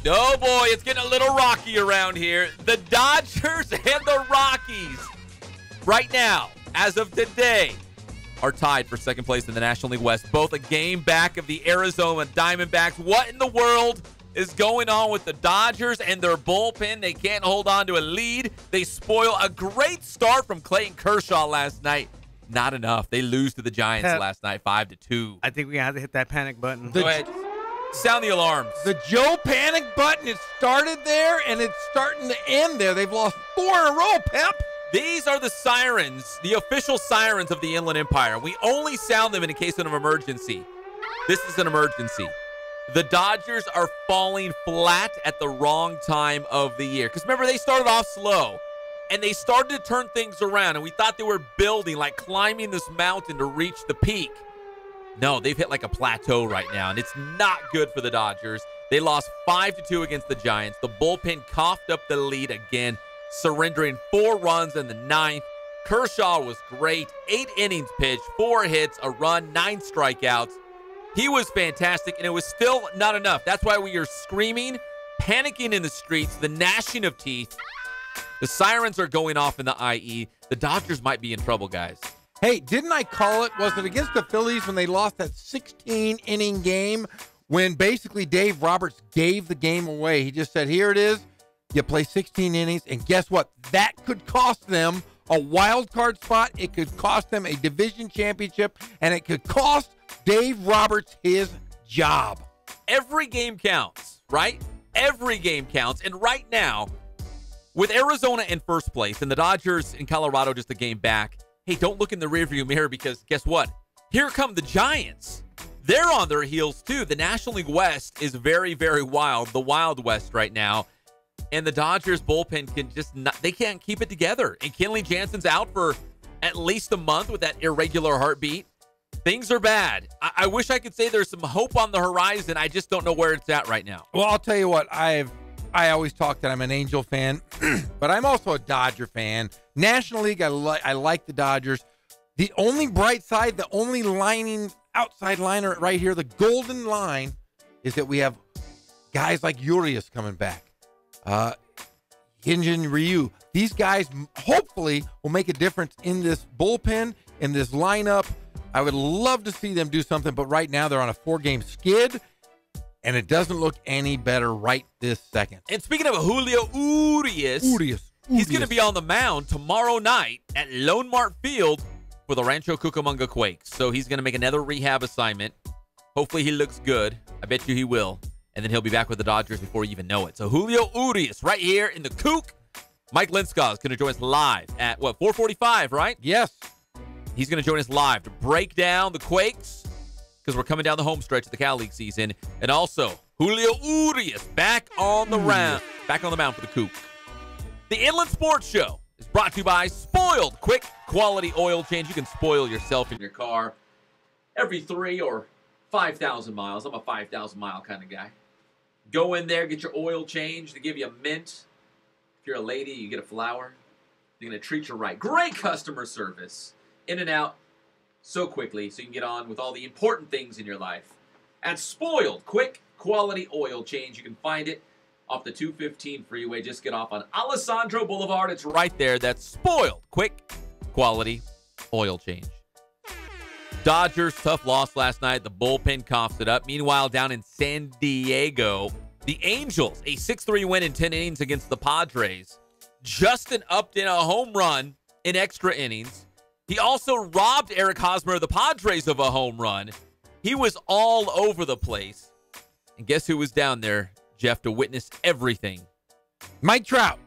Oh, boy, it's getting a little rocky around here. The Dodgers and the Rockies right now, as of today, are tied for second place in the National League West. Both a game back of the Arizona Diamondbacks. What in the world is going on with the Dodgers and their bullpen? They can't hold on to a lead. They spoil a great start from Clayton Kershaw last night. Not enough. They lose to the Giants last night, 5-2. I think we have to hit that panic button. Go ahead. Sound the alarms. The Joe panic button, it started there, and it's starting to end there. They've lost 4 in a row, Pep. These are the sirens, the official sirens of the Inland Empire. We only sound them in case of an emergency. This is an emergency. The Dodgers are falling flat at the wrong time of the year. Because remember, they started off slow, and they started to turn things around, and we thought they were building, like climbing this mountain to reach the peak. No, they've hit like a plateau right now, and it's not good for the Dodgers. They lost 5-2 against the Giants. The bullpen coughed up the lead again, surrendering 4 runs in the 9th. Kershaw was great. 8 innings pitched, 4 hits, a run, 9 strikeouts. He was fantastic, and it was still not enough. That's why we are screaming, panicking in the streets, the gnashing of teeth. The sirens are going off in the IE. The Dodgers might be in trouble, guys. Hey, didn't I call it? Was it against the Phillies when they lost that 16-inning game when basically Dave Roberts gave the game away? He just said, here it is. You play 16 innings, and guess what? That could cost them a wild card spot. It could cost them a division championship, and it could cost Dave Roberts his job. Every game counts, right? Every game counts. And right now, with Arizona in first place and the Dodgers in Colorado just a game back, hey, don't look in the rearview mirror because guess what? Here come the Giants. They're on their heels too. The National League West is very, very wild, the Wild West right now. And the Dodgers bullpen can just not, they can't keep it together. And Kenley Jansen's out for at least a month with that irregular heartbeat. Things are bad. I wish I could say there's some hope on the horizon. I just don't know where it's at right now. Well, I'll tell you what, I always talk that I'm an Angel fan, but I'm also a Dodger fan. National League, I like the Dodgers. The only bright side, the only outside liner right here, the golden line, is that we have guys like Urias coming back. Hyunjin Ryu. These guys hopefully will make a difference in this bullpen, in this lineup. I would love to see them do something, but right now they're on a 4-game skid, and it doesn't look any better right this second. And speaking of Julio Urias, he's going to be on the mound tomorrow night at Lone Mart Field for the Rancho Cucamonga Quakes. So he's going to make another rehab assignment. Hopefully he looks good. I bet you he will. And then he'll be back with the Dodgers before you even know it. So Julio Urias right here in the Cook. Mike Lindskog is going to join us live at, 4:45, right? Yes. He's going to join us live to break down the Quakes because we're coming down the home stretch of the Cal League season. And also, Julio Urias back on the mound for the Coop. The Inland Sports Show is brought to you by Spoiled Quick Quality Oil Change. You can spoil yourself in your car every 3 or 5,000 miles. I'm a 5,000-mile kind of guy. Go in there, get your oil changed. They give you a mint. If you're a lady, you get a flower. They're going to treat you right. Great customer service. In and out so quickly so you can get on with all the important things in your life. At Spoiled Quick Quality Oil Change, you can find it off the 215 freeway. Just get off on Alessandro Boulevard. It's right there. That's Spoiled Quick Quality Oil Change. Dodgers, tough loss last night. The bullpen coughs it up. Meanwhile, down in San Diego, the Angels, a 6-3 win in 10 innings against the Padres. Justin Upton, a home run in extra innings. He also robbed Eric Hosmer of the Padres of a home run. He was all over the place. And guess who was down there, Jeff, to witness everything? Mike Trout.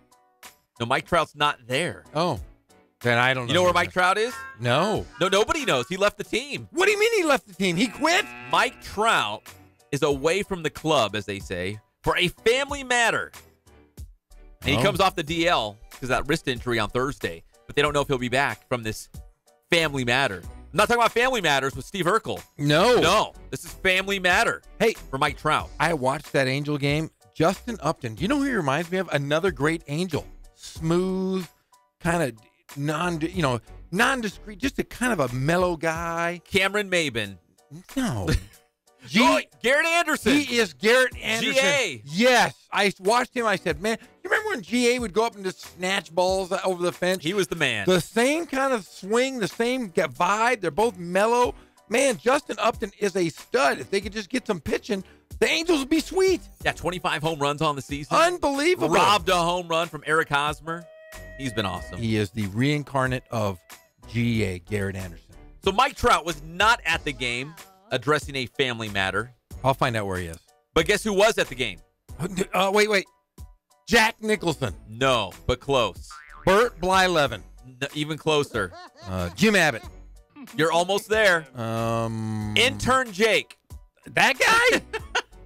No, Mike Trout's not there. Oh, then I don't know. You know where Mike Trout is? No. No, nobody knows. He left the team. What do you mean he left the team? He quit? Mike Trout is away from the club, as they say, for a family matter. And he comes off the DL because of that wrist injury on Thursday. But they don't know if he'll be back from this family matter. I'm not talking about Family Matters with Steve Urkel. No, this is Family Matter. Hey, for Mike Trout. I watched that Angel game. Justin Upton. Do you know who he reminds me of? Another great Angel. Smooth, kind of nondiscreet, just a kind of a mellow guy. Cameron Maben. No. Garrett Anderson. He is Garrett Anderson. GA. Yes. I watched him. I said, man, you remember when GA would go up and just snatch balls over the fence? He was the man. The same kind of swing, the same vibe. They're both mellow. Man, Justin Upton is a stud. If they could just get some pitching, the Angels would be sweet. Yeah, 25 home runs on the season. Unbelievable. Robbed a home run from Eric Hosmer. He's been awesome. He is the reincarnate of GA, Garrett Anderson. So Mike Trout was not at the game addressing a family matter. I'll find out where he is. But guess who was at the game? Wait. Jack Nicholson. No, but close. Bert Blyleven. No, even closer. Jim Abbott. You're almost there. Intern Jake. That guy?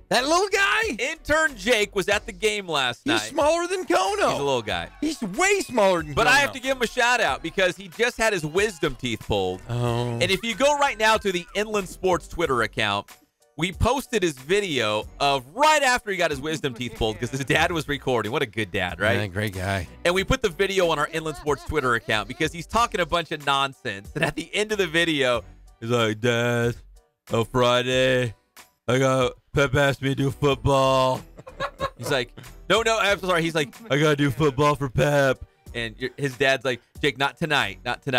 That little guy? Intern Jake was at the game last night. He's smaller than Kono. He's a little guy. He's way smaller than But Kono. I have to give him a shout out because he just had his wisdom teeth pulled. Oh. And if you go right now to the Inland Sports Twitter account, we posted his video of right after he got his wisdom teeth pulled because his dad was recording. What a good dad, right? Yeah, great guy. And we put the video on our Inland Sports Twitter account because he's talking a bunch of nonsense. And at the end of the video, he's like, Dad, on Friday, Pep asked me to do football. He's like, no, I'm sorry. He's like, I got to do football for Pep. And his dad's like, Jake, not tonight.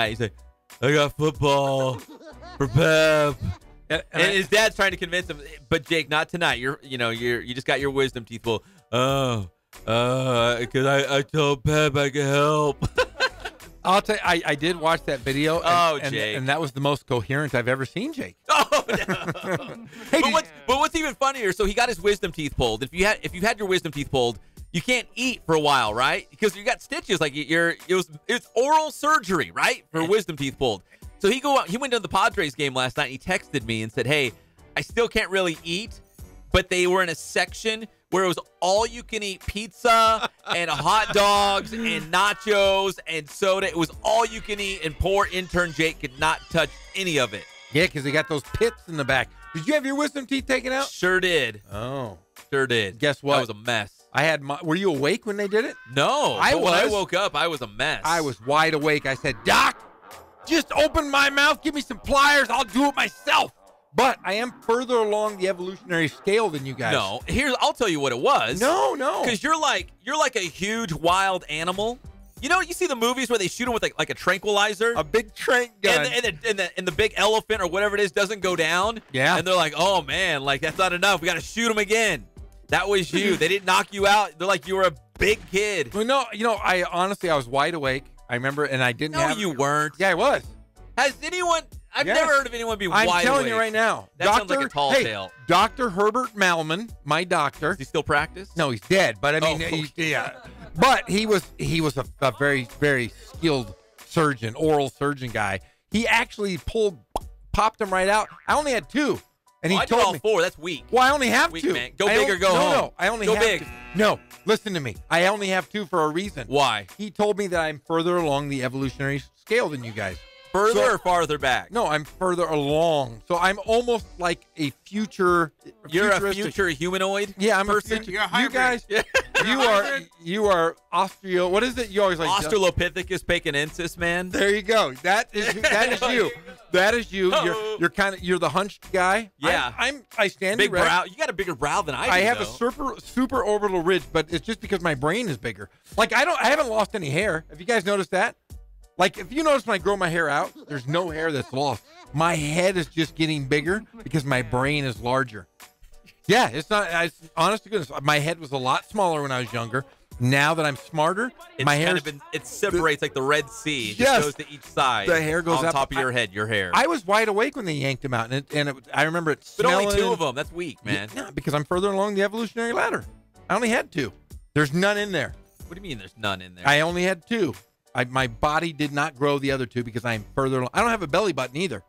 He's like, I got football for Pep. And his dad's trying to convince him, but Jake, not tonight. You just got your wisdom teeth pulled. Oh, because I told Pep I could help. I'll tell you, I did watch that video. Jake. And that was the most coherent I've ever seen Jake. Oh, no. Hey, but what's even funnier, so he got his wisdom teeth pulled. If you've had your wisdom teeth pulled, you can't eat for a while, right? Because you got stitches. Like it's oral surgery, right? For wisdom teeth pulled. So he went to the Padres game last night and he texted me and said, hey, I still can't really eat, but they were in a section where it was all you can eat pizza and hot dogs and nachos and soda. It was all you can eat, and poor intern Jake could not touch any of it. Yeah, because they got those pits in the back. Did you have your wisdom teeth taken out? Sure did. Oh. Sure did. Guess what? That was a mess. Were you awake when they did it? No. I was. When I woke up, I was a mess. I was wide awake. I said, Doc, just open my mouth, give me some pliers, I'll do it myself. But I am further along the evolutionary scale than you guys. No, I'll tell you what it was. No. Because you're like a huge wild animal. You know, you see the movies where they shoot them with like a tranquilizer, a big trank gun, and the big elephant or whatever it is doesn't go down. Yeah, and they're like, oh man, like that's not enough. We got to shoot them again. That was you. They didn't knock you out. They're like you were a big kid. Well, no, I honestly was wide awake. I remember, and I didn't have. No, you weren't. Yeah, I was. Has anyone? I've never heard of anyone be wide awake. I'm telling you right now. That sounds like a tall tale. Dr. Herbert Malman, my doctor. Does he still practice? No, he's dead. But I mean, yeah. But he was a very, very skilled surgeon, oral surgeon guy. He actually popped them right out. I only had two. And he I told did all me, four. That's weak. Well, I only have weak, two. Man. Go big or go home. No, I only have big. Two. No, listen to me. I only have two for a reason. Why? He told me that I'm further along the evolutionary scale than you guys. Further or farther back? No, I'm further along. So I'm almost like a future. You're a future humanoid. Yeah, I'm person. a future. You guys, you are Austrio. What is it? You always like Australopithecus pekinensis, man. There you go. That is you. That is you. You're the hunched guy. Yeah, I stand big erect. brow. You got a bigger brow than I do. I have a super orbital ridge, but it's just because my brain is bigger. Like I haven't lost any hair. Have you guys noticed that? Like, if you notice when I grow my hair out, there's no hair that's lost. My head is just getting bigger because my brain is larger. Yeah, it's not, honest to goodness, my head was a lot smaller when I was younger. Now that I'm smarter, my hair it separates like the Red Sea. It yes, just goes to each side. The hair goes on up. top of your head, your hair. I was wide awake when they yanked him out, and I remember it smelling. But only two of them. That's weak, man. Yeah, because I'm further along the evolutionary ladder. I only had two. There's none in there. What do you mean there's none in there? I only had two. My body did not grow the other two because I'm further along. I don't have a belly button either.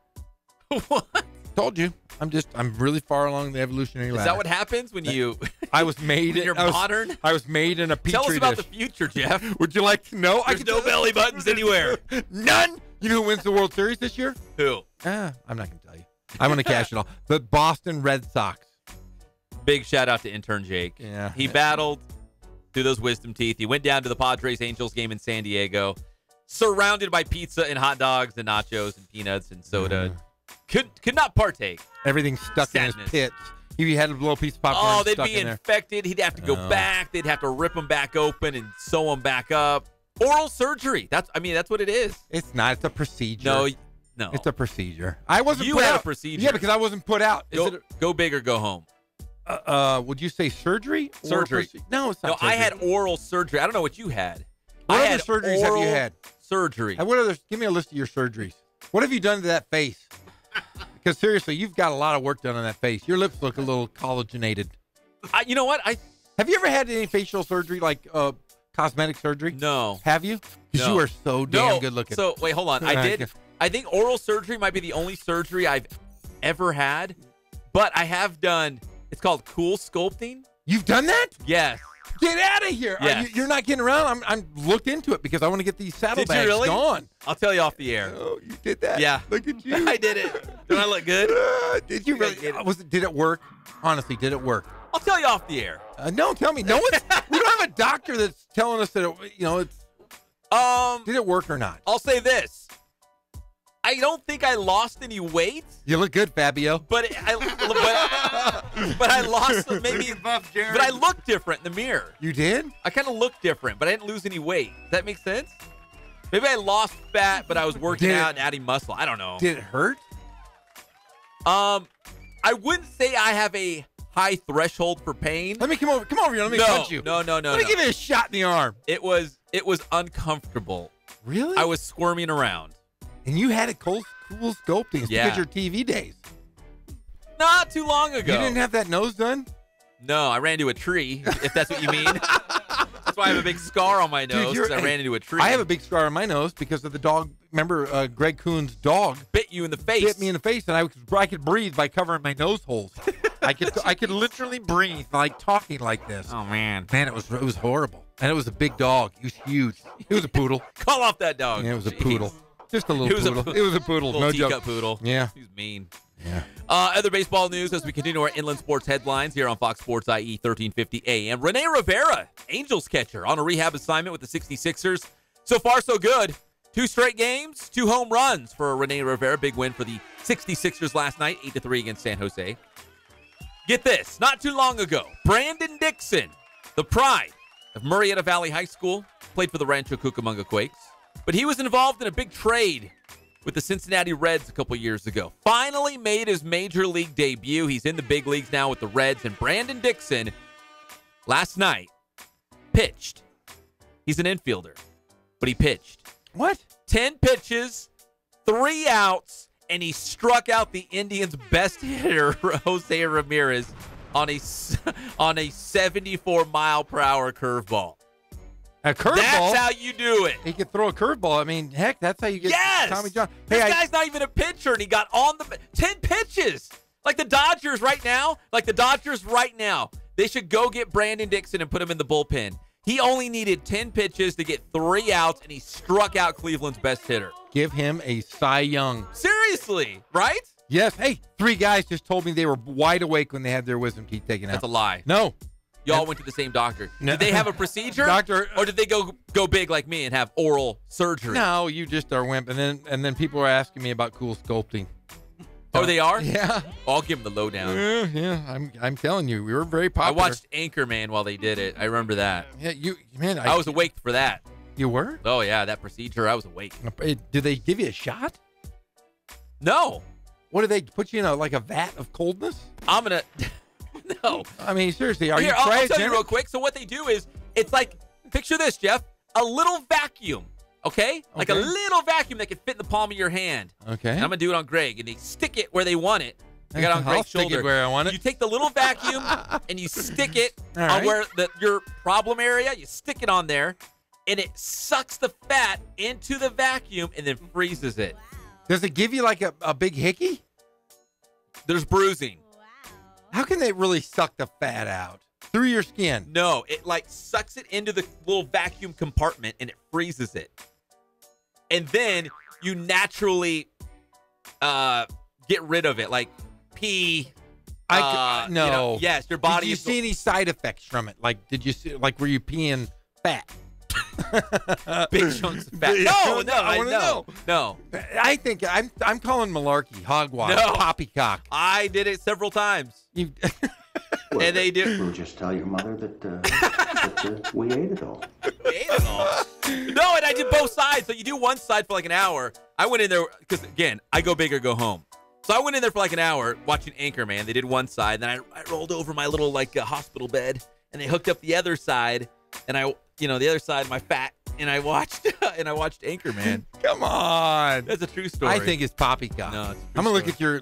What? Told you. I'm really far along the evolutionary ladder. Is that what happens when you? I was made. You're modern. I was made in a petri dish. Tell us about the future, Jeff. Would you like to know? There's no belly buttons anywhere. None. You know who wins the World Series this year? Who? I'm not going to tell you. I'm going to cash it all. The Boston Red Sox. Big shout out to intern Jake. Yeah. He battled through those wisdom teeth. He went down to the Padres-Angels game in San Diego, surrounded by pizza and hot dogs and nachos and peanuts and soda. Could not partake. Everything's stuck in Sadness. his pits. He had a little piece of popcorn. Oh, they'd stuck be in there. infected. He'd have to go back. They'd have to rip them back open and sew them back up. Oral surgery. That's what it is. It's not. It's a procedure. No. It's a procedure. I wasn't. You put had out. a procedure. Yeah, because I wasn't put out. Go big or go home. Would you say surgery? Or Surgery. No, it's not. No, surgery. I had oral surgery. I don't know what you had. What I other had surgeries have you oral had? Surgery. What other? Give me a list of your surgeries. What have you done to that face? Because seriously, you've got a lot of work done on that face. Your lips look a little collagenated. You know what? Have you ever had any facial surgery, like cosmetic surgery? No. Have you? Because No. you are so damn good looking. So wait, hold on. I think oral surgery might be the only surgery I've ever had, but I have done. It's called cool sculpting. You've done that? Yes. Get out of here! Yes. You're not getting around. I'm looked into it because I want to get these Did saddlebags you really? gone. I'll tell you off the air. Oh, you did that? Yeah. Look at you. I did it. Do I look good? Did you really? Did it work? Honestly, did it work? I'll tell you off the air. No, tell me. No one's. We don't have a doctor that's telling us that it's. Did it work or not? I'll say this. I don't think I lost any weight, You look good, Fabio. but I lost maybe. But I looked different in the mirror. You did? I kind of looked different, but I didn't lose any weight. Does that make sense? Maybe I lost fat, but I was working out and adding muscle. I don't know. Did it hurt? I wouldn't say I have a high threshold for pain. Let me come over here. Let me punch you. No. Let me give you a shot in the arm. It was uncomfortable. Really? I was squirming around. And you had a cool sculpting. It's Yeah. because your TV days. Not too long ago. You didn't have that nose done? No, I ran into a tree, if that's what you mean. That's why I have a big scar on my nose, because I ran into a tree. I have a big scar on my nose because of the dog. Remember, Greg Kuhn's dog bit you in the face. bit me in the face, and I could breathe by covering my nose holes. I could literally breathe like talking like this. Oh, man. Man, it was horrible. And it was a big dog. He was huge. It was a poodle. Call off that dog. Yeah, it was a Jeez. poodle. Just a little poodle. It was a poodle. Little No teacup joke. poodle. Yeah. He was mean. Yeah. Other baseball news as we continue our inland sports headlines here on Fox Sports IE 1350 AM. Rene Rivera, Angels catcher, on a rehab assignment with the 66ers. So far, so good. 2 straight games, 2 home runs for Rene Rivera. Big win for the 66ers last night, 8-3 against San Jose. Get this, not too long ago, Brandon Dixon, the pride of Murrieta Valley High School, played for the Rancho Cucamonga Quakes. But he was involved in a big trade with the Cincinnati Reds a couple years ago. Finally made his major league debut. He's in the big leagues now with the Reds. And Brandon Dixon, last night, pitched. He's an infielder, but he pitched. What? 10 pitches, 3 outs, and he struck out the Indians' best hitter, Jose Ramirez, on a 74-mile-per-hour curveball. A curveball? That's how you do it. He could throw a curveball. I mean, heck, that's how you get Tommy John. This guy's not even a pitcher, and he got on the 10 pitches. Like the Dodgers right now. They should go get Brandon Dixon and put him in the bullpen. He only needed 10 pitches to get 3 outs, and he struck out Cleveland's best hitter. Give him a Cy Young. Seriously, right? Yes. Hey, 3 guys just told me they were wide awake when they had their wisdom teeth taken out. That's a lie. No. Y'all went to the same doctor. No. Did they have a procedure? Doctor. Or did they go big like me and have oral surgery? No, you just are wimp. And then people are asking me about cool sculpting. Oh, they are? Yeah. I'll give them the lowdown. Yeah. I'm telling you, we were very popular. I watched Anchorman while they did it. I remember that. Yeah, man. I was awake for that. You were? Oh, yeah, that procedure. I was awake. Did they give you a shot? No. What did they put you in a vat of coldness? I'm going to... No. I mean, seriously, are Here, you I'll tell you real quick. So what they do is, it's like, picture this, Jeff, a little vacuum, okay? Like a little vacuum that can fit in the palm of your hand. Okay. And I'm going to do it on Greg, and they stick it where they want it. I got it on I'll Greg's stick shoulder. it where I want it. You take the little vacuum, and you stick it All on right. where your problem area. You stick it on there, and it sucks the fat into the vacuum and then freezes it. Does it give you like a big hickey? There's bruising. How can they really suck the fat out? Through your skin? No, it like sucks it into the little vacuum compartment and it freezes it. And then you naturally get rid of it, like pee. No. Yes, your body. Did you see any side effects from it? Like, did you see, like, were you peeing fat? Big chunks of fat. I wanna know. No. I think I'm calling malarkey, hogwash, No. poppycock. I did it several times. You, And they do. We'll just tell your mother that we ate it all. We ate it all. No, and I did both sides. So you do one side for like an hour. I went in there because, again, I go big or go home. So I went in there for like an hour watching Anchorman. They did one side. Then I rolled over my little hospital bed, and they hooked up the other side. And the other side, my fat, and I watched Anchorman. come on. That's a true story. I think it's poppycock. No, it's a true I'm gonna look story.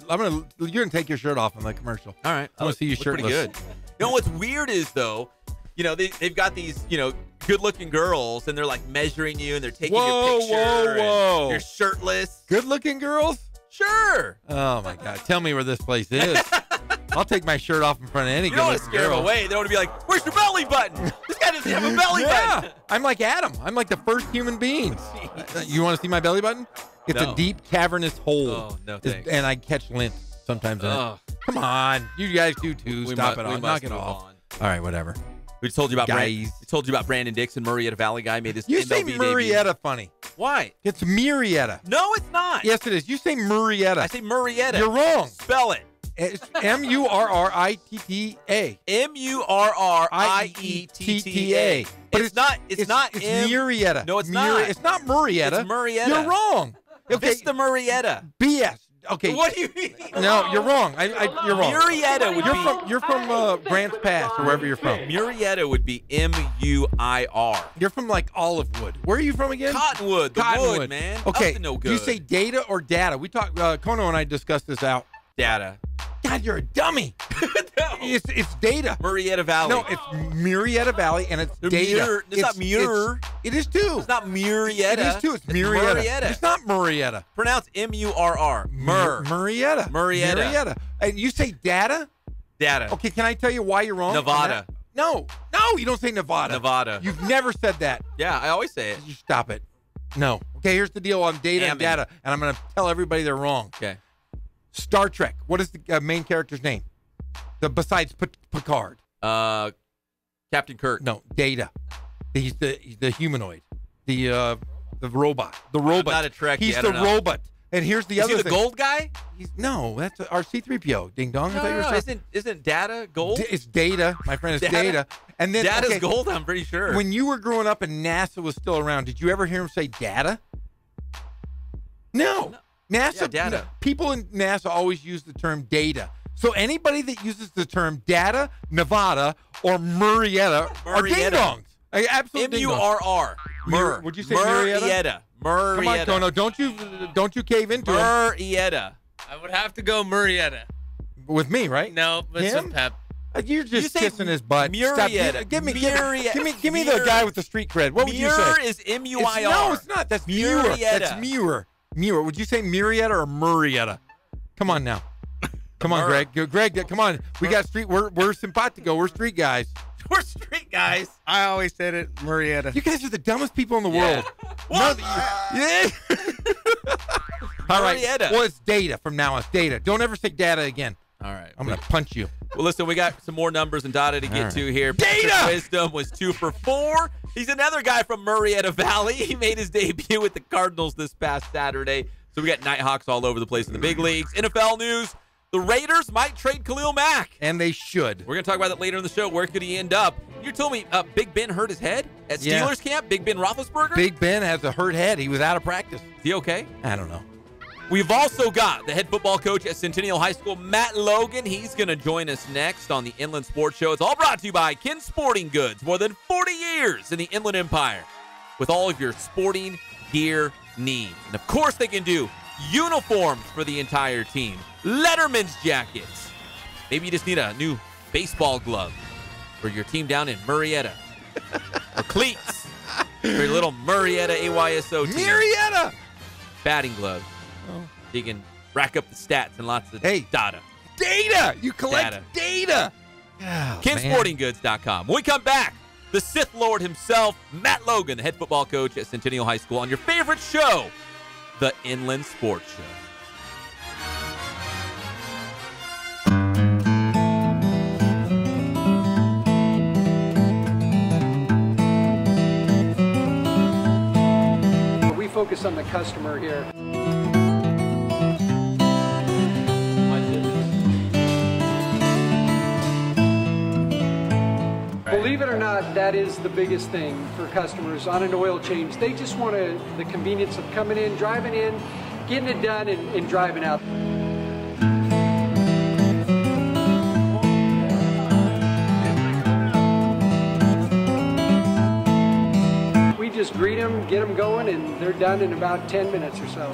at you're gonna take your shirt off in the commercial. All right. I want to see you Look shirtless. pretty good. You know what's weird is though, they've got these good-looking girls, and they're like measuring you, and they're taking your picture. Whoa. And you're shirtless. Good-looking girls? Sure. Oh my God! Tell me where this place is. I'll take my shirt off in front of any You don't want to good-looking scare them girl. away. They don't want to be like, "Where's your belly button? This guy doesn't have a belly Yeah, button." I'm like Adam. I'm like the first human being. You want to see my belly button? It's No. a deep, cavernous hole. Oh, no thanks. And I catch lint sometimes in Ugh. it. Come on. You guys do too. Stop it We off. must Knock it move off. on. All right, whatever. We told you about Guys. We told you about Brandon Dixon, Marietta Valley guy made this. You say MLB debut. Murrieta funny. Why? It's Murrieta. No, it's not. Yes, it is. You say Murrieta. I say Marietta. You're wrong. Spell it. It's Murrietta. Murrietta. But It's not. It's not. It's Murrieta. No, it's not. It's not Murrieta. It's Murrieta. You're wrong. Okay. Vista Murrieta. BS. Okay. What do you mean? No, you're wrong. You're wrong. Murrieta would You're from Grants Pass or wherever you're from. Murrieta would be M-U-I-R. You're from like Olivewood. Where are you from again? Cottonwood. The Cottonwood. wood, man. Okay. Up to no Do you good. say data or data? We talked. Kono and I discussed this out. data? God, you're a dummy. No. It's data. Marietta Valley. No, it's Murrieta Valley, and it's data. It's not Mur. It is too. It's not Murrieta. It is too. It's Murrieta. Murrieta. It's not Murrieta. Pronounced M-U-R-R. Murrieta. Murrieta. And you say data? Data. Okay, can I tell you why you're wrong? Nevada. No, you don't say Nevada. Nevada. You've never said that. Yeah, I always say it. You stop it. No. Okay, here's the deal on data and Ammon. data, and I'm going to tell everybody they're wrong. Okay. Star Trek. What is the main character's name? Besides Picard. Captain Kirk. No, Data. He's the humanoid. The robot. The robot. not a Trekkie, He's I the don't know. robot. And here's the Is other he the thing. gold guy? No, that's our C-3PO. Ding dong. I thought you were saying. Isn't Data gold? It's Data. My friend is Data? Data. And then Data's okay, gold, I'm pretty sure. When you were growing up and NASA was still around, did you ever hear him say data? No. NASA. Yeah, data. People in NASA always use the term data. So anybody that uses the term data, Nevada, or Murrieta are ding-dongs. Absolutely ding-dongs. M-U-R-R. Mur. Would you say Murrieta? Come on, Kono. Don't you cave into it. Murrieta. I would have to go Murrieta. With me, right? No, but Him? some pep. You're just You say kissing his butt. Stop. Murrieta. Give me Murrieta. the guy with the street cred. What would you say? Mur is M-U-I-R. No, it's not. That's Muir. Murrieta. That's Muir. Muir. Would you say Murrieta or Murrieta? Come on now. Come on, Mur. Greg. Greg, come on. We got street. We're simpatico. We're street guys. We're street guys. I always said it, Murrieta. You guys are the dumbest people in the world. What? Yeah. All right. Murrieta. Well, it's data from now on. It's data. Don't ever say data again. All right. I'm gonna punch you. Well, listen, we got some more numbers and data to get right. to here. Data! Patrick Wisdom was 2 for 4. He's another guy from Marietta Valley. He made his debut with the Cardinals this past Saturday. So we got Nighthawks all over the place in the big leagues. NFL news, the Raiders might trade Khalil Mack. And they should. We're going to talk about that later in the show. Where could he end up? You told me Big Ben hurt his head at Steelers Yeah. camp? Big Ben Roethlisberger? Big Ben has a hurt head. He was out of practice. Is he okay? I don't know. We've also got the head football coach at Centennial High School, Matt Logan. He's going to join us next on the Inland Sports Show. It's all brought to you by Ken Sporting Goods. More than 40 years in the Inland Empire with all of your sporting gear needs. And, of course, they can do uniforms for the entire team, Letterman's jackets. Maybe you just need a new baseball glove for your team down in Murrieta. Or cleats for your little Murrieta AYSO team. Murrieta! Batting gloves. Oh. So you can rack up the stats and lots of Hey. data. Data! You collect data! Oh, KenSportingGoods.com. When we come back, the Sith Lord himself, Matt Logan, the head football coach at Centennial High School, on your favorite show, the Inland Sports Show. focus on the customer here. Believe it or not, that is the biggest thing for customers on an oil change. They just want the convenience of coming in, driving in, getting it done, and driving out. We just greet them, get them going, and they're done in about 10 minutes or so.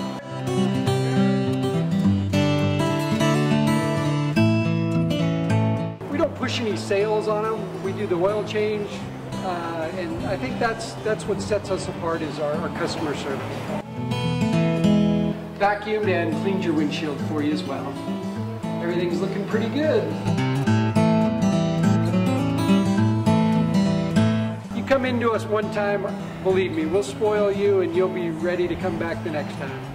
We don't push any sales on them. We do the oil change, and I think that's what sets us apart is our customer service. Vacuumed and cleaned your windshield for you as well. Everything's looking pretty good. You come into us one time, believe me, we'll spoil you and you'll be ready to come back the next time.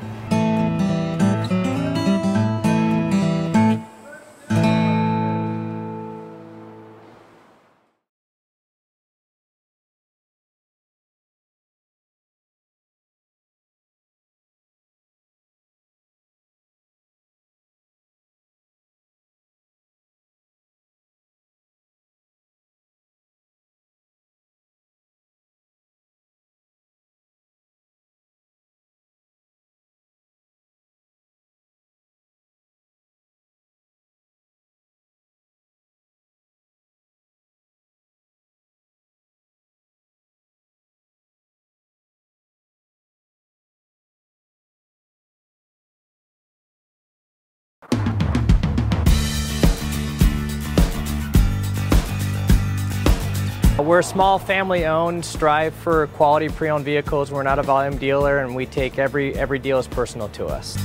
We're a small family-owned, strive for quality pre-owned vehicles. We're not a volume dealer, and we take every deal as personal to us.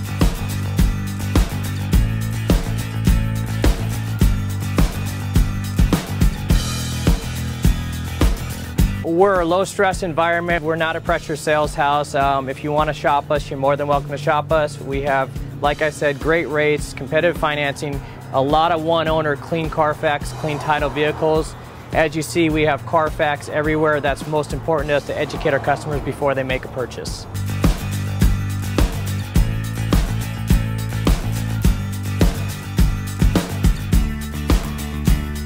We're a low-stress environment. We're not a pressure sales house. If you want to shop us, you're more than welcome to shop us. We have, like I said, great rates, competitive financing, a lot of one-owner, clean Carfax, clean title vehicles. As you see, we have Carfax everywhere. That's most important to us, to educate our customers before they make a purchase.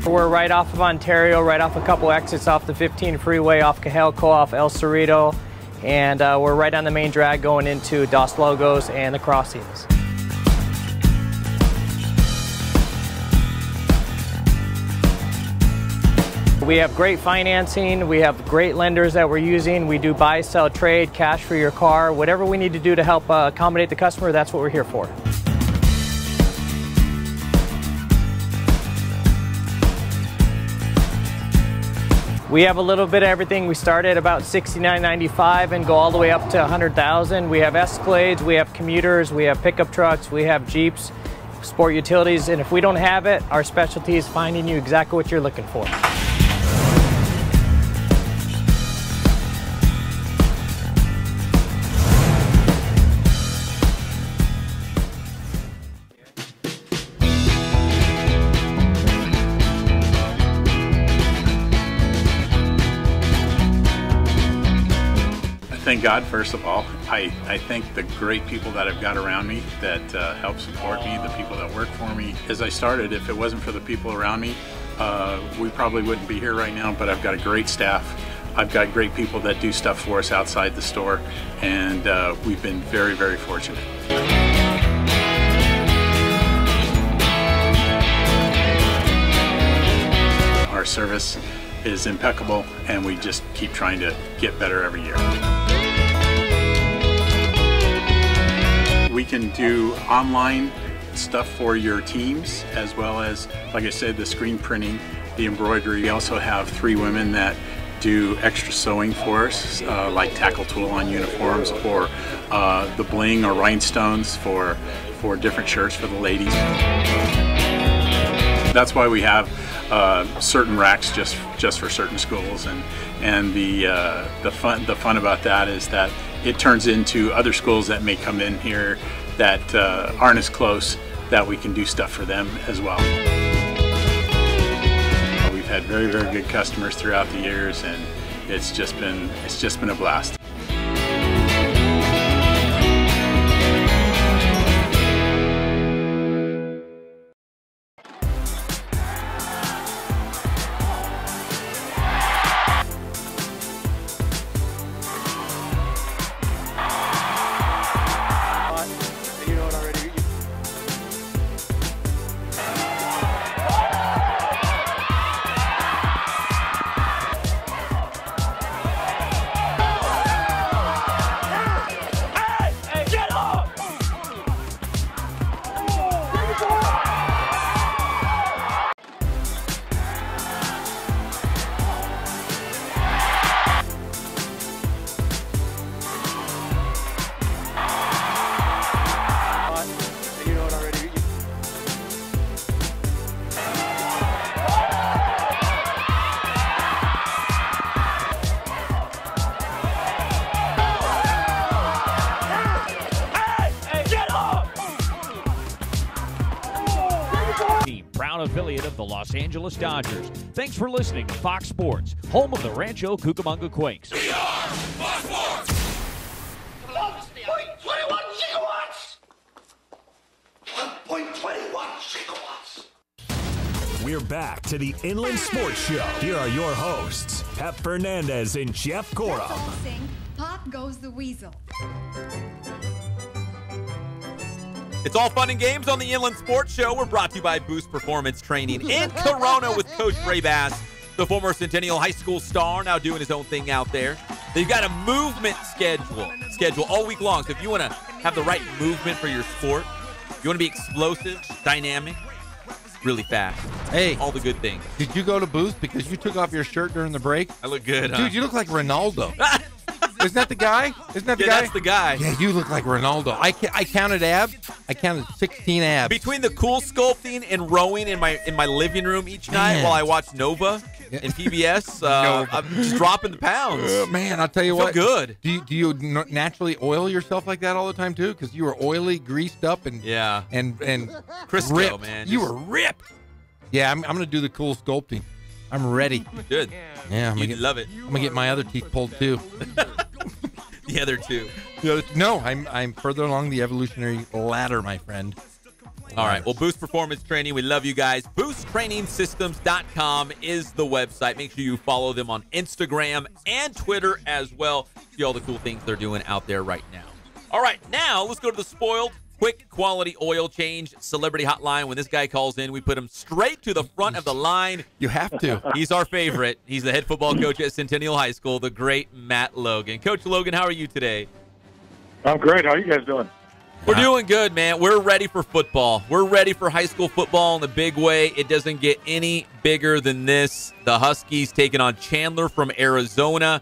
We're right off of Ontario, right off a couple exits off the 15 freeway, off Cajelco, off El Cerrito, and we're right on the main drag going into Dos Logos and the crossings. We have great financing, we have great lenders that we're using. We do buy, sell, trade, cash for your car. Whatever we need to do to help accommodate the customer, that's what we're here for. We have a little bit of everything. We start at about $69.95 and go all the way up to $100,000. We have Escalades, we have commuters, we have pickup trucks, we have Jeeps, sport utilities, and if we don't have it, our specialty is finding you exactly what you're looking for. Thank God, first of all. I thank the great people that I've got around me that help support me, the people that work for me. As I started, if it wasn't for the people around me, we probably wouldn't be here right now, but I've got a great staff. I've got great people that do stuff for us outside the store, and we've been very, very fortunate. Our service is impeccable, and we just keep trying to get better every year. We can do online stuff for your teams, as well as, like I said, the screen printing, the embroidery. We also have 3 women that do extra sewing for us, like tackle tool on uniforms, or the bling or rhinestones for different shirts for the ladies. That's why we have certain racks just for certain schools, and the fun about that is that it turns into other schools that may come in here that aren't as close, that we can do stuff for them as well. We've had very, very good customers throughout the years, and it's just been a blast. affiliate of the Los Angeles Dodgers. Thanks for listening to Fox Sports, home of the Rancho Cucamonga Quakes. We are Fox Sports! 1.21 gigawatts! 1.21 gigawatts! We're back to the Inland Sports Show. Here are your hosts, Pep Fernandez and Jeff Gorham. Pop goes the weasel. It's all fun and games on the Inland Sports Show. We're brought to you by Boost Performance Training in Corona with Coach Ray Bass, the former Centennial high school star, now doing his own thing out there. They've got a movement schedule all week long. So if you want to have the right movement for your sport, you want to be explosive, dynamic, really fast. Hey, all the good things. Did you go to Boost because you took off your shirt during the break? I look good, huh? Dude, you look like Ronaldo. Isn't that the guy? Isn't that the guy? That's the guy. Yeah, you look like Ronaldo. I counted abs. I counted 16 abs. Between the cool sculpting and rowing in my living room each night while I watch Nova and PBS, I'm just dropping the pounds. Man, I'll tell you what. Good. Do you naturally oil yourself like that all the time too? Because you were oily, greased up, and and Crisco, ripped. man. You were ripped. Yeah, I'm going to do the cool sculpting. I'm ready. Good. Yeah, You'd love it. I'm going to get my other teeth pulled too. The other two. No, I'm further along the evolutionary ladder, my friend. All right. Well, Boost Performance Training, we love you guys. BoostTrainingSystems.com is the website. Make sure you follow them on Instagram and Twitter as well. See all the cool things they're doing out there right now. All right. Now, let's go to the spoiled quick quality oil change celebrity hotline. When this guy calls in, we put him straight to the front of the line. You have to. He's our favorite. He's the head football coach at Centennial High School, the great Matt Logan. Coach Logan, how are you today? I'm great. How are you guys doing? We're doing good, man. We're ready for football. We're ready for high school football in the big way. It doesn't get any bigger than this. The Huskies taking on Chandler from Arizona.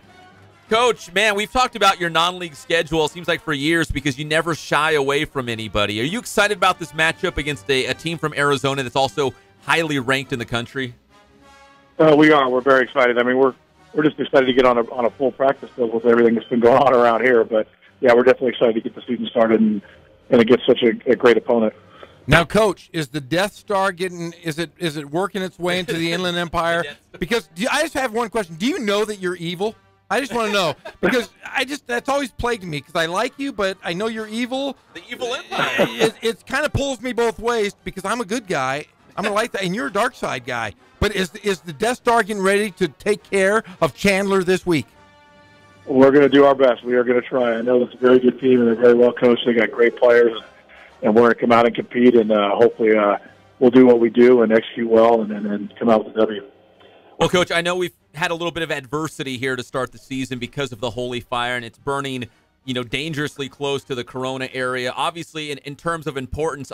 Coach, man, we've talked about your non-league schedule, it seems like for years, because you never shy away from anybody. Are you excited about this matchup against a team from Arizona that's also highly ranked in the country? We are. We're very excited. I mean, we're just excited to get on a full practice field with everything that's been going on around here. But, yeah, we're definitely excited to get the season started and against such a great opponent. Now, Coach, is the Death Star is it working its way into the Inland Empire? Because I just have one question. Do you know that you're evil? I just want to know, because that's always plagued me, because I like you, but I know you're evil. The evil empire. It kind of pulls me both ways, because I'm a good guy. I'm going to like that, and you're a dark side guy. But is the Death Star getting ready to take care of Chandler this week? We're going to do our best. We are going to try. I know it's a very good team, and they're very well coached. They got great players, and we're going to come out and compete, and hopefully we'll do what we do and execute well and come out with a W. Well, Coach, I know we've had a little bit of adversity here to start the season because of the holy fire, and it's burning, dangerously close to the Corona area. Obviously, in terms of importance,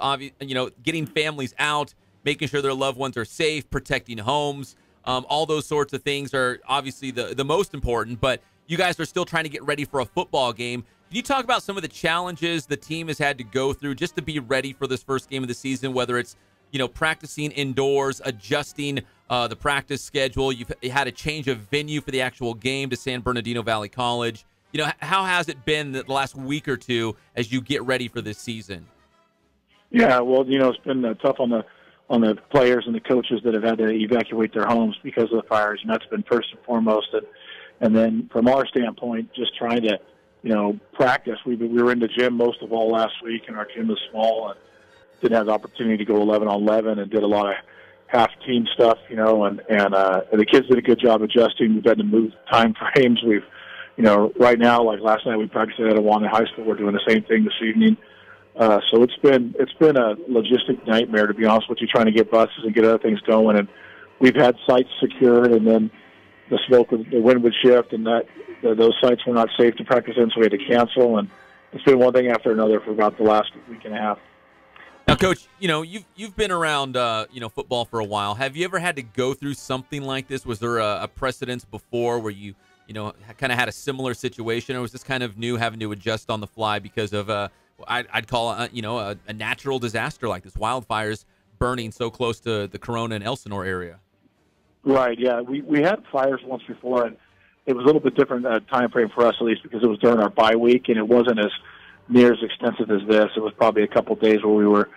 getting families out, making sure their loved ones are safe, protecting homes, all those sorts of things are obviously the most important. But you guys are still trying to get ready for a football game. Can you talk about some of the challenges the team has had to go through just to be ready for this first game of the season, whether it's practicing indoors, adjusting the practice schedule. You've had a change of venue for the actual game to San Bernardino Valley College. How has it been the last week or two as you get ready for this season? Yeah, well, it's been tough on the players and the coaches that have had to evacuate their homes because of the fires, and that's been first and foremost. And then from our standpoint, just trying to, practice. We were in the gym most of all last week, and our gym is small and didn't have the opportunity to go 11 on 11 and did a lot of half-team stuff, and the kids did a good job adjusting. We've had to move time frames. We've, right now, like last night, we practiced at Awana High School. We're doing the same thing this evening. So it's been a logistic nightmare, to be honest with you, trying to get buses and get other things going. And we've had sites secured, and then the wind would shift, and those sites were not safe to practice in, so we had to cancel. And it's been one thing after another for about the last week and a half. Now, Coach, you've been around football for a while. Have you ever had to go through something like this? Was there a precedence before where you kind of had a similar situation, or was this kind of new, having to adjust on the fly because of I'd call a natural disaster like this, wildfires burning so close to the Corona and Elsinore area? Right. Yeah, we had fires once before, and it was a little bit different time frame for us, at least because it was during our bye week, and it wasn't as near as extensive as this. It was probably a couple of days where we were,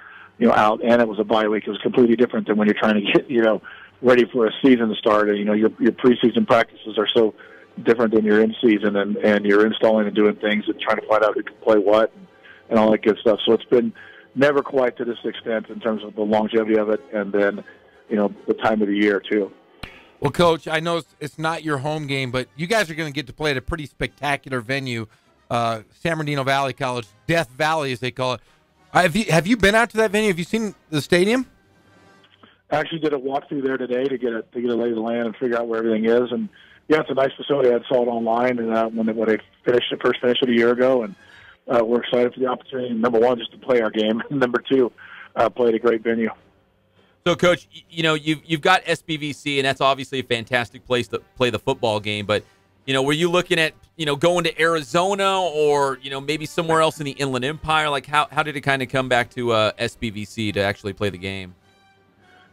out, and it was a bye week. It was completely different than when you're trying to get, ready for a season to start. And, your preseason practices are so different than your in-season, and you're installing and doing things and trying to find out who can play what and all that good stuff. So it's been never quite to this extent in terms of the longevity of it, and then, the time of the year, too. Well, Coach, I know it's not your home game, but you guys are going to get to play at a pretty spectacular venue, San Bernardino Valley College, Death Valley, as they call it. Have you been out to that venue? Have you seen the stadium? I actually did a walkthrough there today to get a lay of the land and figure out where everything is. And yeah, it's a nice facility. I saw it online, and when they first finished it a year ago, and we're excited for the opportunity. Number one, just to play our game, and number two, play at a great venue. So, Coach, you've got SBVC, and that's obviously a fantastic place to play the football game. But were you looking at going to Arizona or maybe somewhere else in the Inland Empire? Like how did it kind of come back to SBVC to actually play the game?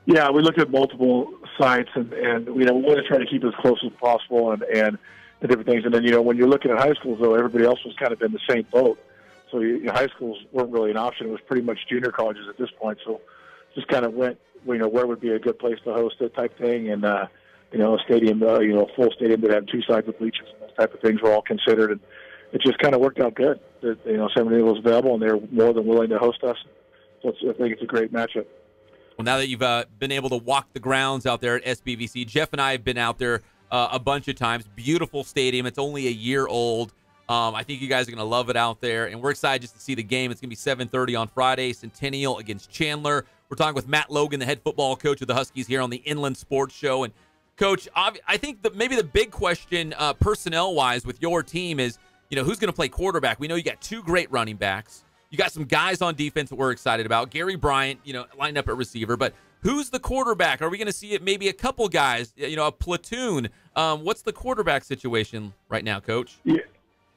Yeah, we looked at multiple sites, and we want to try to keep it as close as possible, and the different things. And then when you're looking at high schools, though, everybody else was kind of in the same boat. So high schools weren't really an option. It was pretty much junior colleges at this point. So just kind of went, where would be a good place to host it type thing, and a stadium, a full stadium that had two sides with bleachers and those type of things were all considered, and it just kind of worked out good. That San Bernardino was available, and they're more than willing to host us. So I think it's a great matchup. Well, now that you've been able to walk the grounds out there at SBVC, Jeff and I have been out there a bunch of times. Beautiful stadium. It's only a year old. I think you guys are going to love it out there, and we're excited just to see the game. It's going to be 7:30 on Friday, Centennial against Chandler. We're talking with Matt Logan, the head football coach of the Huskies here on the Inland Sports Show. And, Coach, I think that maybe the big question personnel-wise with your team is, who's going to play quarterback? We know you got two great running backs. You got some guys on defense that we're excited about. Gary Bryant, lined up at receiver. But who's the quarterback? Are we going to see it maybe a couple guys, a platoon? What's the quarterback situation right now, Coach?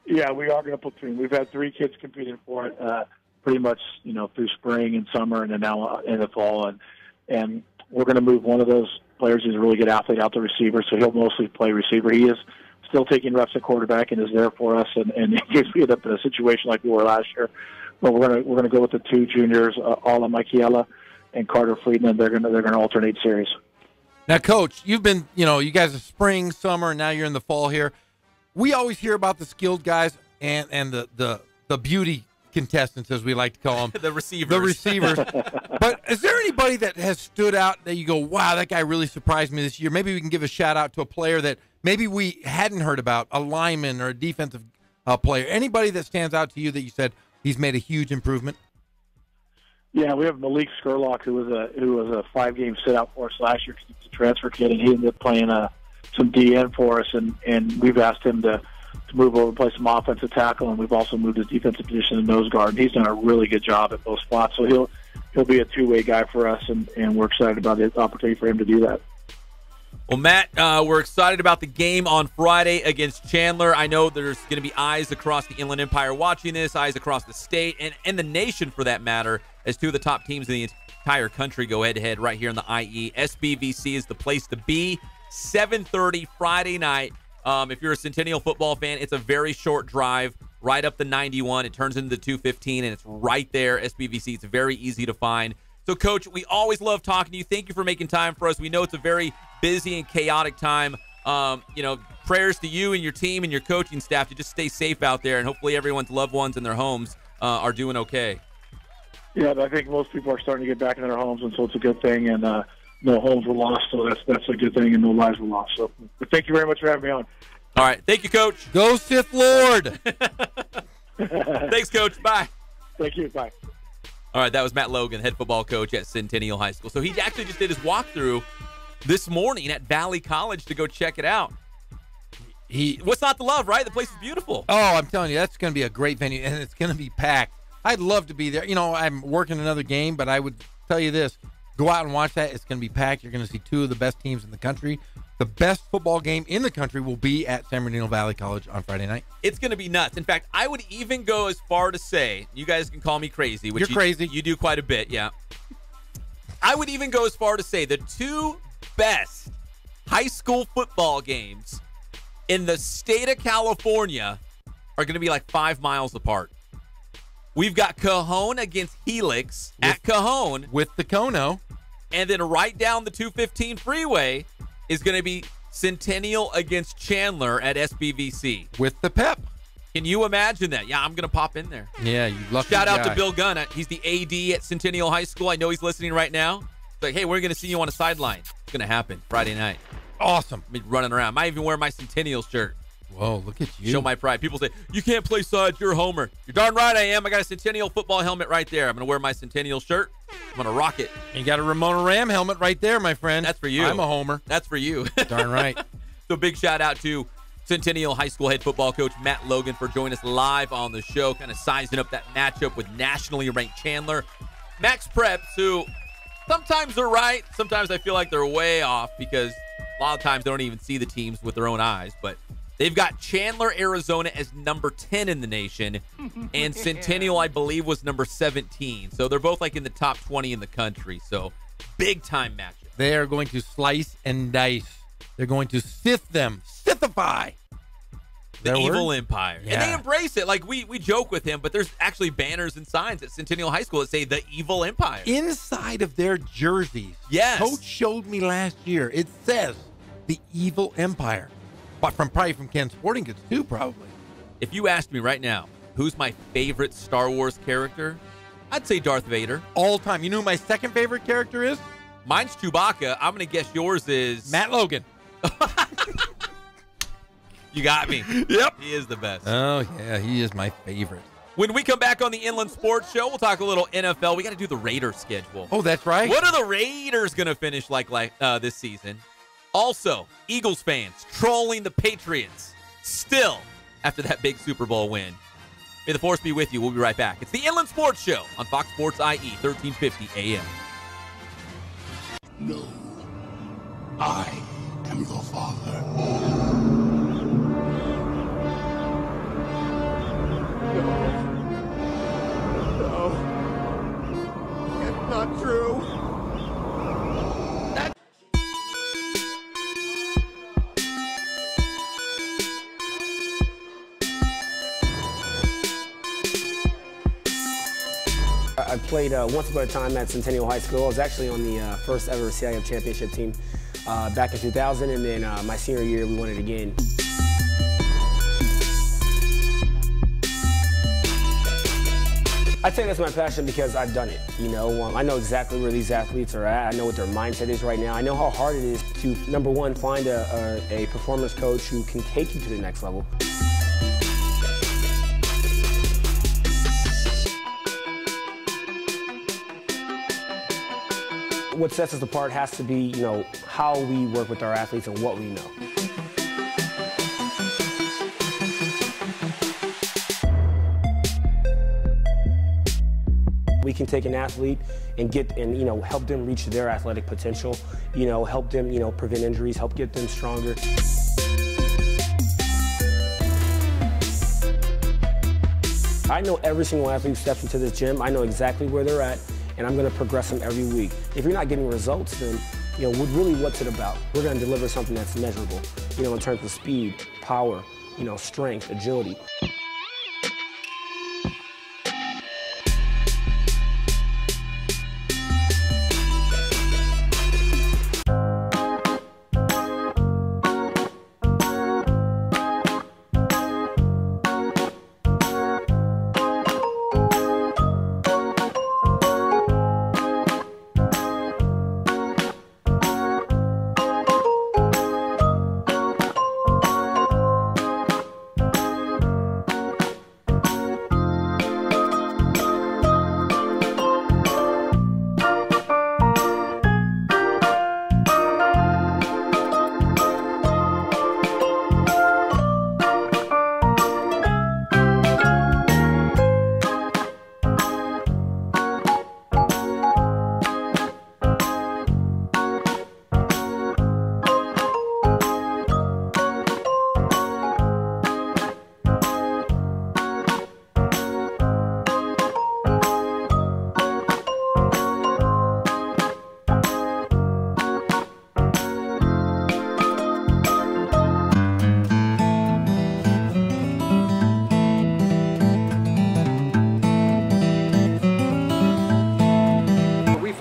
Yeah, we are going to platoon. We've had three kids competing for it pretty much, through spring and summer and then now in the fall. And we're going to move one of those players who's a really good athlete out to receiver, so he'll mostly play receiver. He is still taking reps at quarterback and is there for us. And in case we end up in a situation like we were last year, but we're gonna go with the two juniors, Ala Michaela and Carter Friedman. They're gonna alternate series. Now, Coach, you've been, you guys are spring, summer, and now you're in the fall here. We always hear about the skilled guys and the beauty contestants, as we like to call them. The receivers. The receivers. But is there anybody that has stood out that you go, wow, that guy really surprised me this year? Maybe we can give a shout-out to a player that maybe we hadn't heard about, a lineman or a defensive player. Anybody that stands out to you that you said he's made a huge improvement? Yeah, we have Malik Skurlock, who was a 5-game sit-out for us last year because he's a transfer kid, and he ended up playing some DN for us, and we've asked him to move over and play some offensive tackle, and we've also moved his defensive position to nose guard. And he's done a really good job at both spots, so he'll be a two-way guy for us, and we're excited about the opportunity for him to do that. Well, Matt, we're excited about the game on Friday against Chandler. I know there's going to be eyes across the Inland Empire watching this, eyes across the state, and the nation for that matter, as two of the top teams in the entire country go head-to-head right here in the IE. SBVC is the place to be. 7:30 Friday night. If you're a Centennial football fan, it's a very short drive right up the 91. It turns into the 215, and it's right there. SBVC, it's very easy to find. So, Coach, we always love talking to you. Thank you for making time for us. We know it's a very busy and chaotic time. Prayers to you and your team and your coaching staff to just stay safe out there, and hopefully everyone's loved ones in their homes are doing okay. Yeah, I think most people are starting to get back in their homes, and so it's a good thing. And no homes were lost, so that's a good thing, and no lives were lost. So, but thank you very much for having me on. All right, thank you, Coach. Go Sith Lord. Thanks, Coach. Bye. Thank you. Bye. All right, that was Matt Logan, head football coach at Centennial High School. So he actually just did his walkthrough this morning at Valley College to go check it out. What's not to love, right? The place is beautiful. Oh, I'm telling you, that's going to be a great venue, and it's going to be packed. I'd love to be there. I'm working another game, but I would tell you this. Go out and watch that. It's going to be packed. You're going to see two of the best teams in the country. The best football game in the country will be at San Bernardino Valley College on Friday night. It's going to be nuts. In fact, I would even go as far to say, you guys can call me crazy. Which You're crazy. You do quite a bit, yeah. I would even go as far to say the two best high school football games in the state of California are going to be like 5 miles apart. We've got Cajon against Helix at Cajon. With the Kono. And then right down the 215 freeway is going to be Centennial against Chandler at SBVC. With the Pep. Can you imagine that? Yeah, I'm going to pop in there. Yeah, you lucky Shout out guy. to Bill Gunn. He's the AD at Centennial High School. I know he's listening right now. He's like, hey, we're going to see you on a sideline. It's going to happen Friday night. Awesome. I'm running around. Might even wear my Centennial shirt. Whoa, look at you. Show my pride. People say, you can't play sides. You're a homer. You're darn right I am. I got a Centennial football helmet right there. I'm going to wear my Centennial shirt. I'm going to rock it. You got a Ramona Ram helmet right there, my friend. That's for you. I'm a homer. That's for you. Darn right. So big shout out to Centennial High School head football coach Matt Logan for joining us live on the show, kind of sizing up that matchup with nationally ranked Chandler. Max Preps, who sometimes they're right. Sometimes I feel like they're way off because a lot of times they don't even see the teams with their own eyes. But they've got Chandler, Arizona as number 10 in the nation, and Centennial, I believe, was number 17. So they're both like in the top 20 in the country. So big time matchup. They are going to slice and dice. They're going to sithify. The evil empire. Yeah. And they embrace it. Like, we joke with him, but there's actually banners and signs at Centennial High School that say the evil empire. Inside of their jerseys. Yes. Coach showed me last year. It says the evil empire. But probably from Ken Sporting Goods too, probably. If you asked me right now, who's my favorite Star Wars character? I'd say Darth Vader. All time. You know who my second favorite character is? Mine's Chewbacca. I'm going to guess yours is... Matt Logan. You got me. Yep. He is the best. Oh, yeah. He is my favorite. When we come back on the Inland Sports Show, we'll talk a little NFL. We got to do the Raiders schedule. Oh, that's right. What are the Raiders going to finish like this season? Also, Eagles fans trolling the Patriots still after that big Super Bowl win. May the force be with you. We'll be right back. It's the Inland Sports Show on Fox Sports IE, 1350 AM. No, I am your father. No. It's not true. I played once upon a time at Centennial High School. I was actually on the first ever CIF championship team back in 2000, and then my senior year we won it again. I'd say that's my passion because I've done it. You know, I know exactly where these athletes are at. I know what their mindset is right now. I know how hard it is to, number one, find a performance coach who can take you to the next level. What sets us apart has to be, you know, how we work with our athletes and what we know. We can take an athlete and you know, help them reach their athletic potential, you know, help them, you know, prevent injuries, help get them stronger. I know every single athlete who steps into this gym. I know exactly where they're at, and I'm going to progress them every week. If you're not getting results, then, you know, what's it about? We're going to deliver something that's measurable, you know, in terms of speed, power, you know, strength, agility.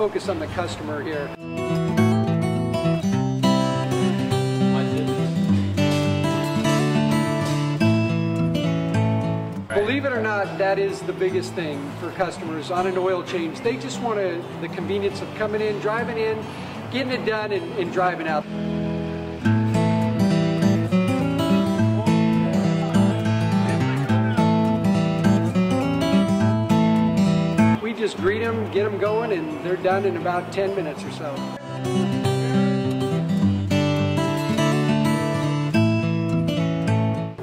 focus on the customer here. Believe it or not, that is the biggest thing for customers on an oil change. They just want the convenience of coming in, driving in, getting it done, and driving out. We just greet them, get them going, and they're done in about 10 minutes or so.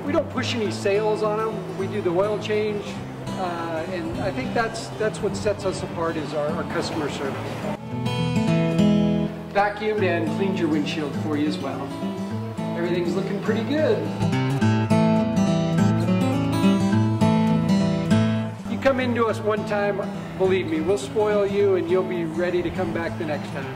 We don't push any sales on them. We do the oil change, and I think that's what sets us apart is our customer service. Vacuumed and cleaned your windshield for you as well. Everything's looking pretty good. You come into us one time, believe me, we'll spoil you and you'll be ready to come back the next time.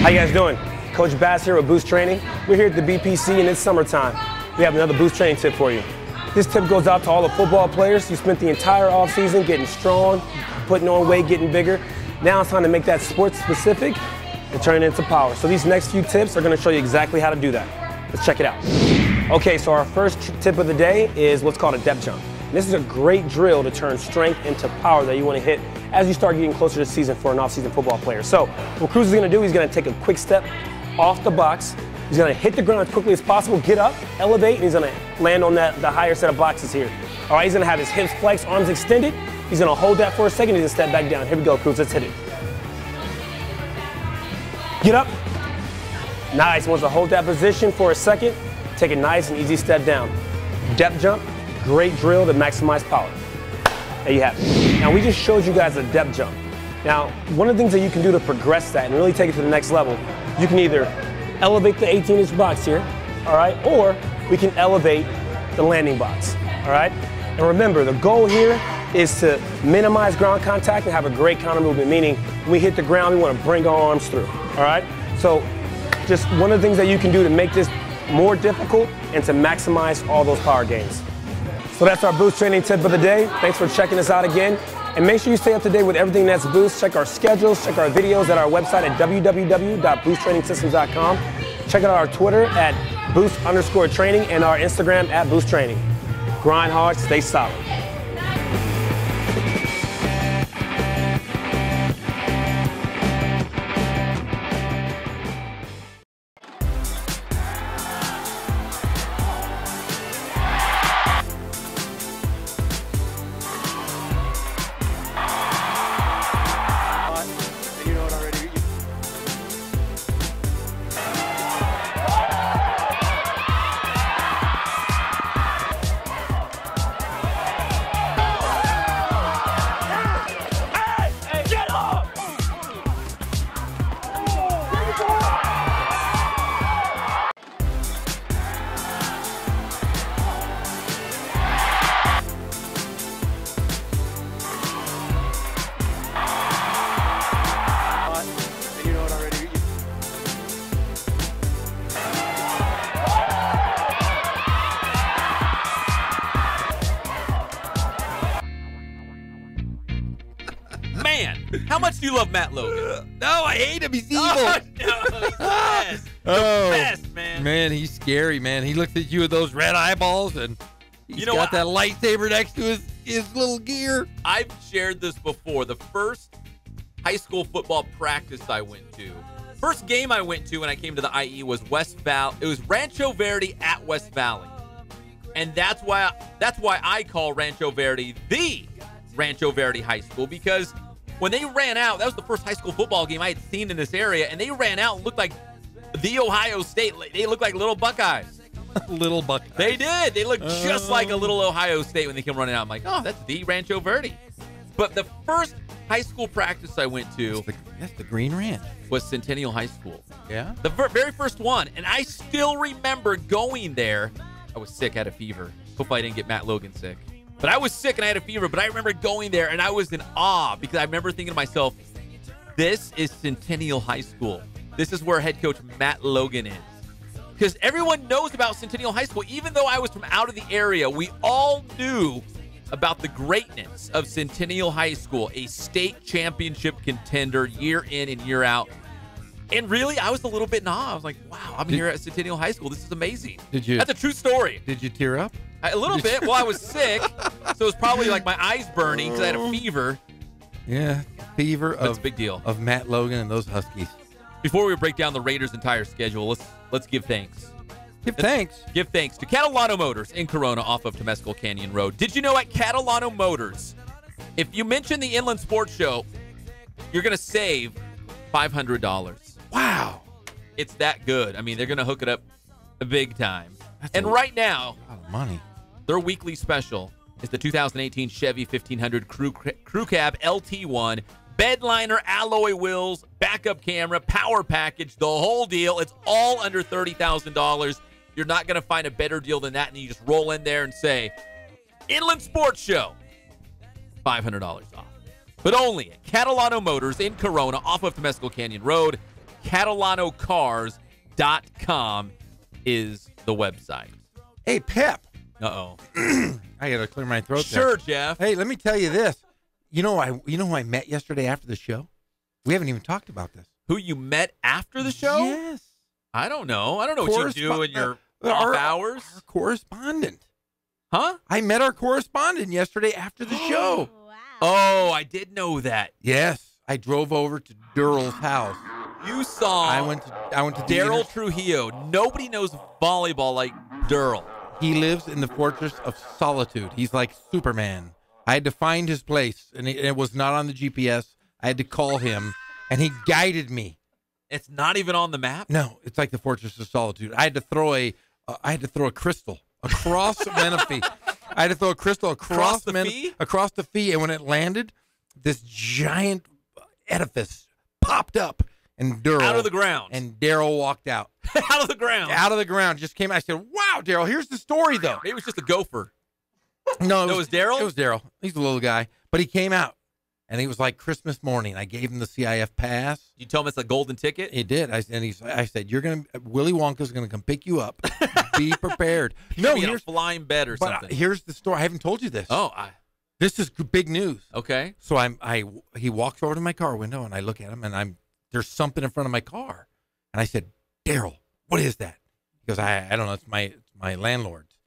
How you guys doing? Coach Bass here with Boost Training. We're here at the BPC and it's summertime. We have another Boost Training tip for you. This tip goes out to all the football players. You spent the entire offseason getting strong, putting on weight, getting bigger. Now it's time to make that sports specific and turn it into power. So these next few tips are going to show you exactly how to do that. Let's check it out. Okay, so our first tip of the day is what's called a depth jump. This is a great drill to turn strength into power that you want to hit as you start getting closer to the season for an off-season football player. So what Cruz is going to do, he's going to take a quick step off the box. He's going to hit the ground as quickly as possible, get up, elevate, and he's going to land on the higher set of boxes here. All right, he's going to have his hips flexed, arms extended. He's going to hold that for a second. He's going to step back down. Here we go, Cruz. Let's hit it. Get up. Nice. Wants to hold that position for a second. Take a nice and easy step down. Depth jump. Great drill to maximize power. There you have it. Now we just showed you guys a depth jump. Now, one of the things that you can do to progress that and really take it to the next level, you can either elevate the 18-inch box here, all right, or we can elevate the landing box, all right? And remember, the goal here is to minimize ground contact and have a great counter movement, meaning when we hit the ground, we want to bring our arms through, all right? So just one of the things that you can do to make this more difficult and to maximize all those power gains. So that's our Boost Training tip of the day. Thanks for checking us out again. And make sure you stay up to date with everything that's Boost. Check our schedules, check our videos at our website at www.boosttrainingsystems.com. Check out our Twitter at Boost_training and our Instagram at Boost Training. Grind hard, stay solid. How much do you love Matt Logan? No, I hate him. He's evil. Oh, no, he's the best. The best, man. Man, he's scary, man. He looks at you with those red eyeballs, and he's got that lightsaber next to his little gear. I've shared this before. The first high school football practice I went to, first game I went to when I came to the IE was West Valley. It was Rancho Verde at West Valley. And that's why I call Rancho Verde the Rancho Verde High School, because when they ran out, that was the first high school football game I had seen in this area, and they ran out and looked like the Ohio State. They looked like little Buckeyes. Little Buckeyes. They did. They looked just like a little Ohio State when they came running out. I'm like, oh, that's the Rancho Verde. But the first high school practice I went to, that's the Green Ranch, was Centennial High School. Yeah? The very first one. And I still remember going there. I was sick, I had a fever. Hopefully I didn't get Matt Logan sick. But I was sick and I had a fever, but I remember going there and I was in awe because I remember thinking to myself, this is Centennial High School. This is where head coach Matt Logan is. because everyone knows about Centennial High School. Even though I was from out of the area, we all knew about the greatness of Centennial High School, a state championship contender year in and year out. And really, I was a little bit in awe. I was like, wow, I'm here at Centennial High School. This is amazing. Did you? That's a true story. Did you tear up? A little bit. Well, I was sick, so it was probably like my eyes burning because I had a fever. Yeah, fever That's a big deal. Of Matt Logan and those Huskies. Before we break down the Raiders' entire schedule, let's give thanks. Give thanks to Catalano Motors in Corona off of Temescal Canyon Road. Did you know at Catalano Motors, if you mention the Inland Sports Show, you're going to save $500. Wow. It's that good. I mean, they're going to hook it up big time. And right now, a lot of money. Their weekly special is the 2018 Chevy 1500 Crew Cab LT1, bedliner, alloy wheels, backup camera, power package, the whole deal. It's all under $30,000. You're not going to find a better deal than that, and you just roll in there and say, Inland Sports Show, $500 off. But only at Catalano Motors in Corona off of Temescal Canyon Road. CatalanoCars.com is the website. Hey, Pep. Uh-oh. I got to clear my throat Sure, there. Jeff. Hey, let me tell you this. You know who I met yesterday after the show? We haven't even talked about this. Who you met after the show? Yes. I don't know. What you do in your off hours. Our correspondent. Huh? I met our correspondent yesterday after the show. Oh, I did know that. Yes. I drove over to Durrell's house. You saw I went to Daryl Trujillo. Nobody knows volleyball like Durrell. He lives in the Fortress of Solitude. He's like Superman. I had to find his place, and it was not on the GPS. I had to call him, and he guided me. It's not even on the map? No, it's like the Fortress of Solitude. I had to throw a crystal across Menifee. I had to throw a crystal across the fee, and when it landed, this giant edifice popped up, and Durrell out of the ground, and Daryl walked out. Out of the ground, just came. I said, "Wow, Daryl, here's the story, though." Maybe it was just a gopher. No, it was Daryl. It was Daryl. He's a little guy, but he came out, and he was like Christmas morning. I gave him the CIF pass. You told him it's a golden ticket. He did. I said, Willy Wonka's gonna come pick you up. Be prepared. No, here's a flying bed or something. Here's the story. I haven't told you this. Oh, this is big news. Okay. So he walks over to my car window, and I look at him, and there's something in front of my car, and I said, Daryl, what is that? He goes, I don't know. It's my landlord's.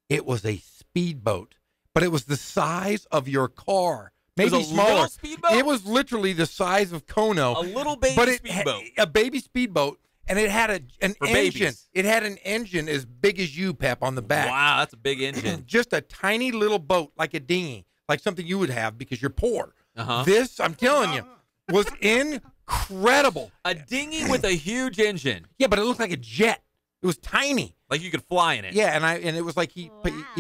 It was a speedboat, but it was the size of your car, maybe smaller. Speedboat? It was literally the size of Kono. A little baby speedboat. A baby speedboat, and it had an For engine. babies. It had an engine as big as you, Pep, on the back. Wow, that's a big engine. Just a tiny little boat, like a dinghy, like something you would have because you're poor. Uh-huh. This, I'm telling you, was incredible. A dinghy with a huge engine. Yeah, but it looked like a jet. It was tiny. Like you could fly in it. Yeah, and it was like he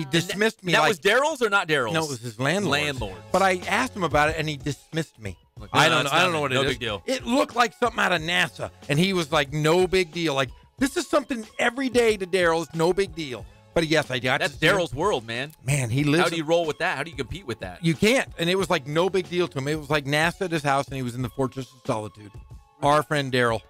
dismissed me. That was Daryl's or not Daryl's? No, it was his landlord. Landlord. But I asked him about it, and he dismissed me. Like, I don't know what it is. No big deal. It looked like something out of NASA, and he was like, no big deal. Like, this is something every day to Daryl's, no big deal. But yes, I got That's Daryl's world, man. Man, he lives. How do you roll with that? How do you compete with that? You can't. And it was like no big deal to him. It was like NASA at his house, and he was in the Fortress of Solitude. Our friend Daryl.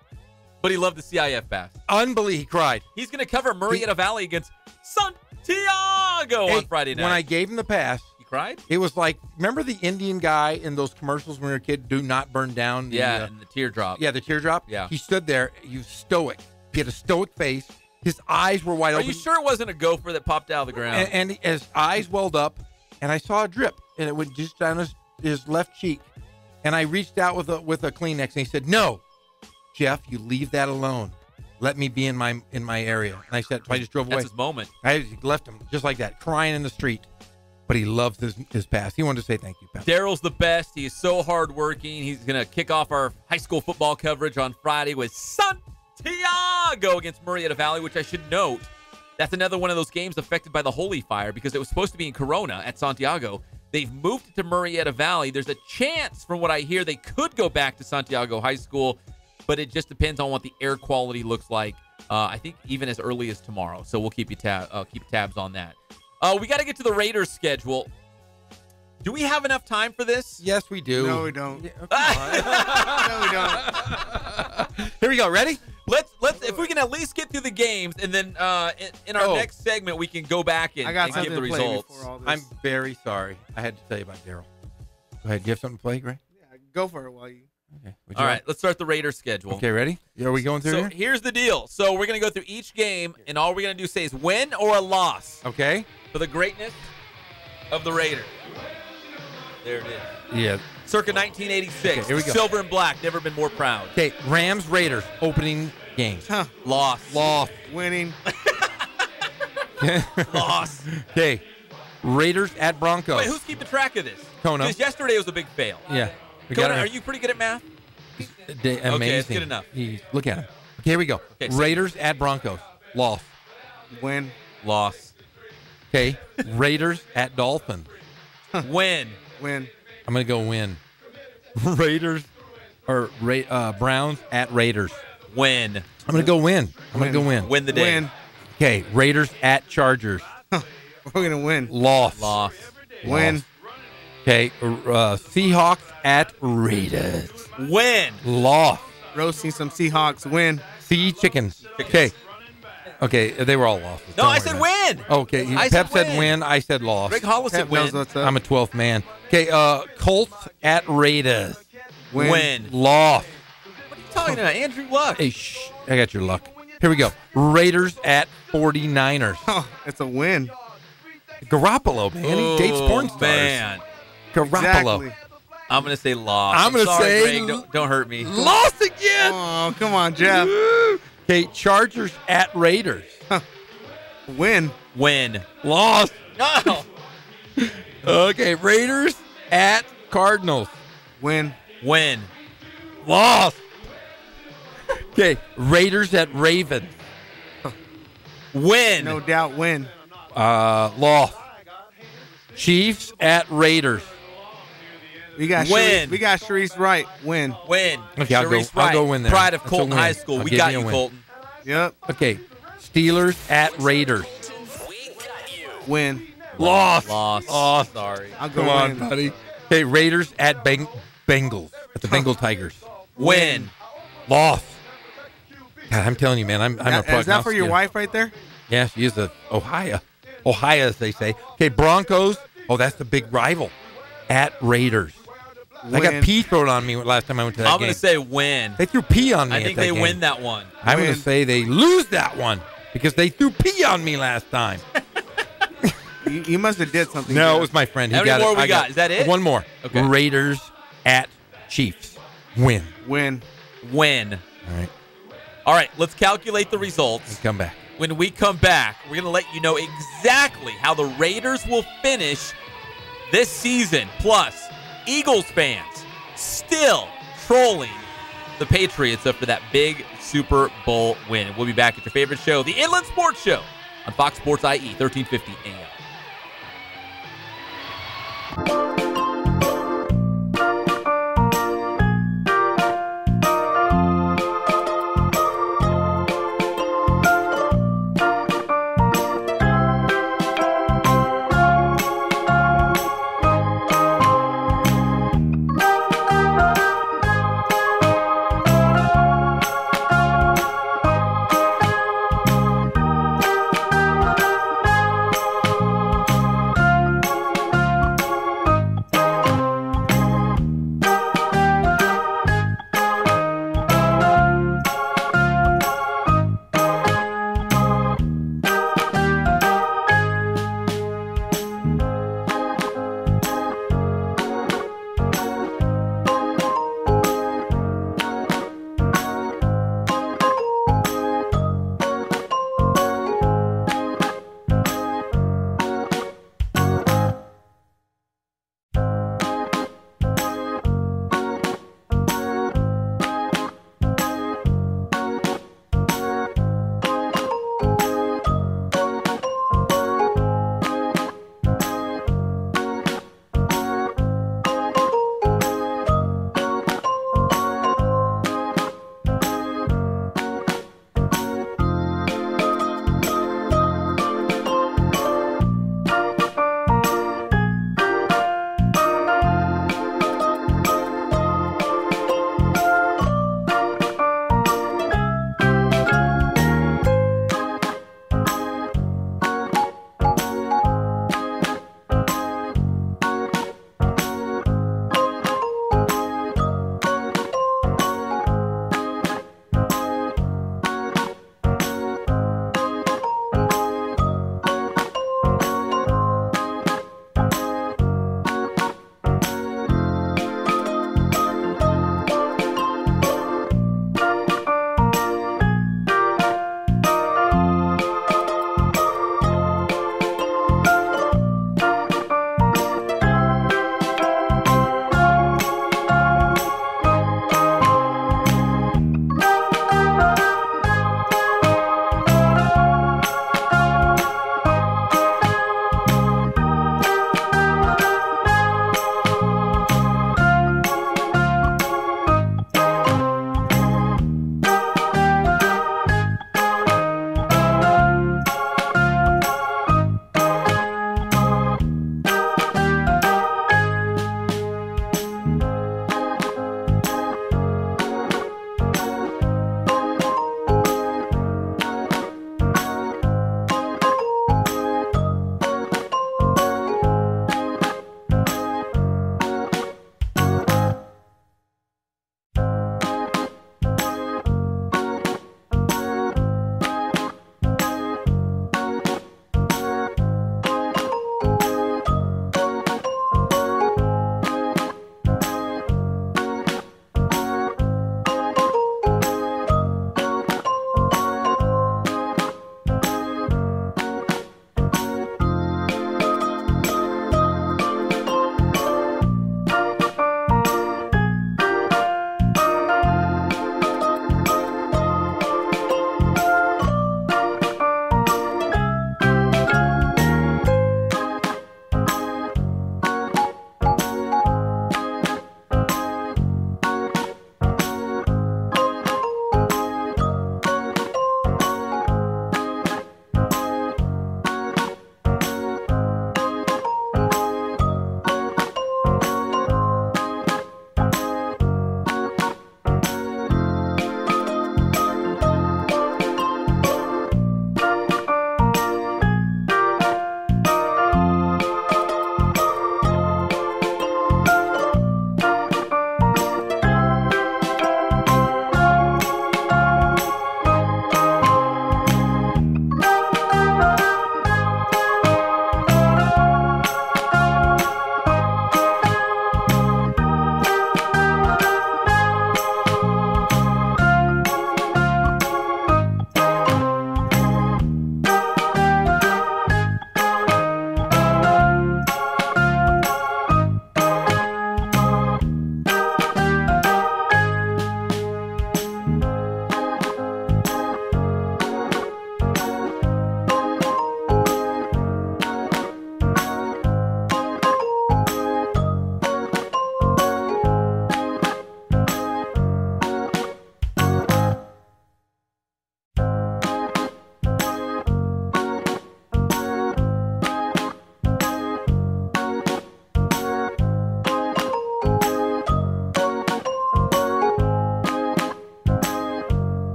But he loved the CIF pass. Unbelievable. He cried. He's going to cover Murrieta Valley against Santiago on Friday night. When I gave him the pass, he cried? It was like, remember the Indian guy in those commercials when we were a kid, do not burn down? And the teardrop. Yeah, the teardrop. Yeah. He stood there. He was stoic. He had a stoic face. His eyes were wide open. Are you sure it wasn't a gopher that popped out of the ground? And his eyes welled up, and I saw a drip, and it went just down his left cheek. And I reached out with a Kleenex, and he said, "No, Jeff, you leave that alone. Let me be in my area." And I said, so I just drove away. That's his moment. I left him just like that, crying in the street. But he loves his pass. He wanted to say thank you, Pat. Daryl's the best. He is so hardworking. He's going to kick off our high school football coverage on Friday with Santiago against Murrieta Valley, which I should note, that's another one of those games affected by the holy fire because it was supposed to be in Corona at Santiago. They've moved it to Murrieta Valley. There's a chance, from what I hear, they could go back to Santiago High School, but it just depends on what the air quality looks like. I think even as early as tomorrow. So we'll keep tabs on that. We got to get to the Raiders schedule. Do we have enough time for this? Yes, we do. No, we don't. Yeah, No, we don't. Here we go. Ready? Let's if we can at least get through the games, and then in our next segment we can go back and give the results. I'm very sorry. I had to tell you about Daryl. Go ahead. Do you have something to play, Gray? Yeah, go for it while you. Okay. All right, let's start the Raiders schedule. Okay, ready? Are we going through So here? here's the deal. So we're going to go through each game, and all we're going to do say is win or a loss. Okay. For the greatness of the Raiders. There it is. Yeah. Circa 1986. Okay, here we go. Silver and black. Never been more proud. Okay, Rams, Raiders, opening game. Loss. Winning. Loss. Okay, Raiders at Broncos. Wait, who's keeping track of this? Kono. Because yesterday was a big fail. Yeah. Kono, are you pretty good at math? Amazing. Okay, it's good enough. Look at him. Okay, here we go. Okay, so- Raiders at Broncos. Loss. Win. Loss. Okay, Raiders at Dolphins. Win. Win. I'm going to go win. Raiders or Browns at Raiders. Win. I'm going to go win. I'm going to go win. Win the day. Win. Okay, Raiders at Chargers. We're going to win. Loss. Loss. Win. Okay, Seahawks at Raiders. Win. Loss. Roasting some Seahawks. Win. Sea chickens. Okay. Okay, they were all losses. No, Don't I worry said about it. win. Okay, I Pep said said win. I said loss. Greg Hollis said Pep knows win. what's up. I'm a 12th man. Okay, Colts at Raiders. Win. Loss. What are you talking about? Andrew Luck. Hey, shh. I got your luck. Here we go. Raiders at 49ers. Oh, it's a win. Garoppolo, man. He dates porn stars. Man. Garoppolo. Exactly. I'm going to say loss. I'm gonna sorry, say Greg. Don't hurt me. Lost again. Oh, come on, Jeff. Okay, Chargers at Raiders. Win. Win. Lost. No. Okay, Raiders at Cardinals. Win. Win. Lost. Okay, Raiders at Ravens. Win. No doubt win. Lost. Chiefs at Raiders. We got Win. We got Sharice right. Win. Win. Okay, I'll Sharice go Wright, win there. Pride of That's a Colton win. High School. I'll We give got you a you, win. Colton. Yep. Okay, Steelers at Raiders. Win. Lost. Loss. Oh, Sorry. I'll go come on, win. buddy. Okay, Raiders at Bengals. At the Bengal Tigers. Win. Lost. God, I'm telling you, man, I'm a prognosticator. Is that for your wife right there? Yeah, she is a Ohio, as they say. Okay, Broncos. Oh, that's the big rival. At Raiders. I got Win. pee thrown on me last time I went to that I'm game. going to say win. They threw pee on me. I think at that they game. win that one. I'm going Win. to say they lose that one because they threw pee on me last time. You must have did something. No, Jeff. it was my friend. He How many got more it. we I got? Is that it? One more. Okay. Raiders at Chiefs. Win. Win. Win. All right. All right, let's calculate the results. Come back. When we come back, we're going to let you know exactly how the Raiders will finish this season. Plus, Eagles fans still trolling the Patriots after that big Super Bowl win. We'll be back at your favorite show, the Inland Sports Show, on Fox Sports IE, 1350 AM.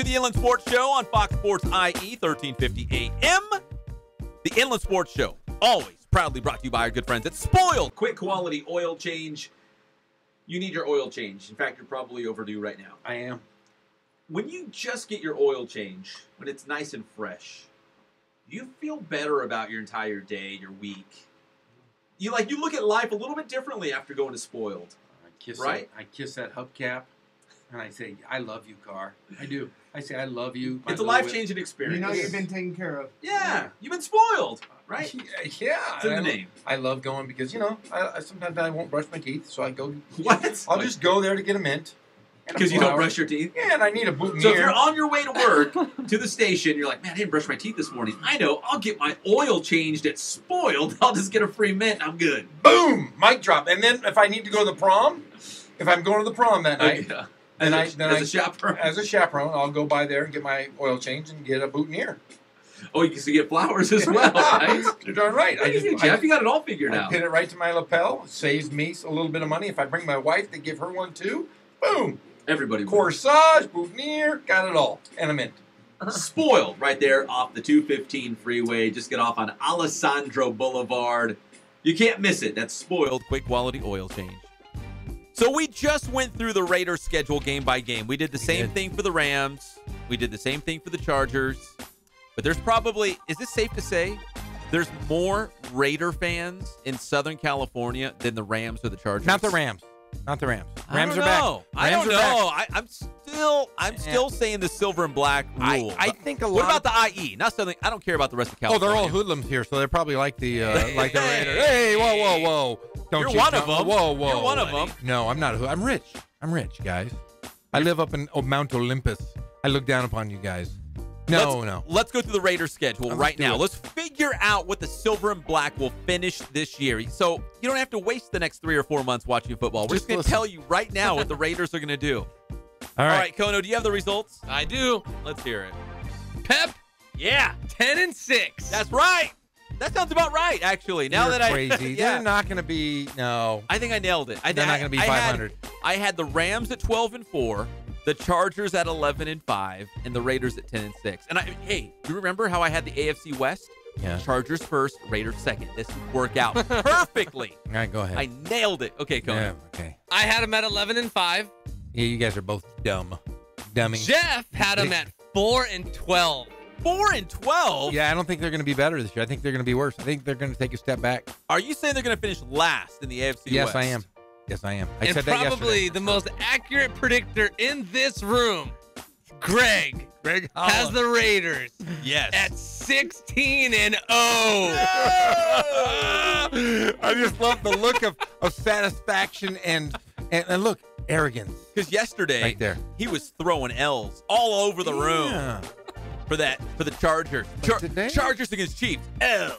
the Inland Sports Show on Fox Sports IE, 1350 AM. The Inland Sports Show, always proudly brought to you by our good friends at Spoiled. Quick quality oil change. You need your oil change. In fact, you're probably overdue right now. I am. When you just get your oil change, when it's nice and fresh, you feel better about your entire day, your week. You look at life a little bit differently after going to Spoiled. I kiss that hubcap, and I say, I love you, car. I do. I say, I love you. It's a life-changing experience. You know you've been taken care of. Yeah, you've been spoiled, right? Yeah. It's in the name. I love going because, I sometimes I won't brush my teeth, so I go. What? I'll just go there to get a mint. Because you don't brush your teeth? Yeah, and I need a boutonniere. So if you're on your way to work, to the station, you're like, man, I didn't brush my teeth this morning. I know, I'll get my oil changed at Spoiled. I'll just get a free mint and I'm good. Boom! Mic drop. And then if I need to go to the prom, if I'm going to the prom that night, As a chaperone? As a chaperone, I'll go by there and get my oil changed and get a boutonniere. Oh, you can get flowers as well, right? You're darn right. Jeff, you got it all figured out. I pin it right to my lapel. It saves me a little bit of money. If I bring my wife to give her one too, boom. Everybody. Corsage, boutonniere, got it all. And a mint. Spoiled right there off the 215 freeway. Just get off on Alessandro Boulevard. You can't miss it. That's Spoiled quick quality oil change. So we just went through the Raiders schedule game by game. We did the same thing for the Rams. We did the same thing for the Chargers. But there's probably, is this safe to say, there's more Raider fans in Southern California than the Rams or the Chargers? Not the Rams. Not the Rams. Rams are back. I don't know. I'm Yeah. still saying the silver and black rule. I think a lot. What about the IE? Not something. I don't care about the rest of California. Oh, they're all hoodlums here, so they're probably like the like the Raiders. Hey, whoa! You're one of them. Whoa! You're one of them. No, I'm not. I'm rich. I'm rich, guys. I live up in Mount Olympus. I look down upon you guys. No. Let's go through the Raiders schedule right now. Let's figure out what the silver and black will finish this year. So you don't have to waste the next 3 or 4 months watching football. We're just going to tell you right now what the Raiders are going to do. All right, Kono, do you have the results? I do. Let's hear it. Pep. Yeah. 10-6. That's right. That sounds about right, actually. Now You're that crazy. They're not going to be. No. I think I nailed it. They're not going to be 500. I had the Rams at 12-4. The Chargers at 11-5, and the Raiders at 10-6. And hey, you remember how I had the AFC West? Yeah. Chargers first, Raiders second. This would work out perfectly. All right, go ahead. I nailed it. Okay, go ahead. Okay. I had them at 11-5. Yeah, you guys are both dummies. Jeff had them at 4-12. 4-12? Yeah, I don't think they're going to be better this year. I think they're going to be worse. I think they're going to take a step back. Are you saying they're going to finish last in the AFC West? Yes, I am. Yes, I am. I said that yesterday. Probably the most accurate predictor in this room, Greg has the Raiders. Yes. At 16-0. I just love the look of satisfaction and look, arrogance. Because yesterday, right there, he was throwing L's all over the room for the Chargers. Chargers against Chiefs. L.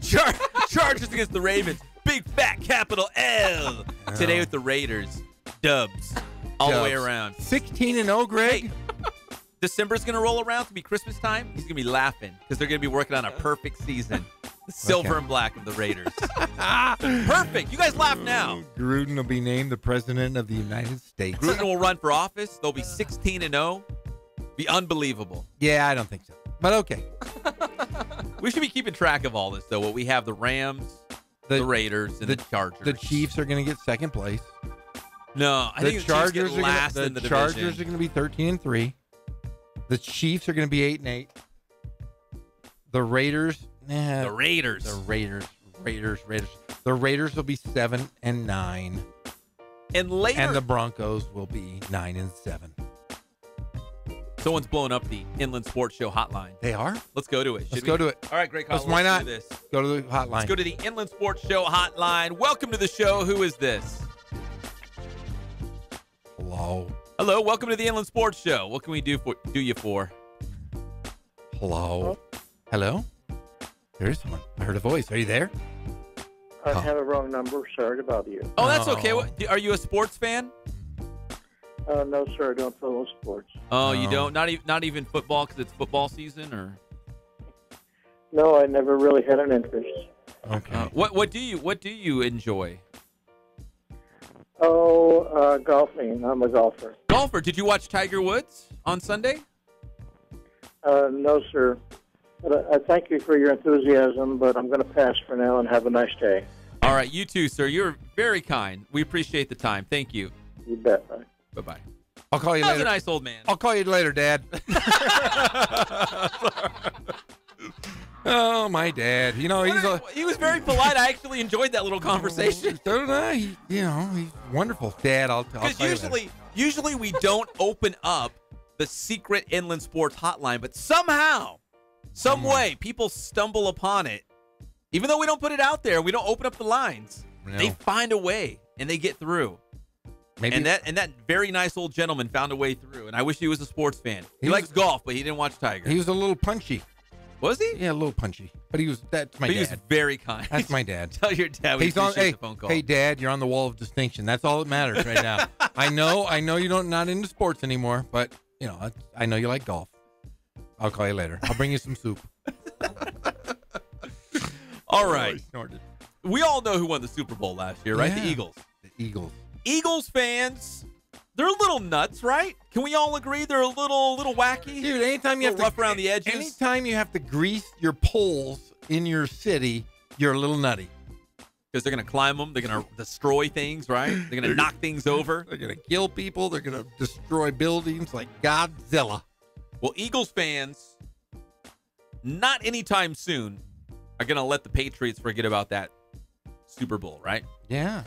Chargers against the Ravens. Big fat capital L. Today with the Raiders. Dubs. All the way around. 16-0, Greg. Hey, December's going to roll around. It's going to be Christmas time. He's going to be laughing because they're going to be working on a perfect season. The silver and black of the Raiders. Perfect. You guys laugh now. Gruden will be named the president of the United States. Gruden will run for office. They'll be 16-0. Be unbelievable. Yeah, I don't think so. But okay. We should be keeping track of all this, though. What we have the Rams, the Raiders, and the Chargers. The Chiefs are going to get second place. No, I think the Chargers get last in the division. The Chargers are going to be 13-3. The Chiefs are going to be 8-8. The Raiders. The Raiders. The Raiders will be 7-9. And later. And the Broncos will be 9-7. Someone's blowing up the Inland Sports Show hotline. They are? Let's go to it. Let's go to it. All right, great call. Why not? Do this. Go to the hotline. Let's go to the Inland Sports Show hotline. Welcome to the show. Who is this? Hello. Hello. Welcome to the Inland Sports Show. What can we do you for? Hello. Hello? There is someone. I heard a voice. Are you there? I have a wrong number. Sorry to bother you. Oh, that's okay. Are you a sports fan? No, sir. I don't follow sports. Oh, you don't? Not even football because it's football season, or? No, I never really had an interest. Okay. What do you enjoy? Oh, golfing. I'm a golfer. Golfer. Did you watch Tiger Woods on Sunday? No, sir. But I thank you for your enthusiasm, but I'm going to pass for now and have a nice day. All right, you too, sir. You're very kind. We appreciate the time. Thank you. You bet. Bye. Bye-bye. I'll call you That later. was a nice old man. I'll call you later, Dad. Oh, my dad. You know, He was very polite. I actually enjoyed that little conversation. So did I. He's wonderful. Dad, I'll tell you later. Usually we don't open up the secret Inland Sports hotline, but somehow, some way, people stumble upon it. Even though we don't put it out there, we don't open up the lines. No. They find a way, and they get through. Maybe. And that very nice old gentleman found a way through, and I wish he was a sports fan. He likes golf, but he didn't watch Tiger. He was a little punchy. Was he? Yeah, a little punchy. But that's my dad. He was very kind. That's my dad. Tell your dad we appreciate the phone call. Hey, Dad, you're on the wall of distinction. That's all that matters right now. I know you're not into sports anymore, but I know you like golf. I'll call you later. I'll bring you some soup. All right. Oh, we all know who won the Super Bowl last year, right? Yeah. The Eagles. The Eagles. Eagles fans, they're a little nuts, right? Can we all agree they're a little wacky? Dude, anytime you have to rough around the edges. Anytime you have to grease your poles in your city, you're a little nutty. Because they're going to climb them. They're going to destroy things, right? They're going to knock things over. They're going to kill people. They're going to destroy buildings like Godzilla. Well, Eagles fans, not anytime soon, are going to let the Patriots forget about that Super Bowl, right? Yeah.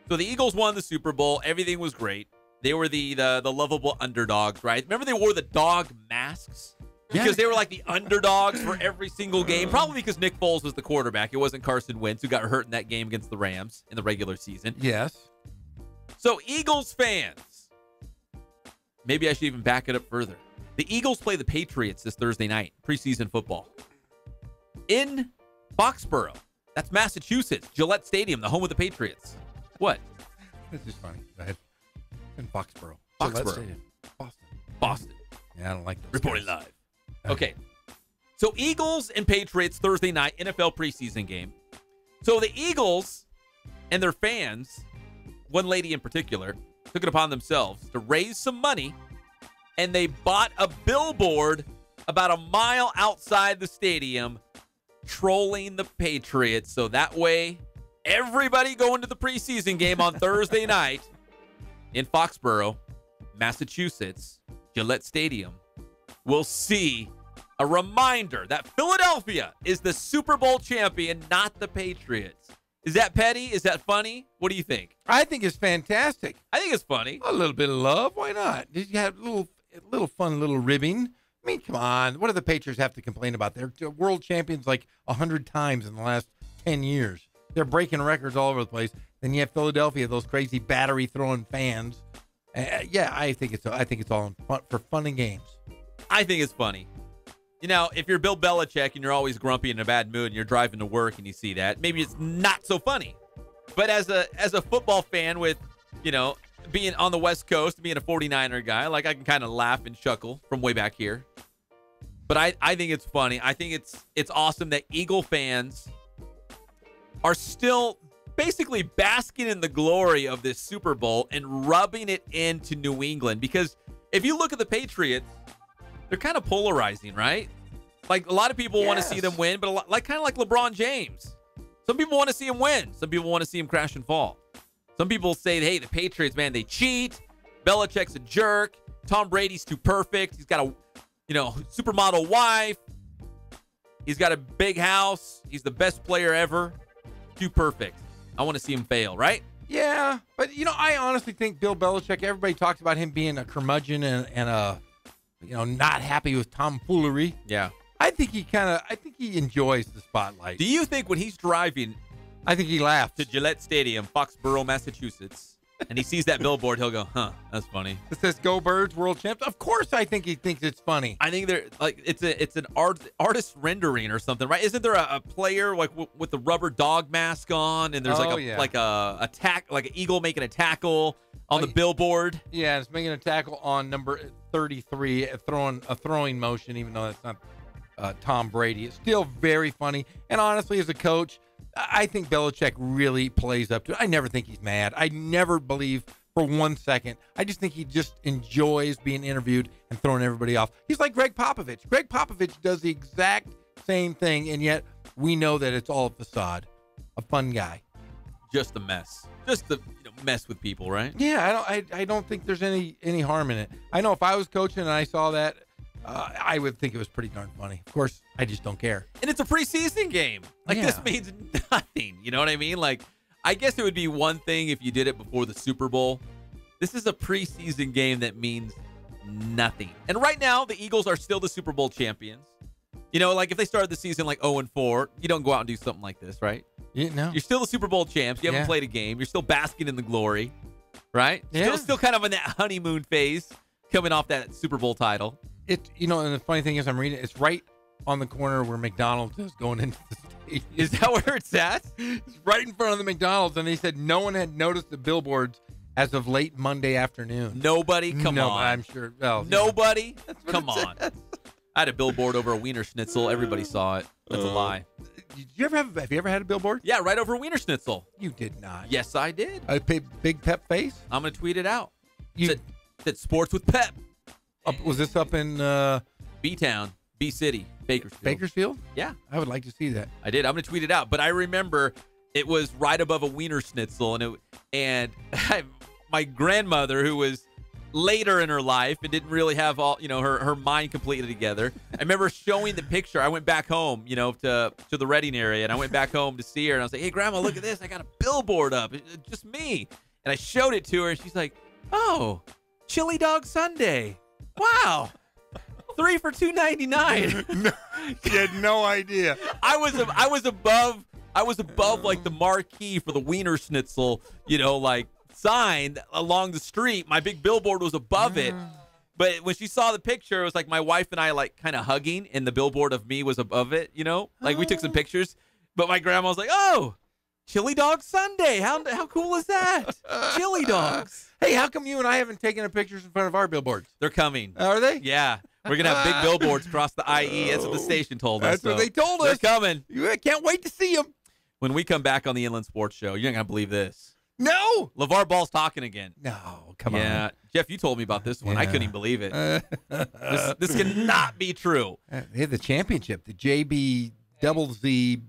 So the Eagles won the Super Bowl. Everything was great. They were the lovable underdogs, right? Remember they wore the dog masks? Because they were like the underdogs for every single game. Probably because Nick Foles was the quarterback. It wasn't Carson Wentz, who got hurt in that game against the Rams in the regular season. Yes. So Eagles fans, maybe I should even back it up further. The Eagles play the Patriots this Thursday night, preseason football, in Foxborough. That's Massachusetts, Gillette Stadium, the home of the Patriots. What? This is funny. Go ahead. In Foxborough. Foxborough. Boston. Yeah, I don't like those Reporting guys. live. Okay. So Eagles and Patriots Thursday night, NFL preseason game. So the Eagles and their fans, one lady in particular, took it upon themselves to raise some money, and they bought a billboard about a mile outside the stadium trolling the Patriots. So that way, everybody going to the preseason game on Thursday night in Foxborough, Massachusetts, Gillette Stadium, will see a reminder that Philadelphia is the Super Bowl champion, not the Patriots. Is that petty? Is that funny? What do you think? I think it's fantastic. I think it's funny. A little bit of love. Why not? You have a little fun little ribbing. I mean, come on. What do the Patriots have to complain about? They're world champions like 100 times in the last 10 years. They're breaking records all over the place. Then you have Philadelphia, those crazy battery throwing fans. Yeah, I think it's all for fun and games. I think it's funny. You know, if you're Bill Belichick and you're always grumpy and in a bad mood and you're driving to work and you see that, maybe it's not so funny. But as a football fan with, being on the West Coast, being a 49er guy, like I can kind of laugh and chuckle from way back here. But I think it's funny. I think it's awesome that Eagle fans are still basically basking in the glory of this Super Bowl and rubbing it into New England. Because if you look at the Patriots, they're kind of polarizing, right? Like, a lot of people want to see them win, but kind of like LeBron James. Some people want to see him win. Some people want to see him crash and fall. Some people say, hey, the Patriots, man, they cheat. Belichick's a jerk. Tom Brady's too perfect. He's got a, supermodel wife. He's got a big house. He's the best player ever. Too perfect. I want to see him fail, right? Yeah, but, I honestly think Bill Belichick, everybody talks about him being a curmudgeon and a, not happy with tomfoolery. Yeah. I think he enjoys the spotlight. Do you think when he's driving, I think he laughs, to Gillette Stadium, Foxborough, Massachusetts, and he sees that billboard, he'll go, huh, that's funny. It says "Go Birds, World Champs." Of course, I think he thinks it's funny. I think they're like it's an artist rendering or something, right? Isn't there a player like with the rubber dog mask on, and there's like an eagle making a tackle on the billboard? Yeah, it's making a tackle on number 33, a throwing motion, even though that's not Tom Brady. It's still very funny, and honestly, as a coach, I think Belichick really plays up to it. I never think he's mad. I never believe for 1 second. I just think he just enjoys being interviewed and throwing everybody off. He's like Greg Popovich. Greg Popovich does the exact same thing, and yet we know that it's all a facade. A fun guy. Just a mess. Just to mess with people, right? Yeah, I don't think there's any harm in it. I know if I was coaching and I saw that, I would think it was pretty darn funny. Of course, I just don't care. And it's a preseason game. Like, this means nothing. You know what I mean? Like, I guess it would be one thing if you did it before the Super Bowl. This is a preseason game that means nothing. And right now, the Eagles are still the Super Bowl champions. You know, like if they started the season like 0-4, you don't go out and do something like this, right? No. You're still the Super Bowl champs. You haven't played a game. You're still basking in the glory, right? Yeah. Still kind of in that honeymoon phase, coming off that Super Bowl title. And the funny thing is, I'm reading it's right on the corner where McDonald's is going into the stadium. Is that where it's at? It's right in front of the McDonald's, and they said no one had noticed the billboards as of late Monday afternoon. Nobody? Come on. I'm sure. Well, nobody? Come on. I had a billboard over a Wiener Schnitzel. Everybody saw it. That's a lie. Have you ever had a billboard? Yeah, right over a Wiener Schnitzel. You did not. Yes, I did. A big Pep face? I'm going to tweet it out. It's Sports with Pep. Was this up in B-Town, B-City, Bakersfield? Bakersfield? Yeah. I would like to see that. I did. I'm going to tweet it out. But I remember it was right above a Wiener Schnitzel. And my grandmother, who was later in her life and didn't really have all, her mind completely together. I remember showing the picture. I went back home, to the Reading area, and I went back home to see her, and I was like, hey, Grandma, look at this. I got a billboard up. It's just me. And I showed it to her, and she's like, oh, Chili Dog Sunday. Wow. 3 for $2.99. She had no idea. I was above like the marquee for the Wiener Schnitzel, sign along the street. My big billboard was above it. But when she saw the picture, it was like my wife and I like kind of hugging, and the billboard of me was above it, Like we took some pictures. But my grandma was like, oh, Chili Dog Sunday. How cool is that? Chili dogs. Hey, how come you and I haven't taken pictures in front of our billboards? They're coming. Are they? Yeah. We're going to have big billboards across the IE. That's what the station told us. That's what they told us. They're coming. I can't wait to see them. When we come back on the Inland Sports Show, you're not going to believe this. No. LeVar Ball's talking again. No, come on. Yeah. Jeff, you told me about this one. I couldn't even believe it. This cannot be true. They have the championship, the JB Double Z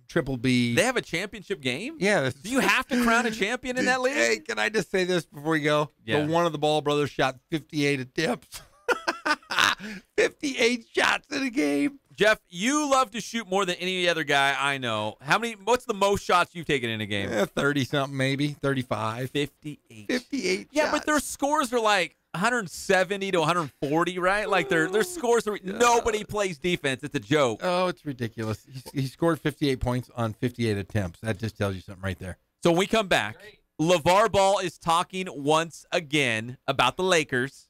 Triple B. They have a championship game? Yeah. Do you have to crown a champion in that league? Hey, can I just say this before you go? Yeah. One of the Ball brothers shot 58 attempts. 58 shots in a game. Jeff, you love to shoot more than any other guy I know. What's the most shots you've taken in a game? 30-something maybe, 35. 58. 58 Yeah, shots. but their scores are like 170 to 140, right? Like their scores are nobody plays defense. It's a joke. Oh, it's ridiculous. He scored 58 points on 58 attempts. That just tells you something right there. So when we come back, LeVar Ball is talking once again about the Lakers,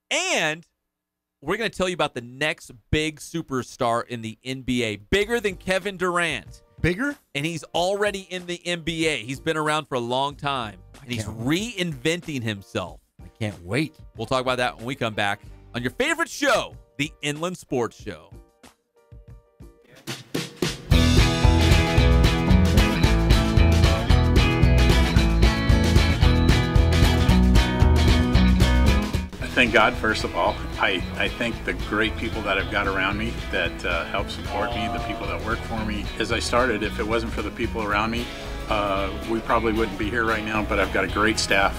and we're going to tell you about the next big superstar in the NBA, bigger than Kevin Durant. Bigger? And he's already in the NBA. He's been around for a long time, and he's reinventing himself. I can't wait. We'll talk about that when we come back on your favorite show, the Inland Sports Show. Thank God, first of all. I thank the great people that I've got around me that help support me, the people that work for me. As I started, if it wasn't for the people around me, we probably wouldn't be here right now, but I've got a great staff.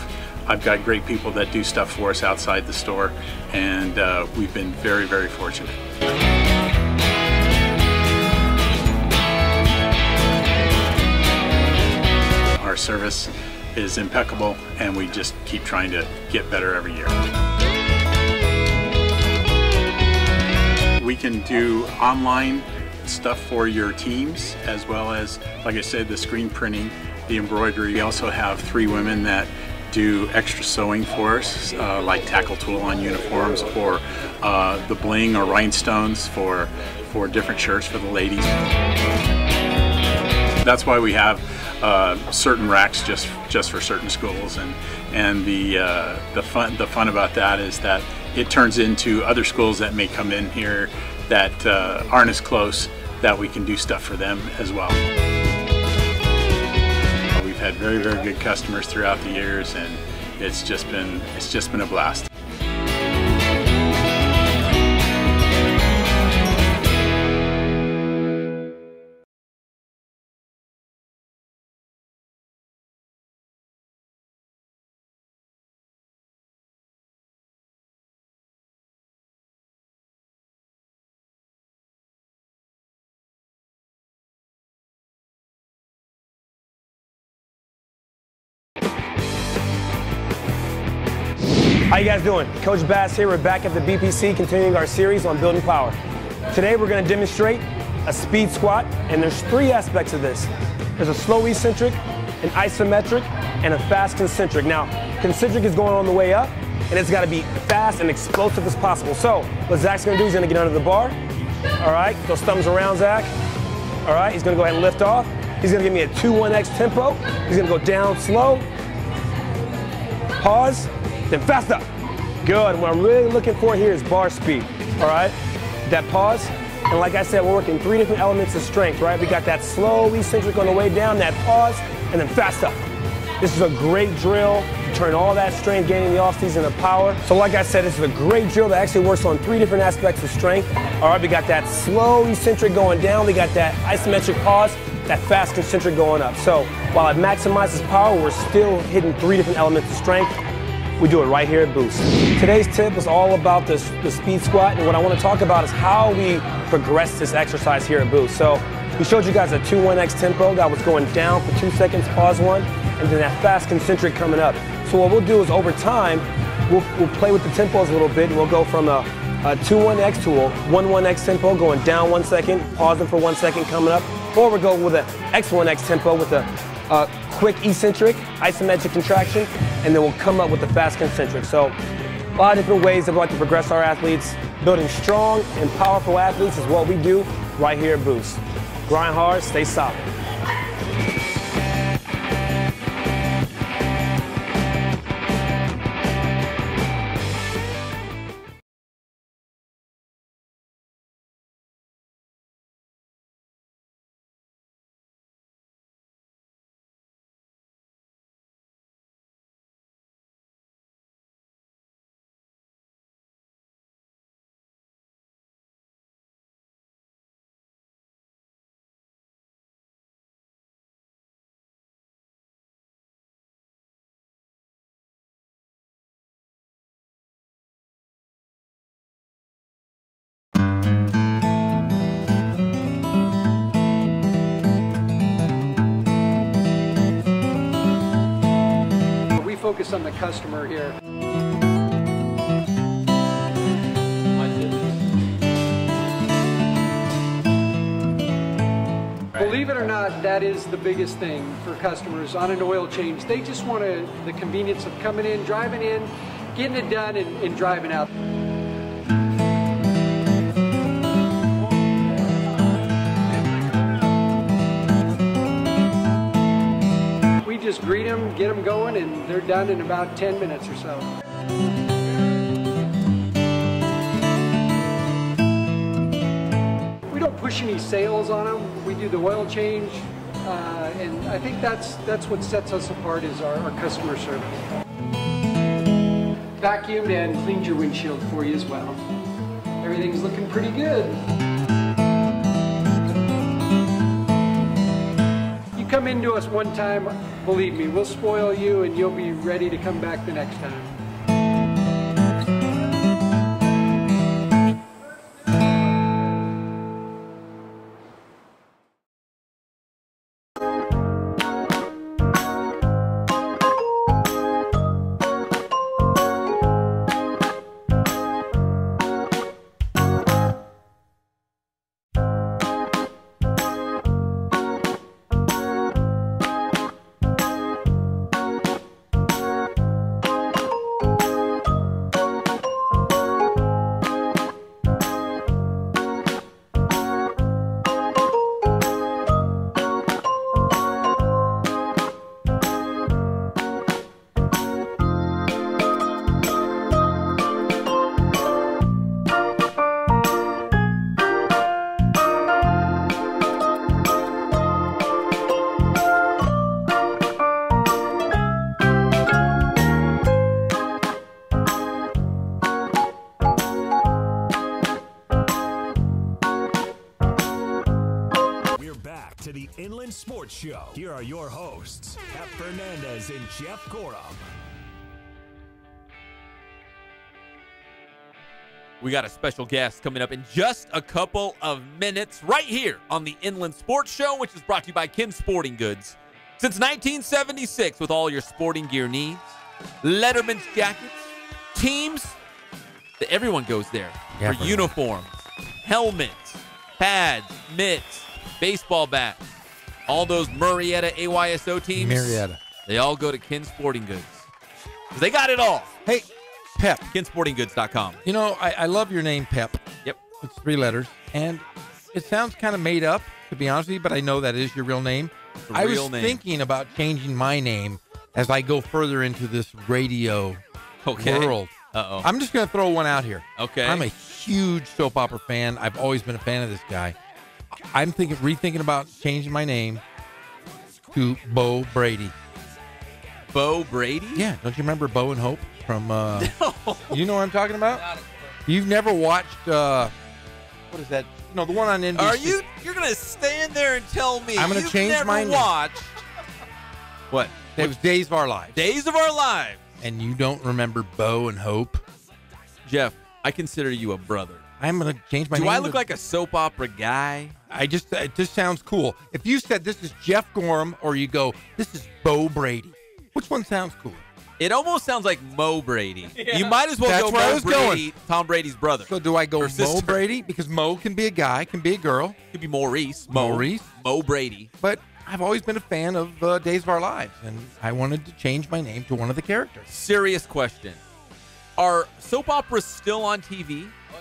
I've got great people that do stuff for us outside the store, and we've been very, very fortunate. Our service is impeccable, and we just keep trying to get better every year. We can do online stuff for your teams, as well as, like I said, the screen printing, the embroidery. We also have 3 women that do extra sewing for us, like tackle tool on uniforms, or the bling or rhinestones for different shirts for the ladies. That's why we have certain racks just for certain schools, and the fun about that is that it turns into other schools that may come in here that aren't as close, that we can do stuff for them as well. We've had very, very good customers throughout the years, and it's just been a blast. How you guys doing? Coach Bass here. We're back at the BPC continuing our series on building power. Today we're going to demonstrate a speed squat, and there's 3 aspects of this. There's a slow eccentric, an isometric, and a fast concentric. Now, concentric is going on the way up, and it's got to be fast and explosive as possible. So what Zach's going to do, he's going to get under the bar. All right, those thumbs around Zach. All right, he's going to go ahead and lift off. He's going to give me a 2-1-X tempo. He's going to go down slow, pause, then faster. Good. What I'm really looking for here is bar speed. All right? That pause. And like I said, we're working 3 different elements of strength, right? We got that slow eccentric on the way down, that pause, and then faster. This is a great drill to turn all that strength gain in the offseason to power. So like I said, this is a great drill that actually works on 3 different aspects of strength. All right, we got that slow eccentric going down. We got that isometric pause, that fast concentric going up. So while it maximizes power, we're still hitting 3 different elements of strength. We do it right here at Boost. Today's tip is all about the speed squat, and what I want to talk about is how we progress this exercise here at Boost. So we showed you guys a 2-1-X tempo that was going down for 2 seconds, pause 1, and then that fast concentric coming up. So what we'll do is over time, we'll play with the tempos a little bit, and we'll go from a 2-1-X to a 1-1-X tempo going down 1 second, pausing for 1 second coming up, or we'll go with an X1-X tempo with a quick eccentric, isometric contraction, and then we'll come up with the fast concentric. So a lot of different ways that we like to progress our athletes. Building strong and powerful athletes is what we do right here at Boost. Grind hard, stay solid. Focus on the customer here. Believe it or not, that is the biggest thing for customers on an oil change. They just want the convenience of coming in, driving in, getting it done, and driving out. Just greet them, get them going, and they're done in about 10 minutes or so. We don't push any sales on them. We do the oil change, and I think that's what sets us apart is our customer service. Vacuumed and cleaned your windshield for you as well. Everything's looking pretty good. Come into us one time, believe me, we'll spoil you and you'll be ready to come back the next time. to the Inland Sports Show. Here are your hosts, Pep Fernandez and Jeff Gorham. We got a special guest coming up in just a couple of minutes right here on the Inland Sports Show, which is brought to you by Ken Sporting Goods. Since 1976, with all your sporting gear needs, Letterman's jackets, teams, everyone goes there for uniforms, helmets, pads, mitts, baseball bats, all those Murrieta AYSO teams. Marietta. They all go to Ken Sporting Goods. They got it all. Hey, Pep. KenSportingGoods.com. You know, I love your name, Pep. Yep. It's 3 letters. And it sounds kind of made up, to be honest with you, but I know that is your real name. I was thinking about changing my name as I go further into this radio world. Uh-oh. I'm just going to throw one out here. Okay. I'm a huge soap opera fan. I've always been a fan of this guy. I'm rethinking about changing my name to Bo Brady. Bo Brady? Yeah. Don't you remember Bo and Hope from You know what I'm talking about? You've never watched what is that? No, the one on NBC. You're going to stand there and tell me I'm going to change my name. Watched what? It was Days of Our Lives. Days of Our Lives. And you don't remember Bo and Hope? Jeff, I consider you a brother. I'm going to change my name. Do I look like a soap opera guy? It just sounds cool. If you said this is Jeff Gorham or you go, this is Bo Brady, which one sounds cooler? It almost sounds like Mo Brady. Yeah. You might as well That's go where I Mo was Brady, going. Tom Brady's brother. So do I go Mo Brady? Because Mo can be a guy, can be a girl. Could be Maurice. Maurice. Mo Brady. But I've always been a fan of Days of Our Lives, and I wanted to change my name to one of the characters. Serious question. Are soap operas still on TV? Oh, yeah.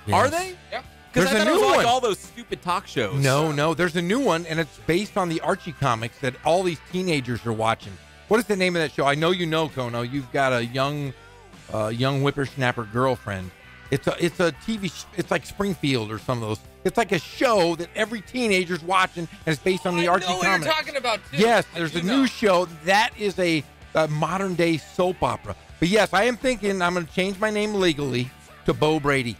Yes. Are they? Yeah. Because There's I a thought it new was like one. all those stupid talk shows. No, there's a new one, and it's based on the Archie comics that all these teenagers are watching. What is the name of that show? I know you know, Kono. You've got a young whippersnapper girlfriend. It's a TV. It's like Springfield or some of those. It's like a show that every teenager's watching, and it's based on the Archie comics. I know what you're talking about, too. Yes, there's a new show that is a modern-day soap opera. But yes, I am thinking I'm going to change my name legally to Bo Brady.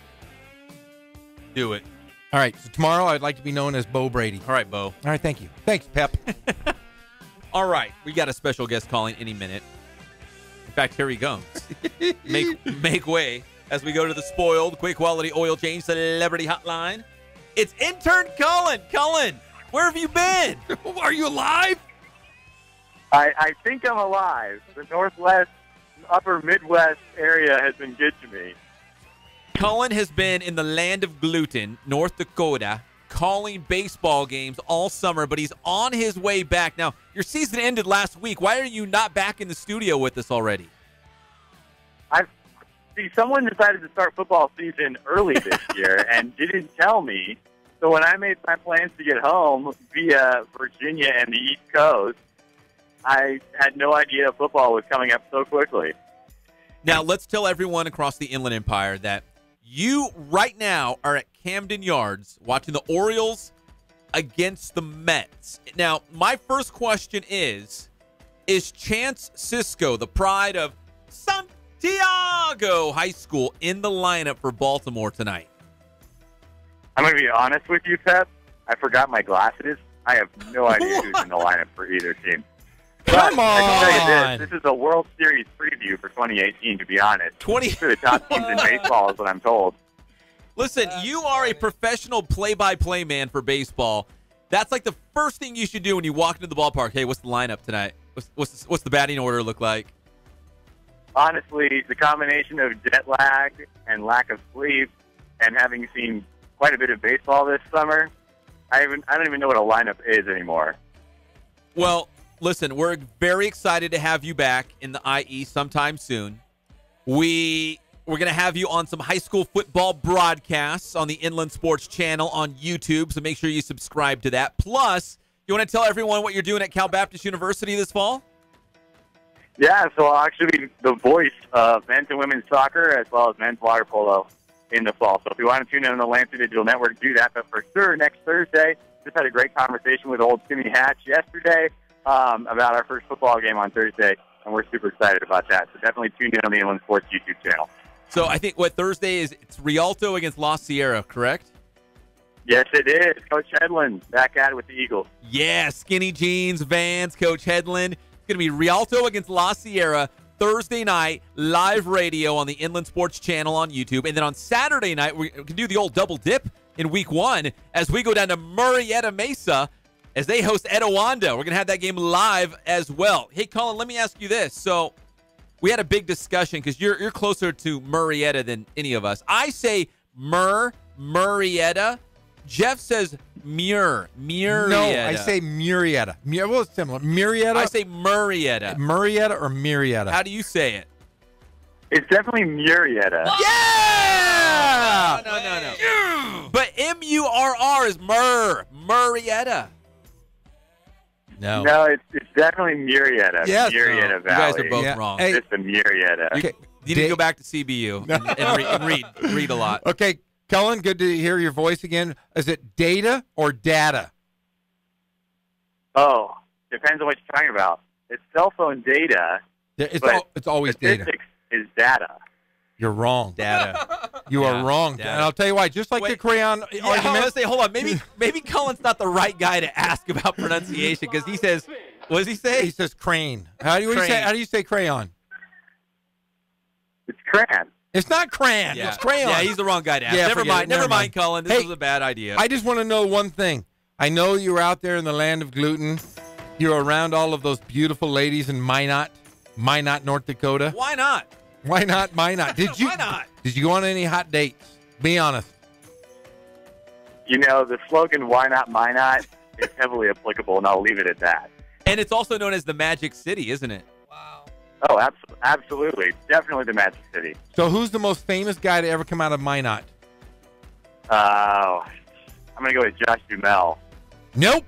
Do it. All right, so tomorrow I'd like to be known as Bo Brady. All right, Bo. All right, thank you. Thanks, Pep. All right, we got a special guest calling any minute. In fact, here he comes. Make way as we go to the spoiled, quick quality oil change celebrity hotline. It's Intern Cullen. Cullen, where have you been? Are you alive? I think I'm alive. The Northwest, upper Midwest area has been good to me. Cullen has been in the land of gluten, North Dakota, calling baseball games all summer, but he's on his way back. Now, your season ended last week. Why are you not back in the studio with us already? Someone decided to start football season early this year and didn't tell me. So when I made my plans to get home via Virginia and the East Coast, I had no idea football was coming up so quickly. Now, let's tell everyone across the Inland Empire that you right now are at Camden Yards watching the Orioles against the Mets. Now, my first question is Chance Sisco, the pride of Santiago High School, in the lineup for Baltimore tonight? I'm going to be honest with you, Pep. I forgot my glasses. I have no idea who's in the lineup for either team. Come on! I can tell you this is a World Series preview for 2018, to be honest. 20 for the top teams in baseball is what I'm told. Listen, you are a professional play-by-play man for baseball. That's like the first thing you should do when you walk into the ballpark. Hey, what's the lineup tonight? What's the batting order look like? Honestly, the combination of jet lag and lack of sleep and having seen quite a bit of baseball this summer, I don't even know what a lineup is anymore. Well, listen, we're very excited to have you back in the IE sometime soon. We're going to have you on some high school football broadcasts on the Inland Sports Channel on YouTube, so make sure you subscribe to that. Plus, you want to tell everyone what you're doing at Cal Baptist University this fall? Yeah, so I'll actually be the voice of men's and women's soccer as well as men's water polo in the fall. So if you want to tune in on the Lansing Digital Network, do that. But for sure, next Thursday, just had a great conversation with old Timmy Hatch yesterday about our first football game on Thursday, and we're super excited about that. So definitely tune in on the Inland Sports YouTube channel. So I think what Thursday is, it's Rialto against La Sierra, correct? Yes, it is. Coach Headland back at it with the Eagles. Yeah, skinny jeans, Vans, Coach Headland. It's going to be Rialto against La Sierra Thursday night, live radio on the Inland Sports Channel on YouTube. And then on Saturday night, we can do the old double dip in week 1 as we go down to Murrieta Mesa as they host Etowanda. We're going to have that game live as well. Hey, Cullen, let me ask you this. So we had a big discussion because you're closer to Murrieta than any of us. I say Murrieta. Jeff says Murrieta. No, I say Murrieta. Well, it's similar. Murrieta. I say Murrieta. Murrieta or Murrieta. How do you say it? It's definitely Murrieta. Yeah! No. But M-U-R-R is Murrieta. No. No, it's definitely Murrieta. Yes. Murrieta Valley. You guys are both wrong. Hey. It's the Murrieta. You need to go back to CBU and read a lot. Okay, Cullen, good to hear your voice again. Is it data or data? Oh, depends on what you're talking about. It's cell phone data. It's always data. Statistics is data. You're wrong. Data. You are wrong. Data. And I'll tell you why. Just like the crayon argument. Hold on. Maybe Cullen's not the right guy to ask about pronunciation because he says, what does he say? He says crane. How do you say crayon? It's crayon. It's not crayon. Yeah. It's crayon. Yeah, he's the wrong guy to ask. Yeah, Never mind, Cullen. This Hey, was a bad idea. I just want to know one thing. I know you're out there in the land of gluten. You're around all of those beautiful ladies in Minot, North Dakota. Why not? Why not Minot? Did you? Why not? Did you go on any hot dates? Be honest. You know, the slogan, why not Minot, is heavily applicable, and I'll leave it at that. And it's also known as the Magic City, isn't it? Oh, absolutely. Definitely the Magic City. So who's the most famous guy to ever come out of Minot? I'm going to go with Josh Duhamel. Nope.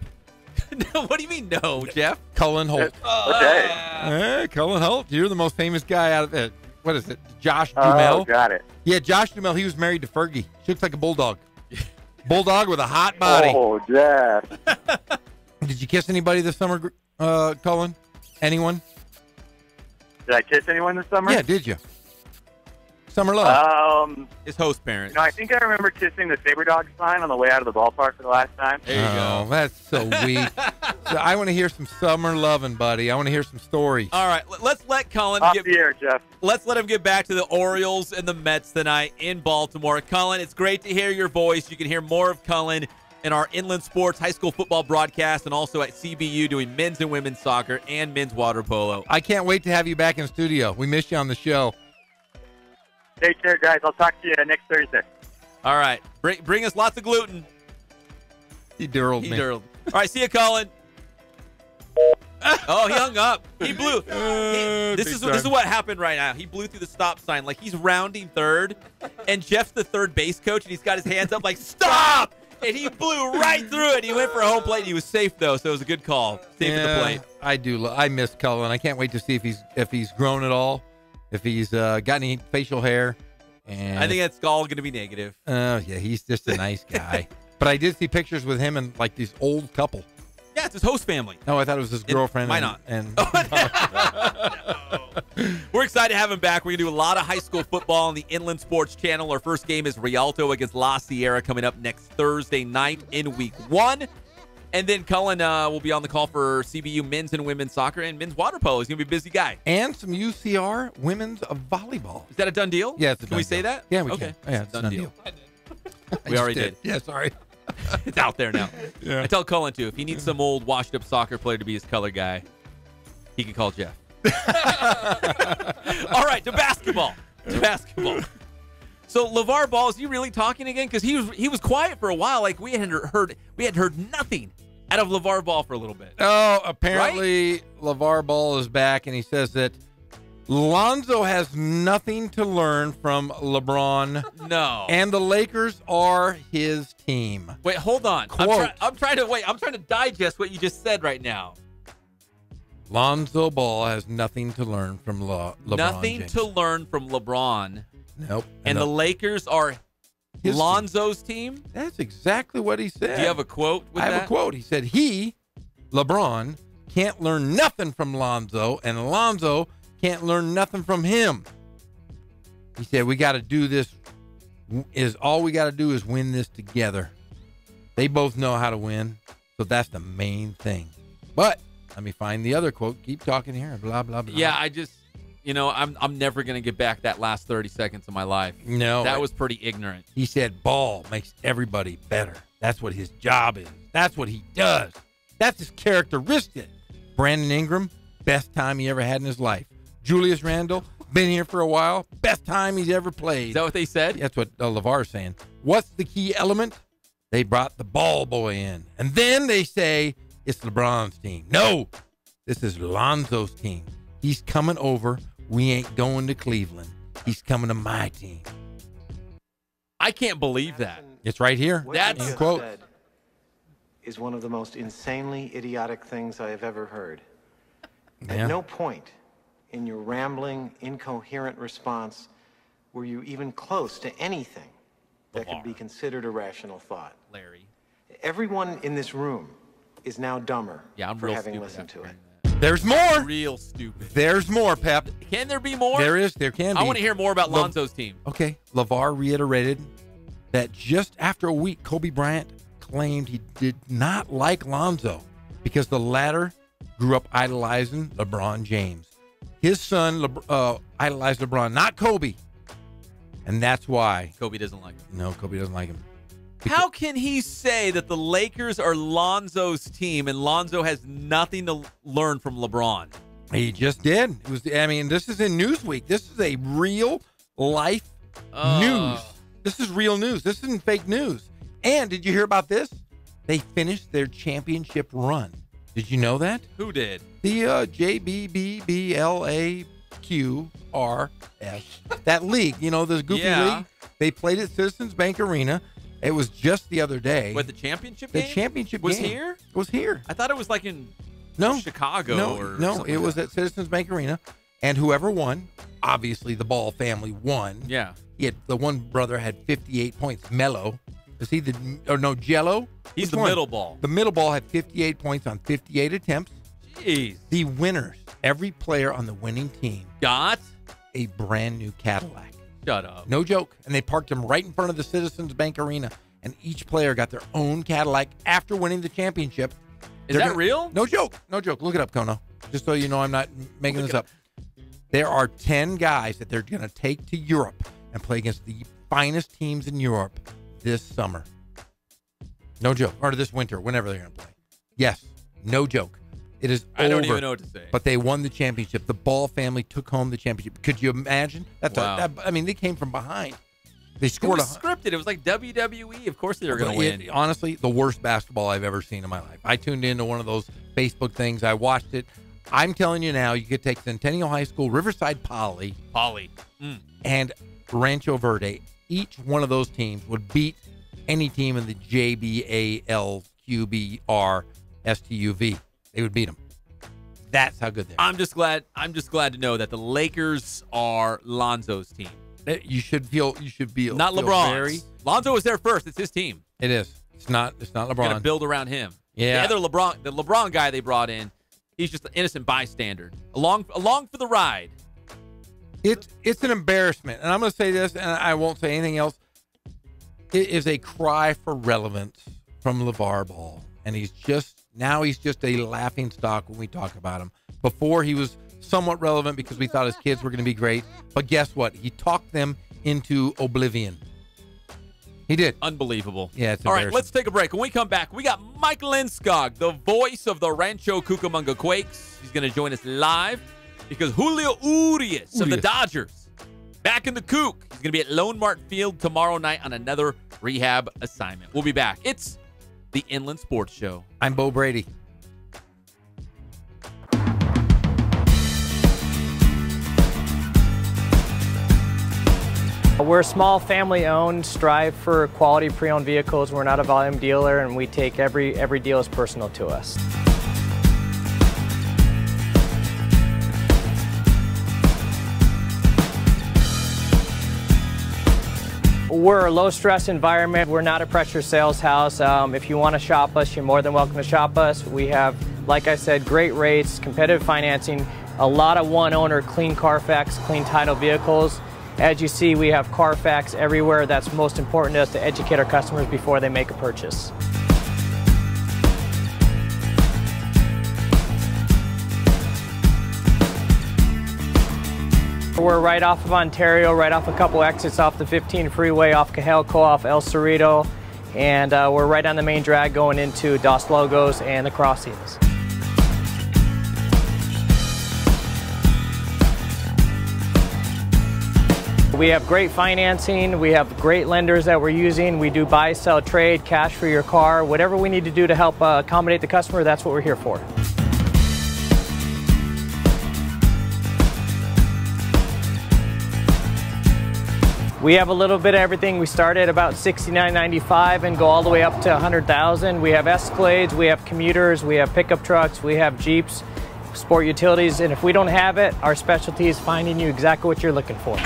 No, what do you mean no, Jeff? Cullen Holt. Okay. Cullen Holt. You're the most famous guy out of it. What is it? Josh Duhamel? Oh, got it. Yeah, Josh Duhamel. He was married to Fergie. She looks like a bulldog. Bulldog with a hot body. Oh, Jeff. Did you kiss anybody this summer, Cullen? Anyone? Did I kiss anyone this summer? Yeah, did you? Summer love. His host parents. I think I remember kissing the Saber Dog sign on the way out of the ballpark for the last time. There you go. That's so weak. So I want to hear some summer loving, buddy. I want to hear some stories. All right, let's let Cullen Off the air, Jeff. Let's let him get back to the Orioles and the Mets tonight in Baltimore. Cullen, it's great to hear your voice. You can hear more of Cullen in our Inland Sports high school football broadcast and also at CBU doing men's and women's soccer and men's water polo. I can't wait to have you back in studio. We missed you on the show. Take care, guys. I'll talk to you next Thursday. All right. Bring us lots of gluten. He dirled me. All right, see you, Cullen. Oh, he hung up. He blew. This is what happened right now. He blew through the stop sign like he's rounding third, and Jeff's the third base coach, and he's got his hands up like, stop! And he blew right through it. He went for a home plate, and he was safe, though, so it was a good call. Safe at the plate. I do. I miss Cullen. I can't wait to see if he's grown at all, if he's got any facial hair. And I think that's all going to be negative. Oh, yeah, he's just a nice guy. But I did see pictures with him and, like, this old couple. Yeah, it's his host family. No, I thought it was his girlfriend. Why not? And We're excited to have him back. We're going to do a lot of high school football on the Inland Sports Channel. Our first game is Rialto against La Sierra coming up next Thursday night in week 1. And then Cullen will be on the call for CBU men's and women's soccer and men's water polo. He's going to be a busy guy. And some UCR women's volleyball. Is that a done deal? Yeah, it's a Can done we say deal. that? Yeah, we okay. can. Yeah, it's a done deal. We already did. Yeah, sorry. It's out there now. Yeah. I tell Cullen, too, if he needs some old washed-up soccer player to be his color guy, he can call Jeff. All right, to basketball. So LeVar Ball, is he really talking again? Because he was quiet for a while. Like we had heard nothing out of LeVar Ball for a little bit. Oh, apparently LeVar Ball is back, and he says that Lonzo has nothing to learn from LeBron. No. And the Lakers are his team. Wait, hold on. Quote. I'm trying to digest what you just said right now. Lonzo Ball has nothing to learn from LeBron Nothing James. to learn from LeBron. Nope. And the Lakers are His Lonzo's team? That's exactly what he said. Do you have a quote with I that? have a quote. He said LeBron, can't learn nothing from Lonzo, and Lonzo can't learn nothing from him. He said, we got to do this. All we got to do is win this together. They both know how to win, so that's the main thing. But let me find the other quote. Keep talking here. Blah, blah, blah. Yeah, I just, I'm never going to get back that last 30 seconds of my life. No. That was pretty ignorant. He said ball makes everybody better. That's what his job is. That's what he does. That's his characteristic. Brandon Ingram, best time he ever had in his life. Julius Randle, been here for a while, best time he's ever played. Is that what they said? That's what LeVar's saying. What's the key element? They brought the ball boy in. And then they say it's LeBron's team. No, this is Lonzo's team. He's coming over. We ain't going to Cleveland. He's coming to my team. I can't believe that. It's right here. That's quote. Is one of the most insanely idiotic things I have ever heard. Yeah. At no point in your rambling, incoherent response were you even close to anything that could be considered a rational thought. Larry. Everyone in this room is now dumber I'm for real having stupid listened to it. There's more. Real stupid. There's more, Pep. Can there be more? There is. There can be. I want to hear more about Lonzo's team. Okay. LeVar reiterated that just after a week, Kobe Bryant claimed he did not like Lonzo because the latter grew up idolizing LeBron James. His son idolized LeBron, not Kobe. And that's why. Kobe doesn't like him. No, Kobe doesn't like him. How can he say that the Lakers are Lonzo's team and Lonzo has nothing to learn from LeBron? He just did. This is in Newsweek. This is a real life news. This is real news. This isn't fake news. And did you hear about this? They finished their championship run. Did you know that? Who did? The JBBBLAQRS. That league, this goofy league. They played at Citizens Bank Arena. It was just the other day. What, the championship game? The championship was game. here? It was here. I thought it was like in Chicago or No, something it like was that. at Citizens Bank Arena. And whoever won, obviously the Ball family won. Yeah. The one brother had 58 points. Mello. Is he Jello? He's Which the one? middle ball. The middle ball had 58 points on 58 attempts. Jeez. The winners, every player on the winning team, got a brand new Cadillac. Shut up. No joke. And they parked them right in front of the Citizens Bank Arena. And each player got their own Cadillac after winning the championship. Is that real? No joke. No joke. Look it up, Kono. Just so you know I'm not making this up. There are 10 guys that they're going to take to Europe and play against the finest teams in Europe this summer. No joke. Or this winter, whenever they're going to play. Yes. No joke. It is over. I don't even know what to say. But they won the championship. The Ball family took home the championship. Could you imagine? Wow. They came from behind. They scored. It was scripted. It was like WWE. Of course they were going to win. Honestly, the worst basketball I've ever seen in my life. I tuned into one of those Facebook things. I watched it. I'm telling you now, you could take Centennial High School, Riverside Poly, and Rancho Verde. Each one of those teams would beat any team in the JBALQBRSTUV. They would beat them. That's how good they are. I'm just glad to know that the Lakers are Lonzo's team. You should feel not LeBron. Lonzo was there first. It's his team. It is. It's not LeBron. Got to build around him. Yeah. The LeBron guy they brought in, he's just an innocent bystander. Along for the ride. It's an embarrassment. And I'm going to say this, and I won't say anything else. It is a cry for relevance from LeVar Ball. And he's just a laughing stock when we talk about him. Before he was somewhat relevant because we thought his kids were going to be great. But guess what? He talked them into oblivion. He did. Unbelievable. Yeah, it's all embarrassing. right, let's take a break. When we come back, we got Mike Lindskog, the voice of the Rancho Cucamonga Quakes. He's going to join us live because Julio Urias of the Dodgers back in the Coug. He's going to be at Lone Martin Field tomorrow night on another rehab assignment. We'll be back. It's the Inland Sports Show. I'm Bo Brady. We're a small family-owned, strive for quality pre-owned vehicles. We're not a volume dealer, and we take every deal as personal to us. We're a low-stress environment. We're not a pressure sales house. If you want to shop us, you're more than welcome to shop us. We have, like I said, great rates, competitive financing, a lot of one-owner, clean Carfax, clean title vehicles. As you see, we have Carfax everywhere. That's most important to us, to educate our customers before they make a purchase. We're right off of Ontario, right off a couple exits off the 15 freeway, off Cajalco, off El Cerrito, and we're right on the main drag going into Dos Logos and the Crossings. We have great financing, we have great lenders that we're using. We do buy, sell, trade, cash for your car. Whatever we need to do to help accommodate the customer, that's what we're here for. We have a little bit of everything. We start at about $69.95 and go all the way up to $100,000. We have Escalades, we have commuters, we have pickup trucks, we have Jeeps, sport utilities, and if we don't have it, our specialty is finding you exactly what you're looking for.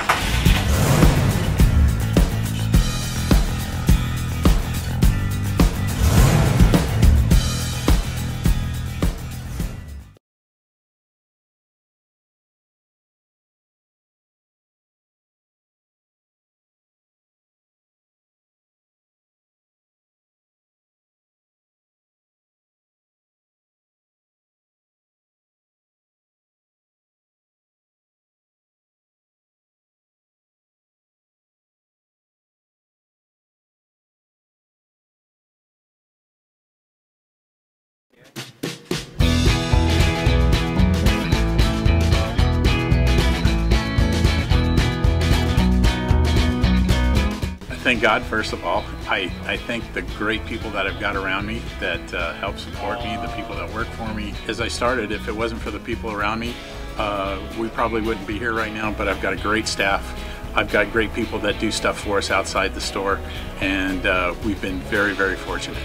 Thank God, first of all. I thank the great people that I've got around me that help support me, the people that work for me. As I started, if it wasn't for the people around me, we probably wouldn't be here right now, but I've got a great staff. I've got great people that do stuff for us outside the store, and we've been very, very fortunate.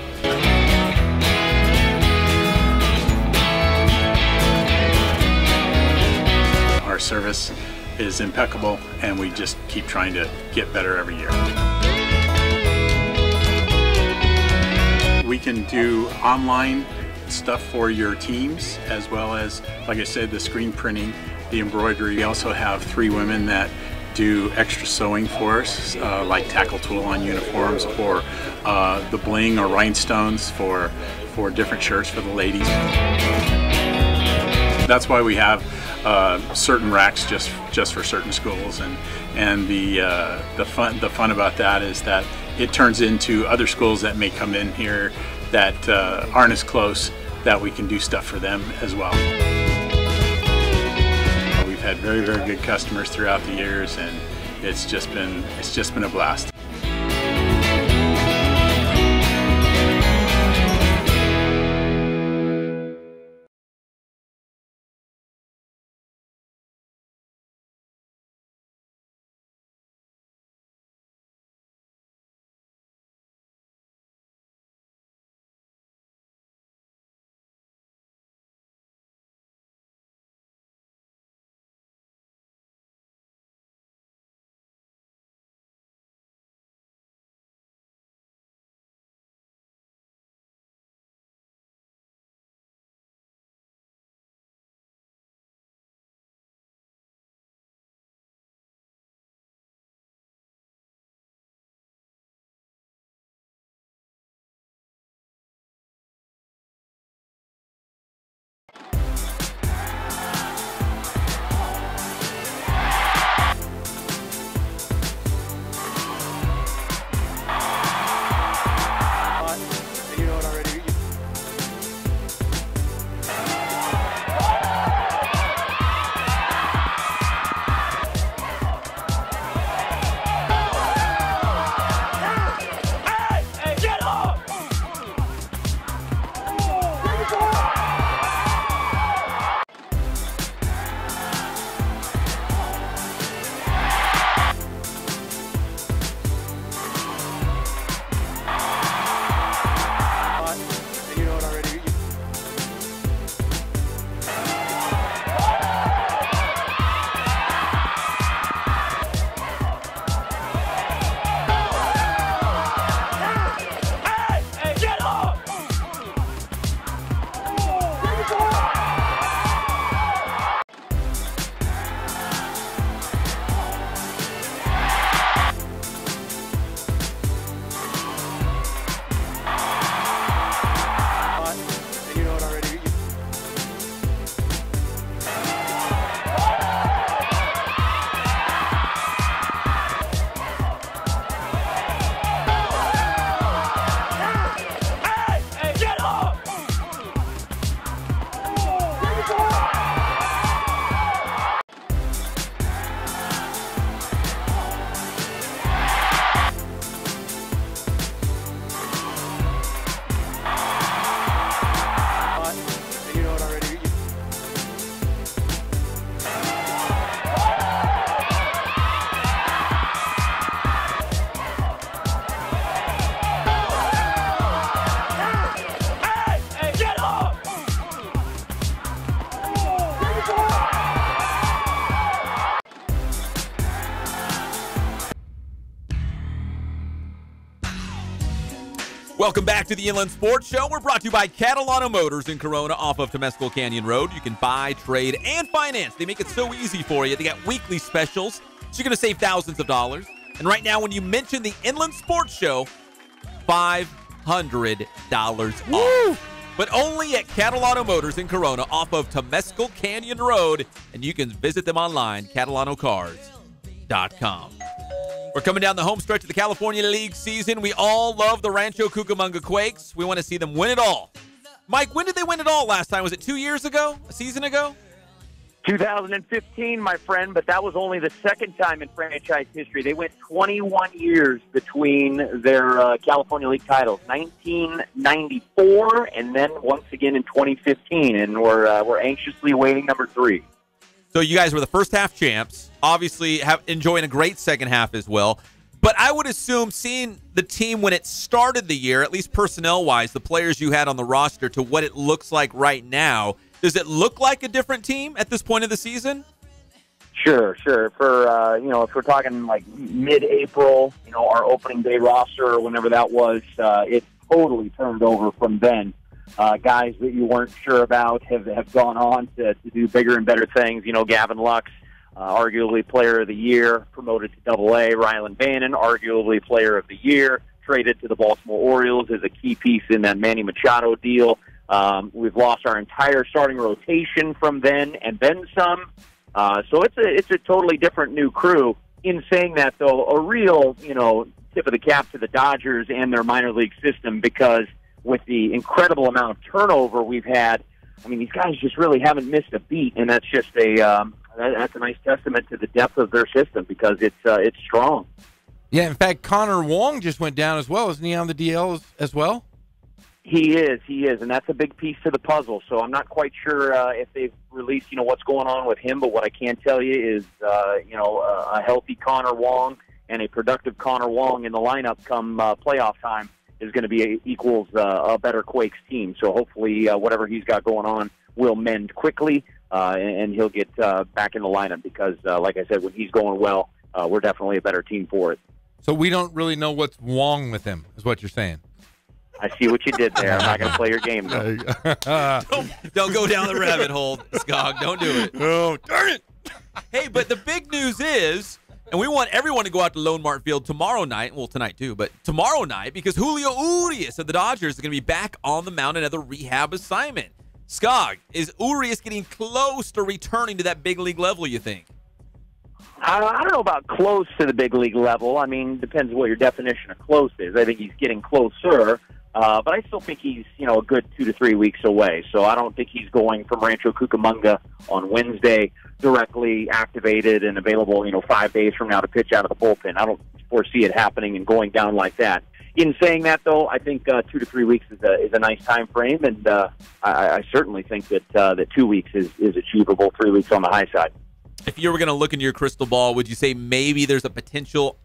Our service is impeccable, and we just keep trying to get better every year. We can do online stuff for your teams, as well as, like I said, the screen printing, the embroidery. We also have 3 women that do extra sewing for us, like tackle tool on uniforms, or the bling or rhinestones for different shirts for the ladies. That's why we have certain racks just for certain schools, and the fun about that is that it turns into other schools that may come in here that aren't as close, that we can do stuff for them as well. We've had very, very good customers throughout the years, and it's just been a blast. Welcome back to the Inland Sports Show. We're brought to you by Catalano Motors in Corona off of Temescal Canyon Road. You can buy, trade, and finance. They make it so easy for you. They got weekly specials, so you're going to save thousands of dollars. And right now, when you mention the Inland Sports Show, $500 off. But only at Catalano Motors in Corona off of Temescal Canyon Road. And you can visit them online, CatalanoCars.com. We're coming down the home stretch of the California League season. We all love the Rancho Cucamonga Quakes. We want to see them win it all. Mike, when did they win it all last time? Was it 2 years ago? A season ago? 2015, my friend, but that was only the second time in franchise history. They went 21 years between their California League titles, 1994, and then once again in 2015, and we're anxiously awaiting number 3. So you guys were the first half champs, obviously enjoying a great second half as well. But I would assume seeing the team when it started the year, at least personnel-wise, the players you had on the roster to what it looks like right now, does it look like a different team at this point of the season? Sure. For if we're talking like mid-April, our opening day roster or whenever that was, it totally turned over from then. Guys that you weren't sure about have gone on to do bigger and better things. Gavin Lux, arguably Player of the Year, promoted to Double-A. Rylan Bannon, arguably Player of the Year, traded to the Baltimore Orioles as a key piece in that Manny Machado deal. We've lost our entire starting rotation from then and then some. So it's a totally different new crew. In saying that, though, a real, tip of the cap to the Dodgers and their minor league system, because with the incredible amount of turnover we've had, I mean, these guys just really haven't missed a beat, and that's just that's a nice testament to the depth of their system because it's strong. Yeah, in fact, Connor Wong just went down as well. Isn't he on the DL as well? He is, and that's a big piece to the puzzle. So I'm not quite sure if they've released, what's going on with him. But what I can tell you is, a healthy Connor Wong and a productive Connor Wong in the lineup come playoff time is going to equals a better Quakes team. So hopefully, whatever he's got going on will mend quickly, and he'll get back in the lineup because, like I said, when he's going well, we're definitely a better team for it. So we don't really know what's wrong with him, is what you're saying. I see what you did there. I'm not going to play your game, though. Don't go down the rabbit hole, Skog. Don't do it. Oh, darn it. Hey, but the big news is, and we want everyone to go out to Lone Mart Field tomorrow night, well, tonight too, but tomorrow night, because Julio Urias of the Dodgers is going to be back on the mound, another rehab assignment. Skog, is Urias getting close to returning to that big league level, you think? I don't know about close to the big league level. I mean, depends what your definition of close is. I think he's getting closer. But I still think he's, a good 2 to 3 weeks away. So I don't think he's going from Rancho Cucamonga on Wednesday directly activated and available, 5 days from now to pitch out of the bullpen. I don't foresee it happening and going down like that. In saying that, though, I think 2 to 3 weeks is a nice time frame, and I certainly think that 2 weeks is achievable, 3 weeks on the high side. If you were going to look into your crystal ball, would you say maybe there's a potential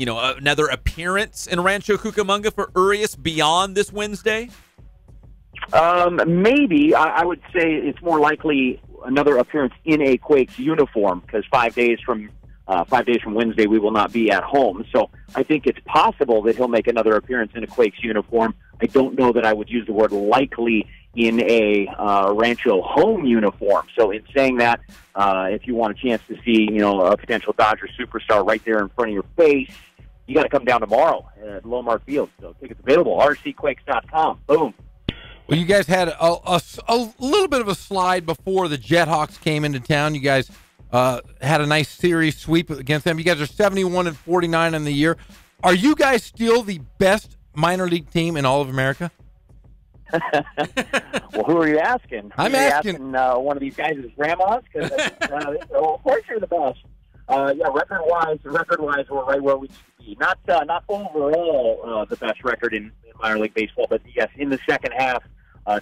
another appearance in Rancho Cucamonga for Urias beyond this Wednesday? Maybe. I would say it's more likely another appearance in a Quakes uniform because 5 days from Wednesday we will not be at home. So I think it's possible that he'll make another appearance in a Quakes uniform. I don't know that I would use the word likely in a Rancho home uniform. So in saying that, if you want a chance to see, a potential Dodger superstar right there in front of your face, you got to come down tomorrow at Lone Mart Field. So tickets available, rcquakes.com. Boom. Well, you guys had a little bit of a slide before the Jethawks came into town. You guys had a nice series sweep against them. You guys are 71-49 in the year. Are you guys still the best minor league team in all of America? Well, who are you asking? I'm asking one of these guys' grandmas, because of course you're the best. Record-wise, we're right where we need to be. Not overall the best record in minor league baseball, but yes, in the second half,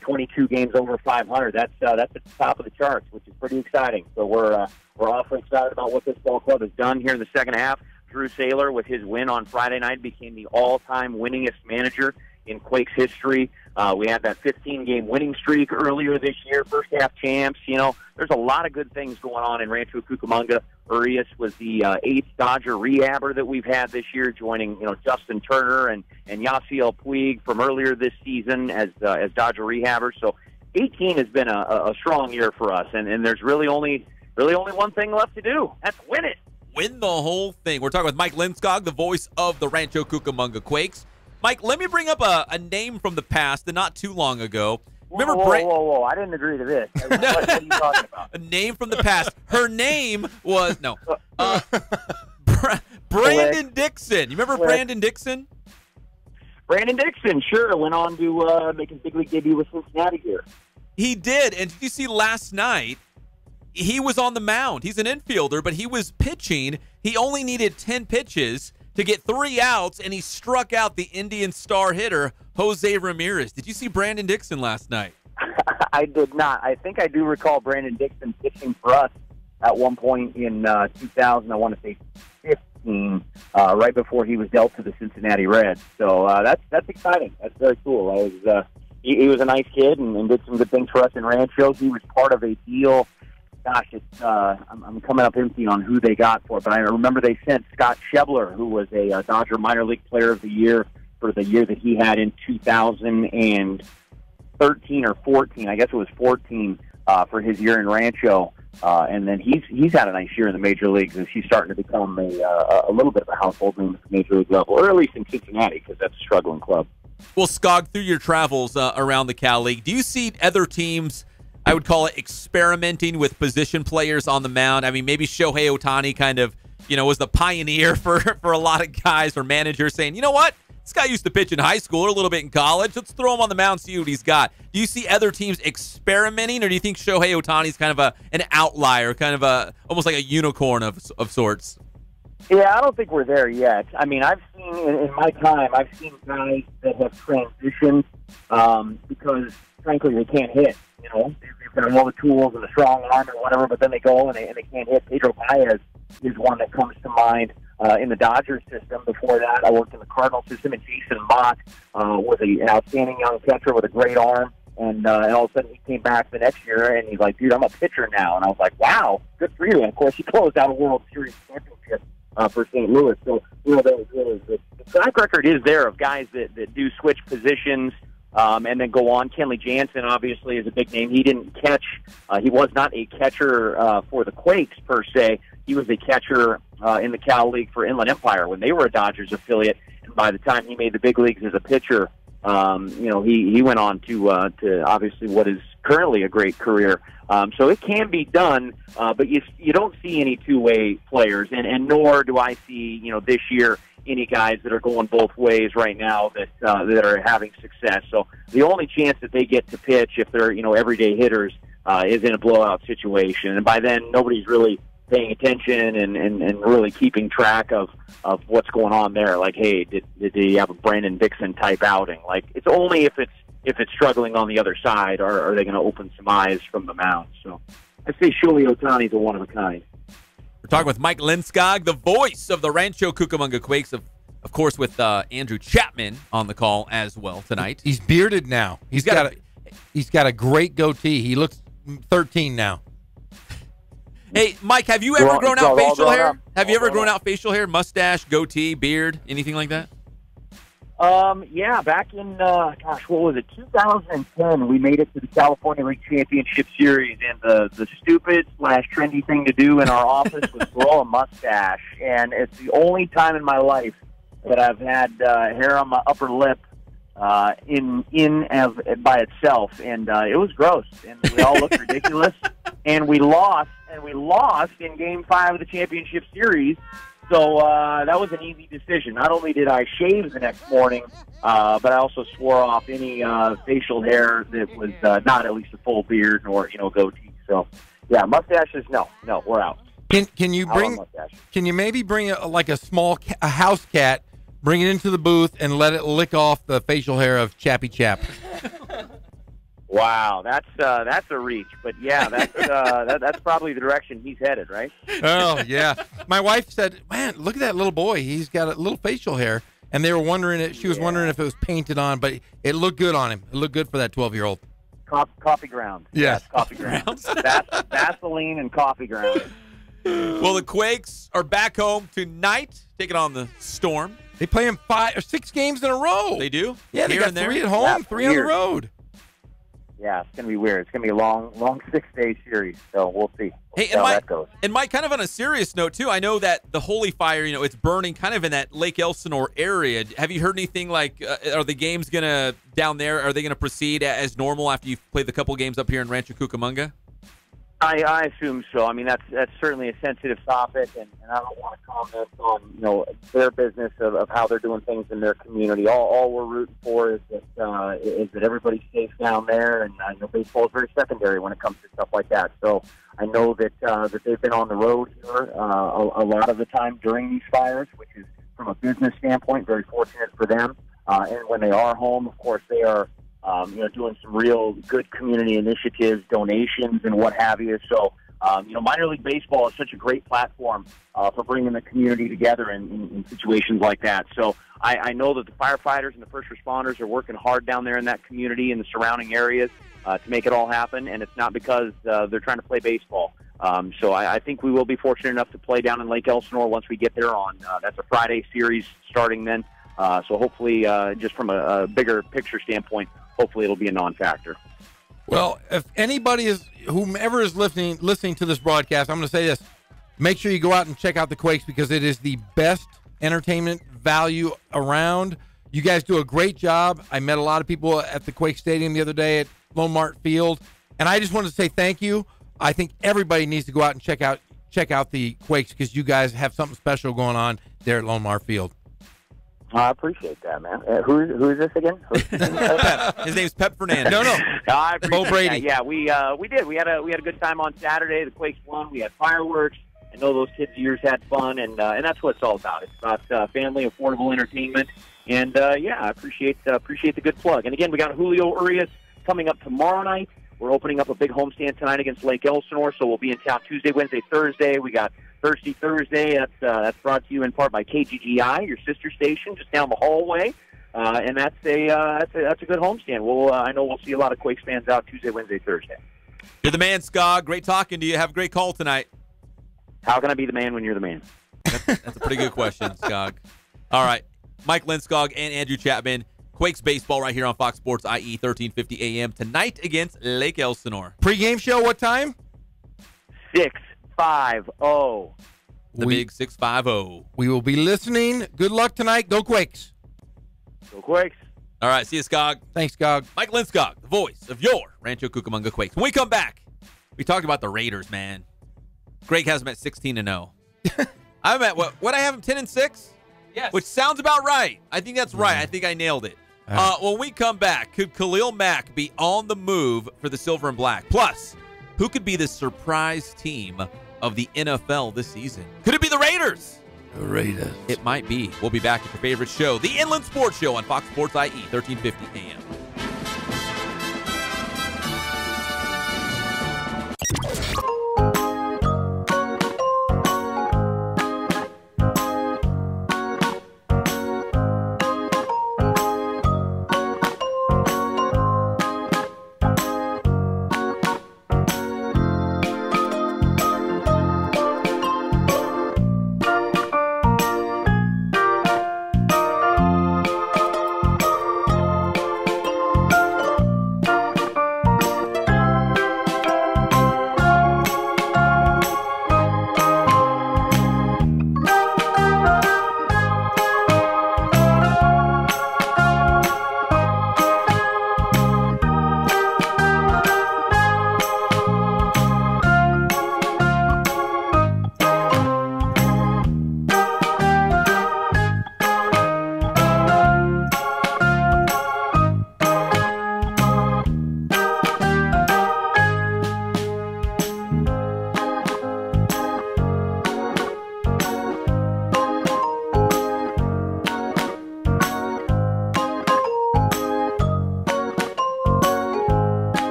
22 games over 500. That's at the top of the charts, which is pretty exciting. So we're awfully excited about what this ball club has done here in the second half. Drew Saylor, with his win on Friday night, became the all-time winningest manager in Quakes history. We had that 15-game winning streak earlier this year, first half champs. You know, there's a lot of good things going on in Rancho Cucamonga. Urias was the 8th Dodger rehabber that we've had this year, joining, you know, Justin Turner and Yasiel Puig from earlier this season as Dodger rehabbers. So 18 has been a strong year for us, and there's really only one thing left to do. That's win it. Win the whole thing. We're talking with Mike Lindskog, the voice of the Rancho Cucamonga Quakes. Mike, let me bring up a name from the past, and not too long ago. Remember whoa. I didn't agree to this. What are you talking about? A name from the past. Her name was, Brandon Dixon. You remember Brandon Dixon? Brandon Dixon, sure, went on to make his big league debut with Cincinnati here. He did, and did you see last night, he was on the mound. He's an infielder, but he was pitching. He only needed 10 pitches to get 3 outs, and he struck out the Indian star hitter, Jose Ramirez. Did you see Brandon Dixon last night? I did not. I think I do recall Brandon Dixon pitching for us at one point in 2000, I want to say 15, right before he was dealt to the Cincinnati Reds. So that's exciting. That's very cool. He was a nice kid and did some good things for us in Rancho. He was part of a deal. Gosh, I'm coming up empty on who they got for it, but I remember they sent Scott Schebler, who was a Dodger minor league player of the year for the year that he had in 2013 or 14. I guess it was 14 for his year in Rancho, and then he's had a nice year in the major leagues as he's starting to become a little bit of a household name at the major league level, or at least in Cincinnati, because that's a struggling club. Well, Skog, through your travels around the Cal League, do you see other teams, I would call it, experimenting with position players on the mound? I mean, maybe Shohei Ohtani kind of, was the pioneer for a lot of guys or managers saying, you know what? This guy used to pitch in high school or a little bit in college. Let's throw him on the mound, see what he's got. Do you see other teams experimenting, or do you think Shohei Ohtani's kind of an outlier, kind of almost like a unicorn of sorts? Yeah, I don't think we're there yet. I mean, I've seen, in my time, I've seen guys that have transitioned because, frankly, they can't hit. They've got all the tools and the strong arm and whatever, but then they go and they can't hit. Pedro Baez is one that comes to mind in the Dodgers system. Before that, I worked in the Cardinal system, and Jason Mott was an outstanding young catcher with a great arm. And all of a sudden, he came back the next year, and he's like, dude, I'm a pitcher now. And I was like, wow, good for you. And, of course, he closed out a World Series championship for St. Louis. So, the track record is there of guys that do switch positions and then go on. Kenley Jansen, obviously, is a big name. He didn't catch. He was not a catcher for the Quakes, per se. He was a catcher in the Cal League for Inland Empire when they were a Dodgers affiliate. And by the time he made the big leagues as a pitcher, he went on to obviously what is currently a great career. So it can be done, but you don't see any two-way players, and nor do I see, this year, any guys that are going both ways right now that are having success. So the only chance that they get to pitch, if they're everyday hitters, is in a blowout situation, and by then nobody's really paying attention and really keeping track of what's going on there. Like, hey, did he have a Brandon Dixon type outing? Like, it's only if it's struggling on the other side, or are they going to open some eyes from the mound? So I'd say Shohei Ohtani's a one of a kind. We're talking with Mike Lindskog, the voice of the Rancho Cucamonga Quakes, of course, with Andrew Chapman on the call as well tonight. He's bearded now. He's got a great goatee. He looks 13 now. Hey, Mike, have you ever grown out facial hair? Have you ever grown out facial hair, mustache, goatee, beard, anything like that? Yeah, back in, what was it, 2010, we made it to the California League Championship Series, and the stupid/trendy thing to do in our office was grow a mustache, and it's the only time in my life that I've had hair on my upper lip by itself, and it was gross, and we all looked ridiculous, and we lost in Game 5 of the championship series. So that was an easy decision. Not only did I shave the next morning, but I also swore off any facial hair that was not at least a full beard or goatee. So yeah, mustaches, no, we're out. Can you maybe bring a house cat, bring it into the booth and let it lick off the facial hair of Chappy Chap? Wow, that's a reach, but yeah, that's probably the direction he's headed, right? Oh yeah, my wife said, "Man, look at that little boy. He's got a little facial hair." and they were wondering. She was wondering if it was painted on, but it looked good on him. It looked good for that 12-year-old. Coffee grounds. Yes. Coffee grounds. Vaseline and coffee grounds. Well, the Quakes are back home tonight, taking on the Storm. They play them 5 or 6 games in a row. They do? Yeah, they Here got and there? 3 at home, That's 3 on the weird. road. Yeah, it's going to be weird. It's going to be a long 6-day series, so we'll see. Hey, how that goes. And Mike, kind of on a serious note, too, I know that the Holy Fire, it's burning kind of in that Lake Elsinore area. Have you heard anything like, are the games going to, down there, are they going to proceed as normal after you've played the couple games up here in Rancho Cucamonga? I assume so. I mean, that's certainly a sensitive topic, and I don't want to comment on their business of how they're doing things in their community. All we're rooting for is that everybody's safe down there, and I know baseball is very secondary when it comes to stuff like that. So I know that they've been on the road here a lot of the time during these fires, which is from a business standpoint very fortunate for them. And when they are home, of course, they are. Doing some real good community initiatives, donations, and what have you. So, minor league baseball is such a great platform for bringing the community together in situations like that. So, I know that the firefighters and the first responders are working hard down there in that community and the surrounding areas to make it all happen. And it's not because they're trying to play baseball. So, I think we will be fortunate enough to play down in Lake Elsinore once we get there on. That's a Friday series starting then. So, hopefully, just from a bigger picture standpoint, hopefully it'll be a non-factor. Well, if anybody whomever is listening to this broadcast, I'm going to say this. Make sure you go out and check out the Quakes because it is the best entertainment value around. You guys do a great job. I met a lot of people at the Quake Stadium the other day at Lone Mart Field, and I just wanted to say thank you. I think everybody needs to go out and check out the Quakes because you guys have something special going on there at Lone Mart Field. I appreciate that, man. Who is this again? Pep. His name's Pep Fernandez. No. I appreciate Bo Brady. that. Yeah, we did. We had a good time on Saturday. The Quakes won. We had fireworks. I know those kids' years had fun, and that's what it's all about. It's about family, affordable entertainment, and I appreciate the good plug. And again, we got Julio Urias coming up tomorrow night. We're opening up a big homestand tonight against Lake Elsinore, so we'll be in town Tuesday, Wednesday, Thursday. We got Thirsty Thursday. That's brought to you in part by KGGI, your sister station, just down the hallway, and that's a good homestand. I know we'll see a lot of Quakes fans out Tuesday, Wednesday, Thursday. You're the man, Skog. Great talking to you. Have a great call tonight. How can I be the man when you're the man? That's a pretty good question, Skog. All right, Mike Lindskog and Andrew Chapman. Quakes baseball right here on Fox Sports IE 1350 AM tonight against Lake Elsinore. Pre-game show, what time? 6:50. The big 650. We will be listening. Good luck tonight. Go Quakes. Go Quakes. All right, see you, Skog. Thanks, Skog. Mike Lindskog, the voice of your Rancho Cucamonga Quakes. When we come back, we talked about the Raiders, man. Greg has them at 16-0. I'm at what I have them 10-6? Yes. Which sounds about right. I think that's right. I think I nailed it. When we come back, could Khalil Mack be on the move for the Silver and Black? Plus, who could be the surprise team of the NFL this season? Could it be the Raiders? The Raiders. It might be. We'll be back at your favorite show, the Inland Sports Show on Fox Sports IE 1350 AM.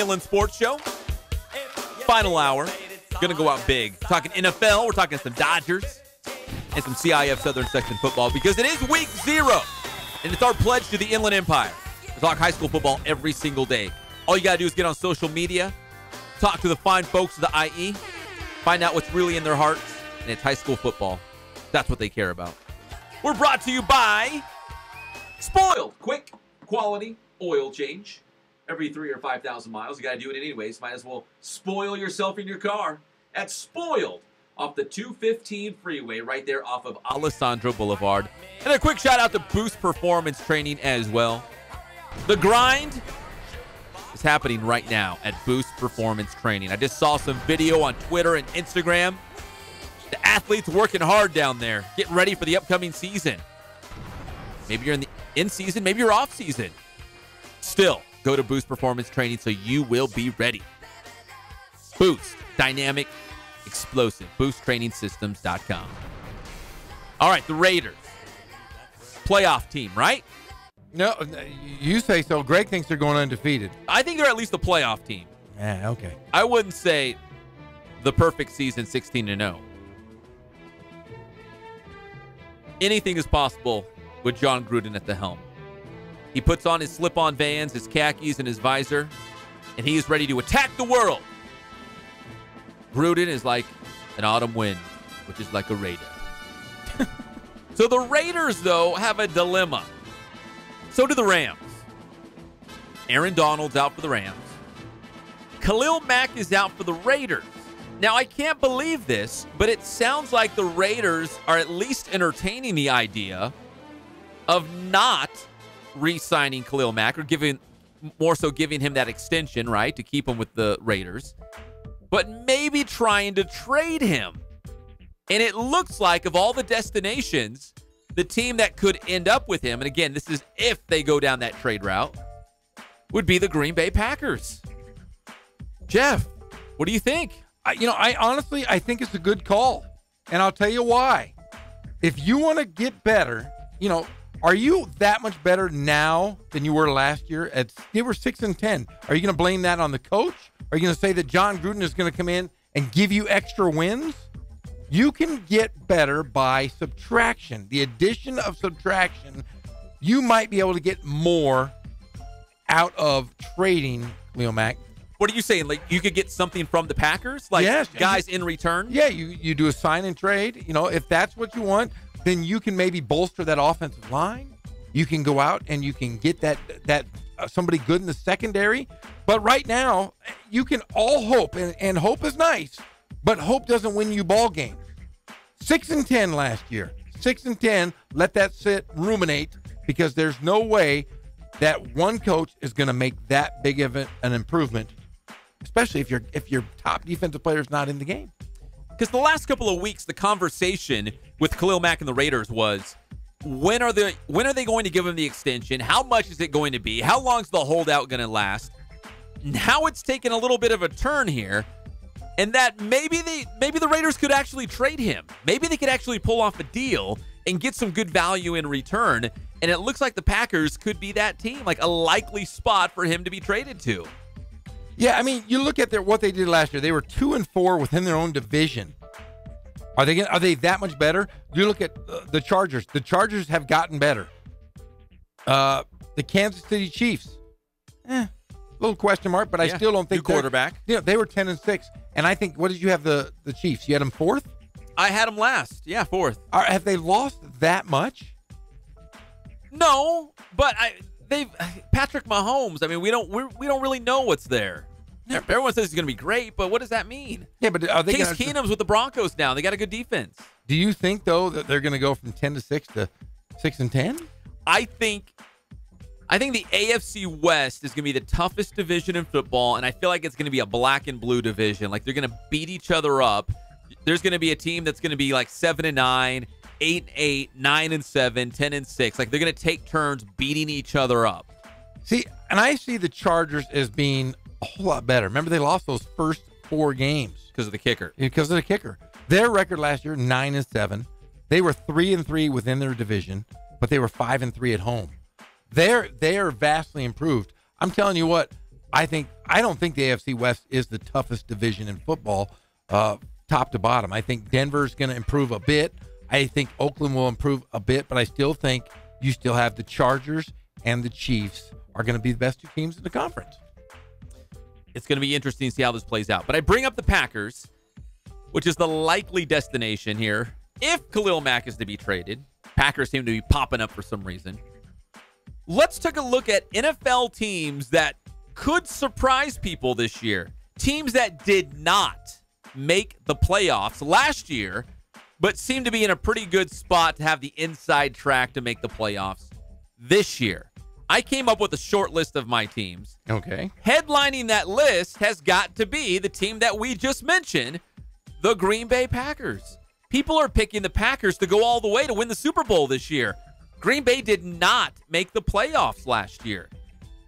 Inland Sports Show. Final hour. Gonna go out big. Talking NFL. We're talking some Dodgers and some CIF Southern Section football because it is week 0. And it's our pledge to the Inland Empire. We talk high school football every single day. All you got to do is get on social media, talk to the fine folks of the IE, find out what's really in their hearts, and it's high school football. That's what they care about. We're brought to you by Spoiled. Quick, quality oil change. Every 3,000 or 5,000 miles. You got to do it anyways. Might as well spoil yourself in your car. At Spoiled off the 215 freeway right there off of Alessandro Boulevard. And a quick shout out to Boost Performance Training as well. The grind is happening right now at Boost Performance Training. I just saw some video on Twitter and Instagram. The athletes working hard down there, getting ready for the upcoming season. Maybe you're in season, maybe you're off season. Still, go to Boost Performance Training so you will be ready. Boost, dynamic, explosive. BoostTrainingSystems.com. All right, the Raiders. Playoff team, right? No, you say so. Greg thinks they're going undefeated. I think they're at least a playoff team. Yeah, okay. I wouldn't say the perfect season 16-0. Anything is possible with John Gruden at the helm. He puts on his slip-on Vans, his khakis, and his visor, and he is ready to attack the world. Gruden is like an autumn wind, which is like a raider. So the Raiders, though, have a dilemma. So do the Rams. Aaron Donald's out for the Rams. Khalil Mack is out for the Raiders. Now, I can't believe this, but it sounds like the Raiders are at least entertaining the idea of not re-signing Khalil Mack or giving him that extension, right, to keep him with the Raiders, but maybe trying to trade him. And it looks like of all the destinations, the team that could end up with him, and again, this is if they go down that trade route, would be the Green Bay Packers. Jeff, what do you think? I honestly think it's a good call, and I'll tell you why. If you want to get better, are you that much better now than you were last year? They were 6-10. Are you going to blame that on the coach? Are you going to say that John Gruden is going to come in and give you extra wins? You can get better by subtraction. The addition of subtraction, you might be able to get more out of trading Khalil Mack. What are you saying? Like you could get something from the Packers? Like yes, guys in return? Yeah, you do a sign and trade. If that's what you want, then you can maybe bolster that offensive line. You can go out and you can get that somebody good in the secondary. But right now, you can all hope, and hope is nice, but hope doesn't win you ball games. 6-10 last year. 6-10. Let that sit, ruminate, because there's no way that one coach is going to make that big of an improvement, especially if your top defensive player is not in the game. Because the last couple of weeks, the conversation with Khalil Mack and the Raiders was, when are they going to give him the extension? How much is it going to be? How long is the holdout going to last? Now it's taken a little bit of a turn here, and that maybe the Raiders could actually trade him. Maybe they could actually pull off a deal and get some good value in return. And it looks like the Packers could be that team, like a likely spot for him to be traded to. Yeah, you look at what they did last year. They were 2-4 within their own division. Are they that much better? You look at the Chargers. The Chargers have gotten better. The Kansas City Chiefs, little question mark, but I still don't think new quarterback. They were 10-6, and I think, what did you have the Chiefs? You had them 4th? I had them last. Yeah, 4th. Have they lost that much? No, but Patrick Mahomes. We don't really know what's there. Everyone says he's going to be great, but what does that mean? Yeah, but are they Case Keenum's with the Broncos now. They got a good defense. Do you think though that they're going to go from 10-6 to 6-10? I think the AFC West is going to be the toughest division in football, and I feel like it's going to be a black and blue division. Like they're going to beat each other up. There's going to be a team that's going to be like 7-9, 8-8, 9-7, 10-6. Like they're going to take turns beating each other up. See, and I see the Chargers as being a whole lot better. Remember, they lost those first 4 games because of the kicker. Because of the kicker. Their record last year, 9-7. They were 3-3 within their division, but they were 5-3 at home. They are vastly improved. I'm telling you what, I don't think the AFC West is the toughest division in football, top to bottom. I think Denver's going to improve a bit. I think Oakland will improve a bit, but I still think you still have the Chargers and the Chiefs are going to be the best two teams in the conference. It's going to be interesting to see how this plays out. But I bring up the Packers, which is the likely destination here. If Khalil Mack is to be traded, Packers seem to be popping up for some reason. Let's take a look at NFL teams that could surprise people this year. Teams that did not make the playoffs last year, but seem to be in a pretty good spot to have the inside track to make the playoffs this year. I came up with a short list of my teams. Okay. Headlining that list has got to be the team that we just mentioned, the Green Bay Packers. People are picking the Packers to go all the way to win the Super Bowl this year. Green Bay did not make the playoffs last year.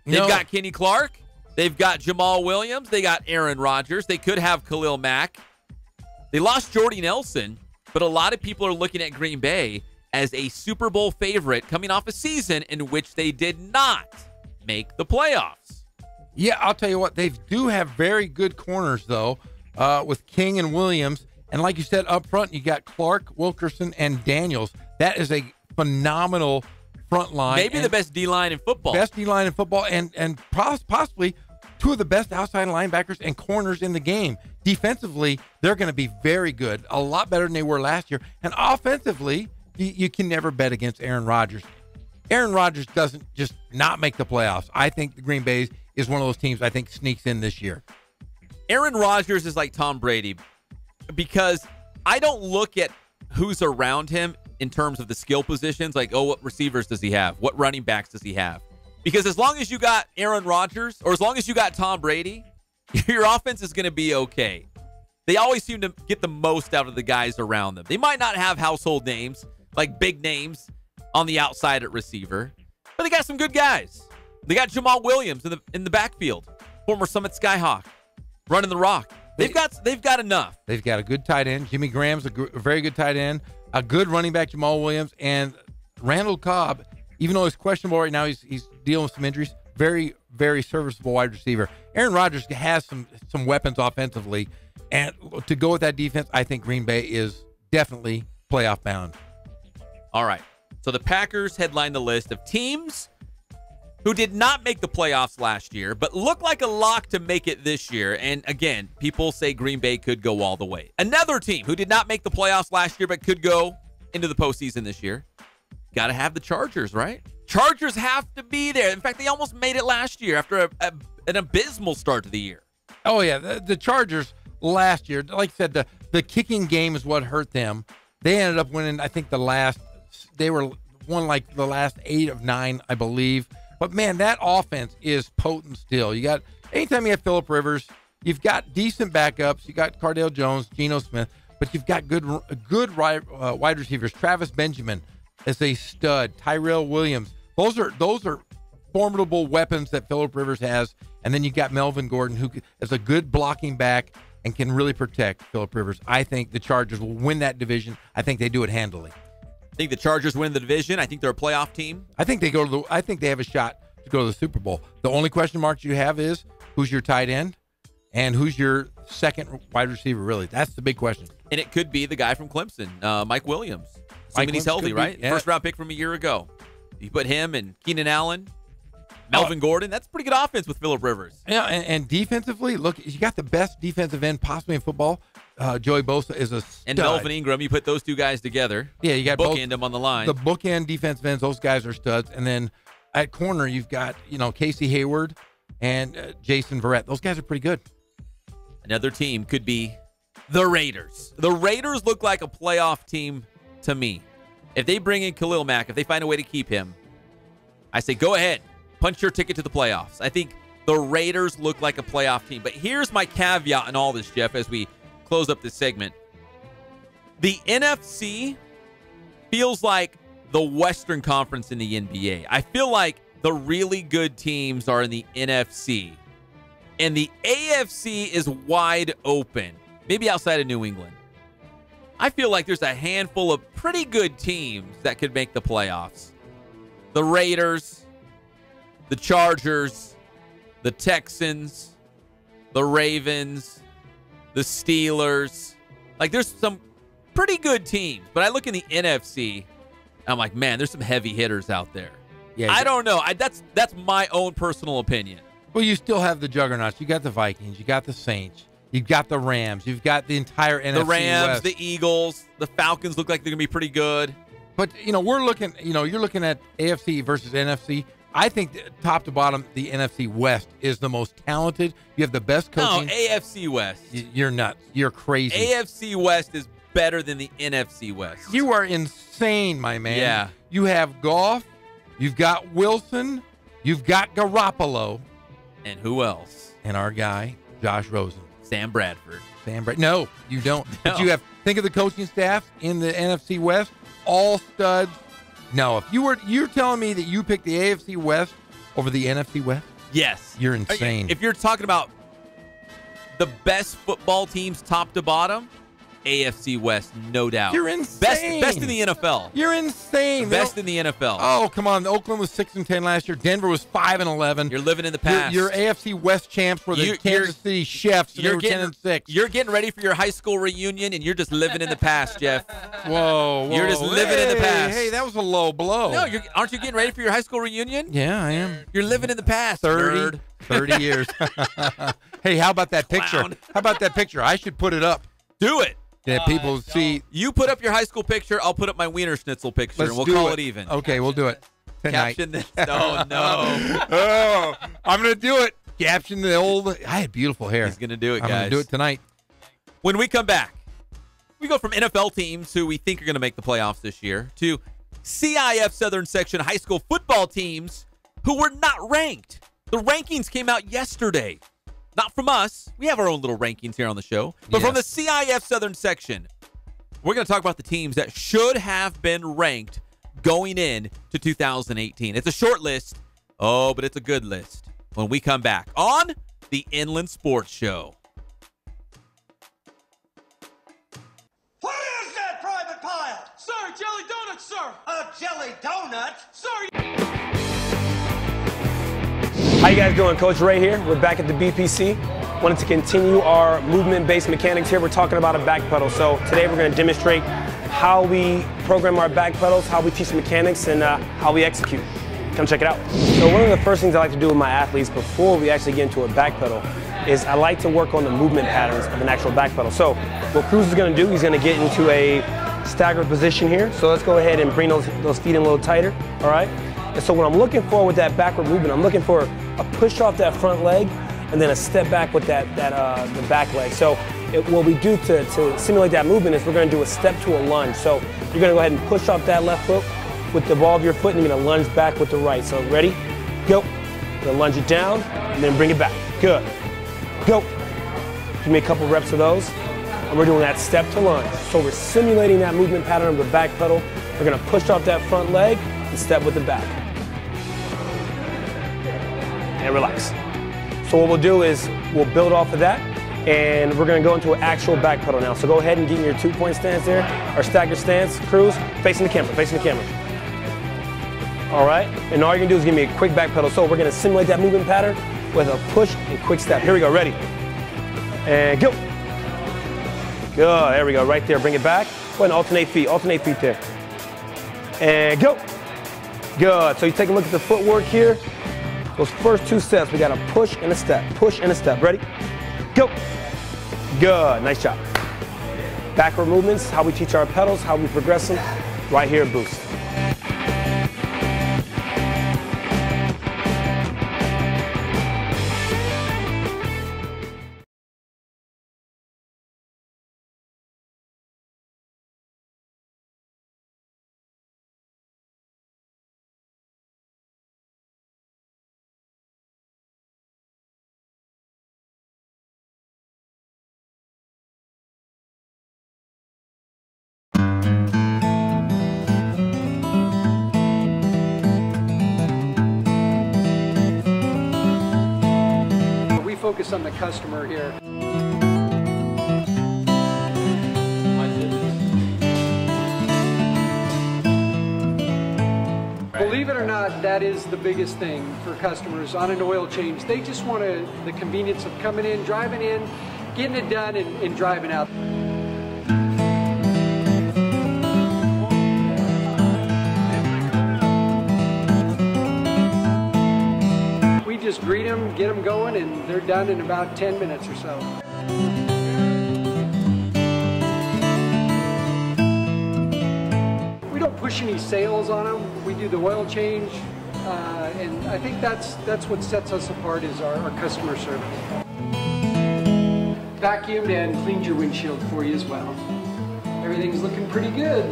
They've got Kenny Clark. They've got Jamal Williams. They got Aaron Rodgers. They could have Khalil Mack. They lost Jordy Nelson, but a lot of people are looking at Green Bay as a Super Bowl favorite coming off a season in which they did not make the playoffs. Yeah, I'll tell you what, they do have very good corners, though, with King and Williams. And like you said, up front, you got Clark, Wilkerson, and Daniels. That is a phenomenal front line. Maybe the best D-line in football. Best D-line in football, and possibly two of the best outside linebackers and corners in the game. Defensively, they're going to be very good, a lot better than they were last year. And offensively, you can never bet against Aaron Rodgers. Aaron Rodgers doesn't just not make the playoffs. I think the Green Bay is one of those teams I think sneaks in this year. Aaron Rodgers is like Tom Brady because I don't look at who's around him in terms of the skill positions, like, oh, what receivers does he have? What running backs does he have? Because as long as you got Aaron Rodgers or as long as you got Tom Brady, your offense is going to be okay. They always seem to get the most out of the guys around them. They might not have household names, like big names on the outside at receiver, but they got some good guys. They got Jamal Williams in the backfield, former Summit Skyhawk, running the rock. They've got enough. They've got a good tight end. Jimmy Graham's a very good tight end. A good running back, Jamal Williams, and Randall Cobb. Even though he's questionable right now, he's dealing with some injuries. Very, very serviceable wide receiver. Aaron Rodgers has some weapons offensively, and to go with that defense, I think Green Bay is definitely playoff bound. All right. So the Packers headline the list of teams who did not make the playoffs last year, but look like a lock to make it this year. And again, people say Green Bay could go all the way. Another team who did not make the playoffs last year, but could go into the postseason this year. Got to have the Chargers, right? Chargers have to be there. In fact, they almost made it last year after an abysmal start to the year. Oh, yeah. The Chargers last year, like I said, the kicking game is what hurt them. They ended up winning, I think, they won like the last 8 of 9, I believe. But, man, that offense is potent still. Anytime you have Phillip Rivers, you've got decent backups. You got Cardale Jones, Geno Smith, but you've got good wide receivers. Travis Benjamin is a stud. Tyrell Williams. Those are formidable weapons that Phillip Rivers has. And then you got Melvin Gordon, who is a good blocking back and can really protect Phillip Rivers. I think the Chargers will win that division. I think they do it handily. I think the Chargers win the division. I think they're a playoff team. I think they have a shot to go to the Super Bowl. The only question marks you have is who's your tight end and who's your second wide receiver, really. That's the big question. And it could be the guy from Clemson, Mike Williams. Assuming he's healthy, right? Yeah. First round pick from a year ago. You put him and Keenan Allen, Melvin Gordon. That's pretty good offense with Phillip Rivers. Yeah, and defensively, look, you got the best defensive end possibly in football. Joey Bosa is a stud. And Melvin Ingram, you put those two guys together. Yeah, you got bookend them on the line. The bookend defensive ends, those guys are studs. And then at corner, you've got Casey Hayward and Jason Verrett. Those guys are pretty good. Another team could be the Raiders. The Raiders look like a playoff team to me. If they bring in Khalil Mack, if they find a way to keep him, I say go ahead, punch your ticket to the playoffs. I think the Raiders look like a playoff team. But here's my caveat in all this, Jeff, as we close up this segment. The NFC feels like the Western Conference in the NBA. I feel like the really good teams are in the NFC. And the AFC is wide open, maybe outside of New England. I feel like there's a handful of pretty good teams that could make the playoffs. The Raiders, the Chargers, the Texans, the Ravens, the Steelers. Like, there's some pretty good teams. But I look in the NFC, and I'm like, man, there's some heavy hitters out there. Yeah, I don't know. That's my own personal opinion. Well, you still have the juggernauts. You got the Vikings. You got the Saints. You've got the Rams. You've got the entire NFC The Rams, West. the Eagles, the Falcons look like they're going to be pretty good. But, we're looking, you're looking at AFC versus NFC. I think top to bottom, the NFC West is the most talented. You have the best coaching. No, AFC West. You're nuts. You're crazy. AFC West is better than the NFC West. You are insane, my man. Yeah. You have Goff. You've got Wilson. You've got Garoppolo. And who else? And our guy, Josh Rosen. Sam Bradford. No, you don't. No. But you have, think of the coaching staff in the NFC West, all studs. No, if you're telling me that you picked the AFC West over the NFC West? Yes. You're insane. If you're talking about the best football teams top to bottom, AFC West, no doubt. You're insane. Best in the NFL. You're insane. Best in the NFL. Oh, come on. Oakland was 6-10 last year. Denver was 5-11. You're living in the past. Your AFC West champs were the Kansas City Chiefs. You're 10-6. You're getting ready for your high school reunion, and you're just living in the past, Jeff. Whoa. You're just living in the past. Hey, that was a low blow. No, aren't you getting ready for your high school reunion? Yeah, I am. You're living in the past, 30 years. Hey, how about that picture? Clown. How about that picture? I should put it up. Do it. Yeah, people see. You put up your high school picture, I'll put up my Wiener Schnitzel picture, and we'll call it even. Okay, we'll do it tonight. Caption this. Oh, no. Oh, I'm going to do it. Caption the old. I had beautiful hair. He's going to do it, guys. I'm going to do it tonight. When we come back, we go from NFL teams who we think are going to make the playoffs this year to CIF Southern Section high school football teams who were not ranked. The rankings came out yesterday. Not from us. We have our own little rankings here on the show. But from the CIF Southern Section, we're going to talk about the teams that should have been ranked going in to 2018. It's a short list. Oh, but it's a good list. When we come back on the Inland Sports Show. What is that, Private Pile? Sir, jelly donut, sir. A jelly donut? Sir. How you guys doing? Coach Ray here. We're back at the BPC. Wanted to continue our movement-based mechanics here. We're talking about a back pedal. So today we're going to demonstrate how we program our back pedals, how we teach mechanics, and how we execute. Come check it out. So one of the first things I like to do with my athletes before we actually get into a back pedal is I like to work on the movement patterns of an actual back pedal. So what Cruz is going to do, he's going to get into a staggered position here. So let's go ahead and bring those feet in a little tighter, all right? And so what I'm looking for with that backward movement, I'm looking for a push off that front leg and then a step back with the back leg. So what we do to simulate that movement is we're going to do a step to a lunge. So you're going to go ahead and push off that left foot with the ball of your foot and you're going to lunge back with the right. So ready? Go. You're going to lunge it down and then bring it back. Good. Go. Give me a couple reps of those. And we're doing that step to lunge. So we're simulating that movement pattern of the back pedal. We're going to push off that front leg and step with the back. And relax. So what we'll do is we'll build off of that and we're going to go into an actual back pedal now. So go ahead and get in your 2-point stance there, our stagger stance, Cruz, facing the camera, All right, and all you're going to do is give me a quick back pedal. So we're going to simulate that movement pattern with a push and quick step. Here we go, ready? And go. Good, there we go, right there, bring it back. Go ahead and alternate feet there. And go. Good, so you take a look at the footwork here. Those first 2 steps, we got a push and a step. Ready? Go. Good, nice job. Backward movements, how we teach our pedals, how we progress them, right here at Boost. Focus on the customer here. Believe it or not, God, that is the biggest thing for customers on an oil change. They just want the convenience of coming in, driving in, getting it done, and driving out. We just greet them, get them going, and they're done in about 10 minutes or so. We don't push any sales on them. We do the oil change, and I think that's what sets us apart is our customer service. Vacuumed and cleaned your windshield for you as well. Everything's looking pretty good.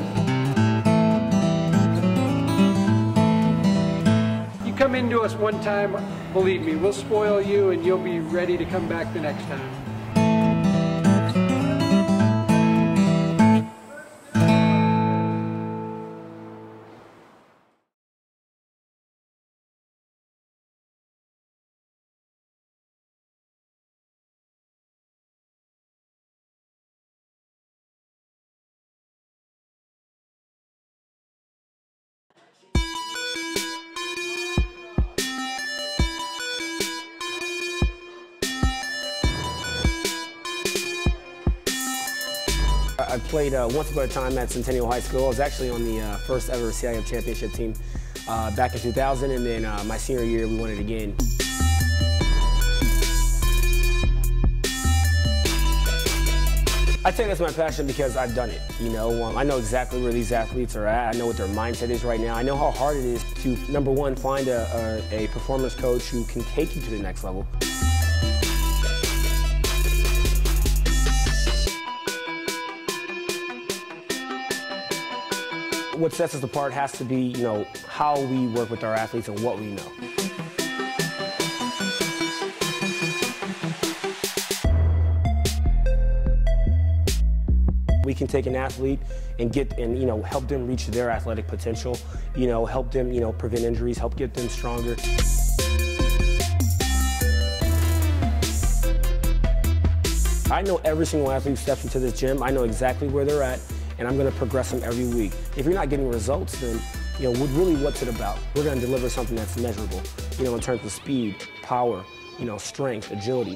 You come into us one time, believe me, we'll spoil you and you'll be ready to come back the next time. I played once upon a time at Centennial High School. I was actually on the first ever CIF championship team back in 2000, and then my senior year we won it again. I think that's my passion because I've done it. You know, I know exactly where these athletes are at. I know what their mindset is right now. I know how hard it is to, number one, find a performance coach who can take you to the next level. What sets us apart has to be, you know, how we work with our athletes and what we know. We can take an athlete and you know, help them reach their athletic potential, you know, help them, you know, prevent injuries, help get them stronger. I know every single athlete who steps into this gym. I know exactly where they're at, and I'm going to progress them every week. If you're not getting results, then, you know, really what's it about? We're going to deliver something that's measurable, you know, in terms of speed, power, you know, strength, agility.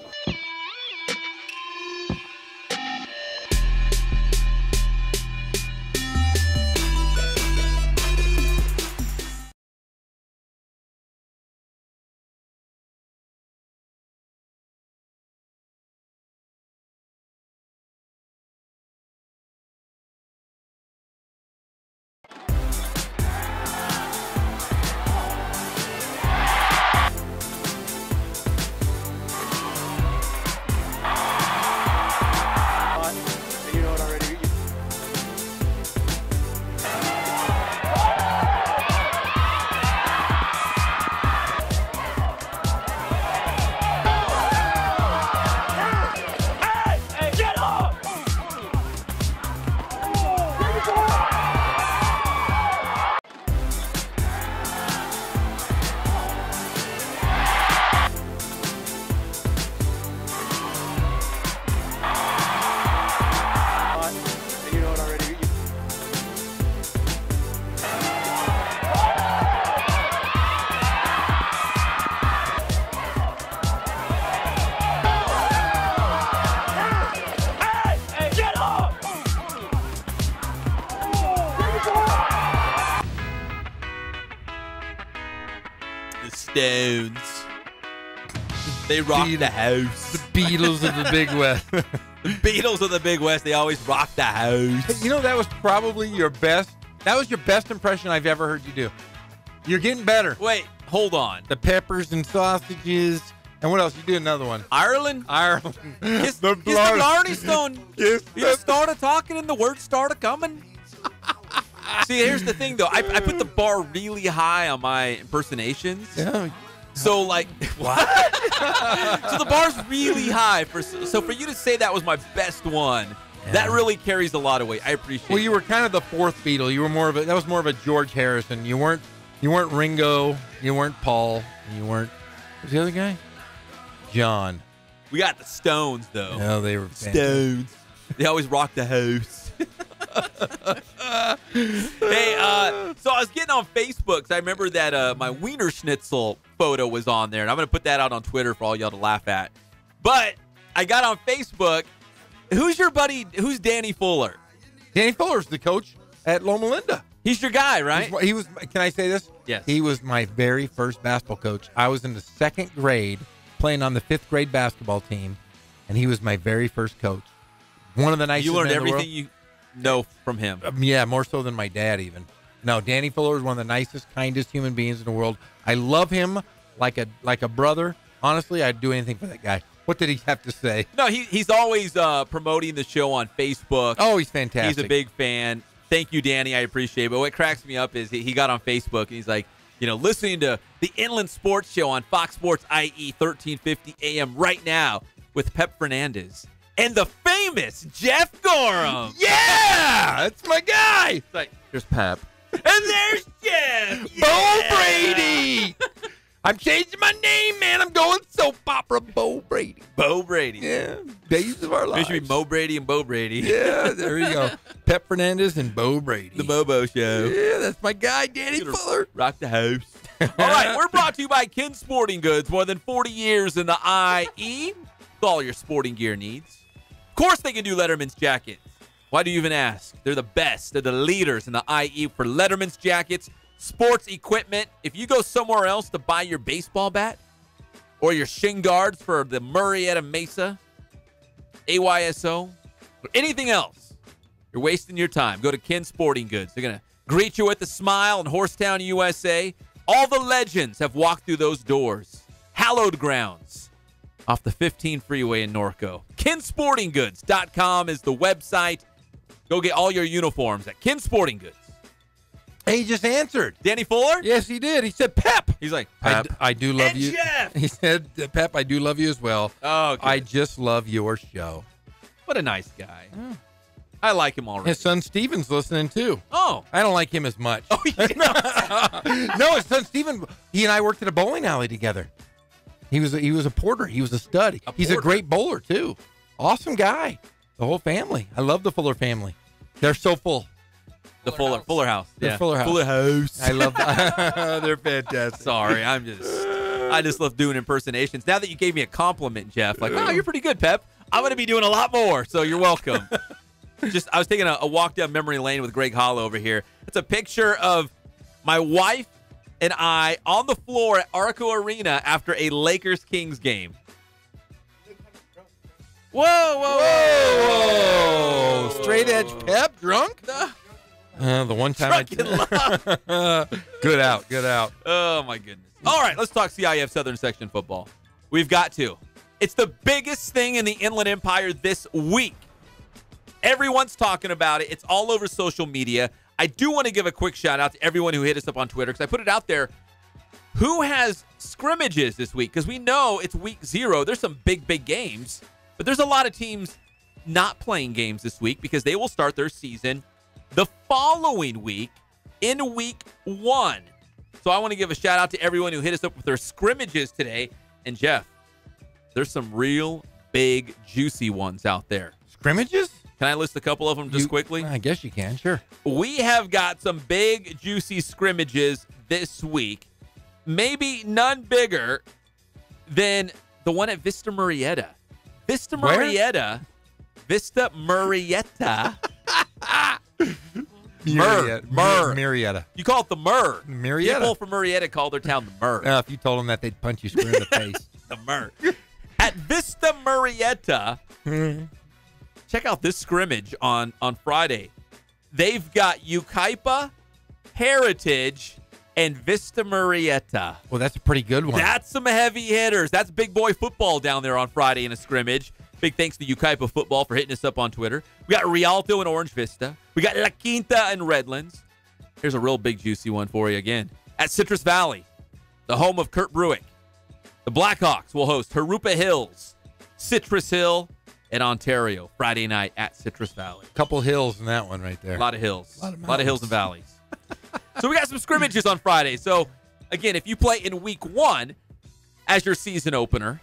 Stones. They rock the house. The Beatles of the Big West. The Beatles of the Big West. They always rock the house. Hey, you know, that was probably your best. That was your best impression I've ever heard you do. You're getting better. Wait, hold on. The peppers and sausages. And what else? You do another one. Ireland? Ireland. Kiss the Blarney Stone. You started talking and the words started coming. See, here's the thing, though. I put the bar really high on my impersonations. Yeah. So, like, what? So the bar's really high. So for you to say that was my best one, that really carries a lot of weight. I appreciate it. Well, you were kind of the fourth Beatle. You were more of a, that was more of a George Harrison. You weren't Ringo. You weren't Paul. You weren't, who's the other guy? John. We got the Stones, though. No, they were Stones. They always rock the house. Hey, so I was getting on Facebook because I remember that my Wiener Schnitzel photo was on there, and I'm going to put that out on Twitter for all y'all to laugh at. But I got on Facebook. Who's your buddy? Who's Danny Fuller? Danny Fuller's the coach at Loma Linda. He's your guy, right? He was. Can I say this? Yes. He was my very first basketball coach. I was in the 2nd grade playing on the 5th grade basketball team, and he was my very first coach. One of the nicest. You learned men in the everything world. you know from him. Yeah, more so than my dad even. No, Danny Fuller is one of the nicest, kindest human beings in the world. I love him like a brother. Honestly, I'd do anything for that guy. What did he have to say? No, he's always promoting the show on Facebook. Oh, he's fantastic. He's a big fan. Thank you, Danny. I appreciate it. But what cracks me up is he got on Facebook and he's like, listening to the Inland Sports Show on Fox Sports IE 1350 AM right now with Pep Fernandez and the famous Jeff Gorham. Yeah, that's my guy. It's like, there's Pep. And there's Jeff. Bo Brady. I'm changing my name, man. I'm going soap opera Bo Brady. Bo Brady. Yeah. Days of our It lives. should be Mo Brady and Bo Brady. Yeah, there you go. Pep Fernandez and Bo Brady. The Bobo Show. Yeah, that's my guy, Danny Fuller. Rock the house. All right, we're brought to you by Ken Sporting Goods. More than 40 years in the IE with all your sporting gear needs. Of course they can do Letterman's jackets. Why do you even ask? They're the best. They're the leaders in the IE for Letterman's jackets, sports equipment. If you go somewhere else to buy your baseball bat or your shin guards for the Murrieta Mesa, AYSO, or anything else, you're wasting your time. Go to Ken Sporting Goods. They're going to greet you with a smile in Horsetown, USA. All the legends have walked through those doors. Hallowed grounds off the 15 freeway in Norco. KenSportingGoods.com is the website. Go get all your uniforms at Ken Sporting Goods. He just answered. Danny Fuller? Yes, he did. He said, Pep. He's like, Pep. I do love And you. Jeff. He said, Pep, I do love you as well. Oh, good. I just love your show. What a nice guy. I like him already. His son Steven's listening too. Oh. I don't like him as much. Oh, yeah. No, his son Steven, he and I worked at a bowling alley together. He was a porter. He was a stud. He's a great bowler too. Awesome guy. The whole family. I love the Fuller family. They're so full. The Fuller House. The Yeah. Fuller House. Fuller House. I love that. They're fantastic. Sorry, I just love doing impersonations. Now that you gave me a compliment, Jeff, like, wow, you're pretty good, Pep. I'm going to be doing a lot more, so you're welcome. I was taking a walk down memory lane with Greg Hollow over here. It's a picture of my wife and I on the floor at Arco Arena after a Lakers-Kings game. Whoa. Straight edge Pep, drunk? The one time Good out. Oh, my goodness. All right, let's talk CIF Southern Section football. We've got to. It's the biggest thing in the Inland Empire this week. Everyone's talking about it. It's all over social media. I do want to give a quick shout out to everyone who hit us up on Twitter because I put it out there. Who has scrimmages this week? Because we know it's week 0. There's some big games, but there's a lot of teams not playing games this week because they will start their season the following week in week 1. So I want to give a shout out to everyone who hit us up with their scrimmages today. And Jeff, there's some real big, juicy ones out there. Scrimmages? Can I list a couple of them just quickly? I guess you can, sure. We have got some big, juicy scrimmages this week. Maybe none bigger than the one at Vista Murrieta. Vista Murrieta. Murrieta. You call it the Murr. Murrieta. People from Murrieta call their town the Murr. If you told them that, they'd punch you square in the face. The Murr. At Vista Murrieta, check out this scrimmage on Friday. They've got Yucaipa, Heritage, and Vista Murrieta. Well, that's a pretty good one. That's some heavy hitters. That's big boy football down there on Friday in a scrimmage. Big thanks to Yucaipa Football for hitting us up on Twitter. We got Rialto and Orange Vista. We got La Quinta and Redlands. Here's a real big juicy one for you again. At Citrus Valley, the home of Kurt Bruick. The Blackhawks will host Harupa Hills, Citrus Hill, and Ontario Friday night at Citrus Valley. Couple hills in that one right there. A lot of hills. A lot of hills and valleys. So we got some scrimmages on Friday. So, again, if you play in week 1 as your season opener,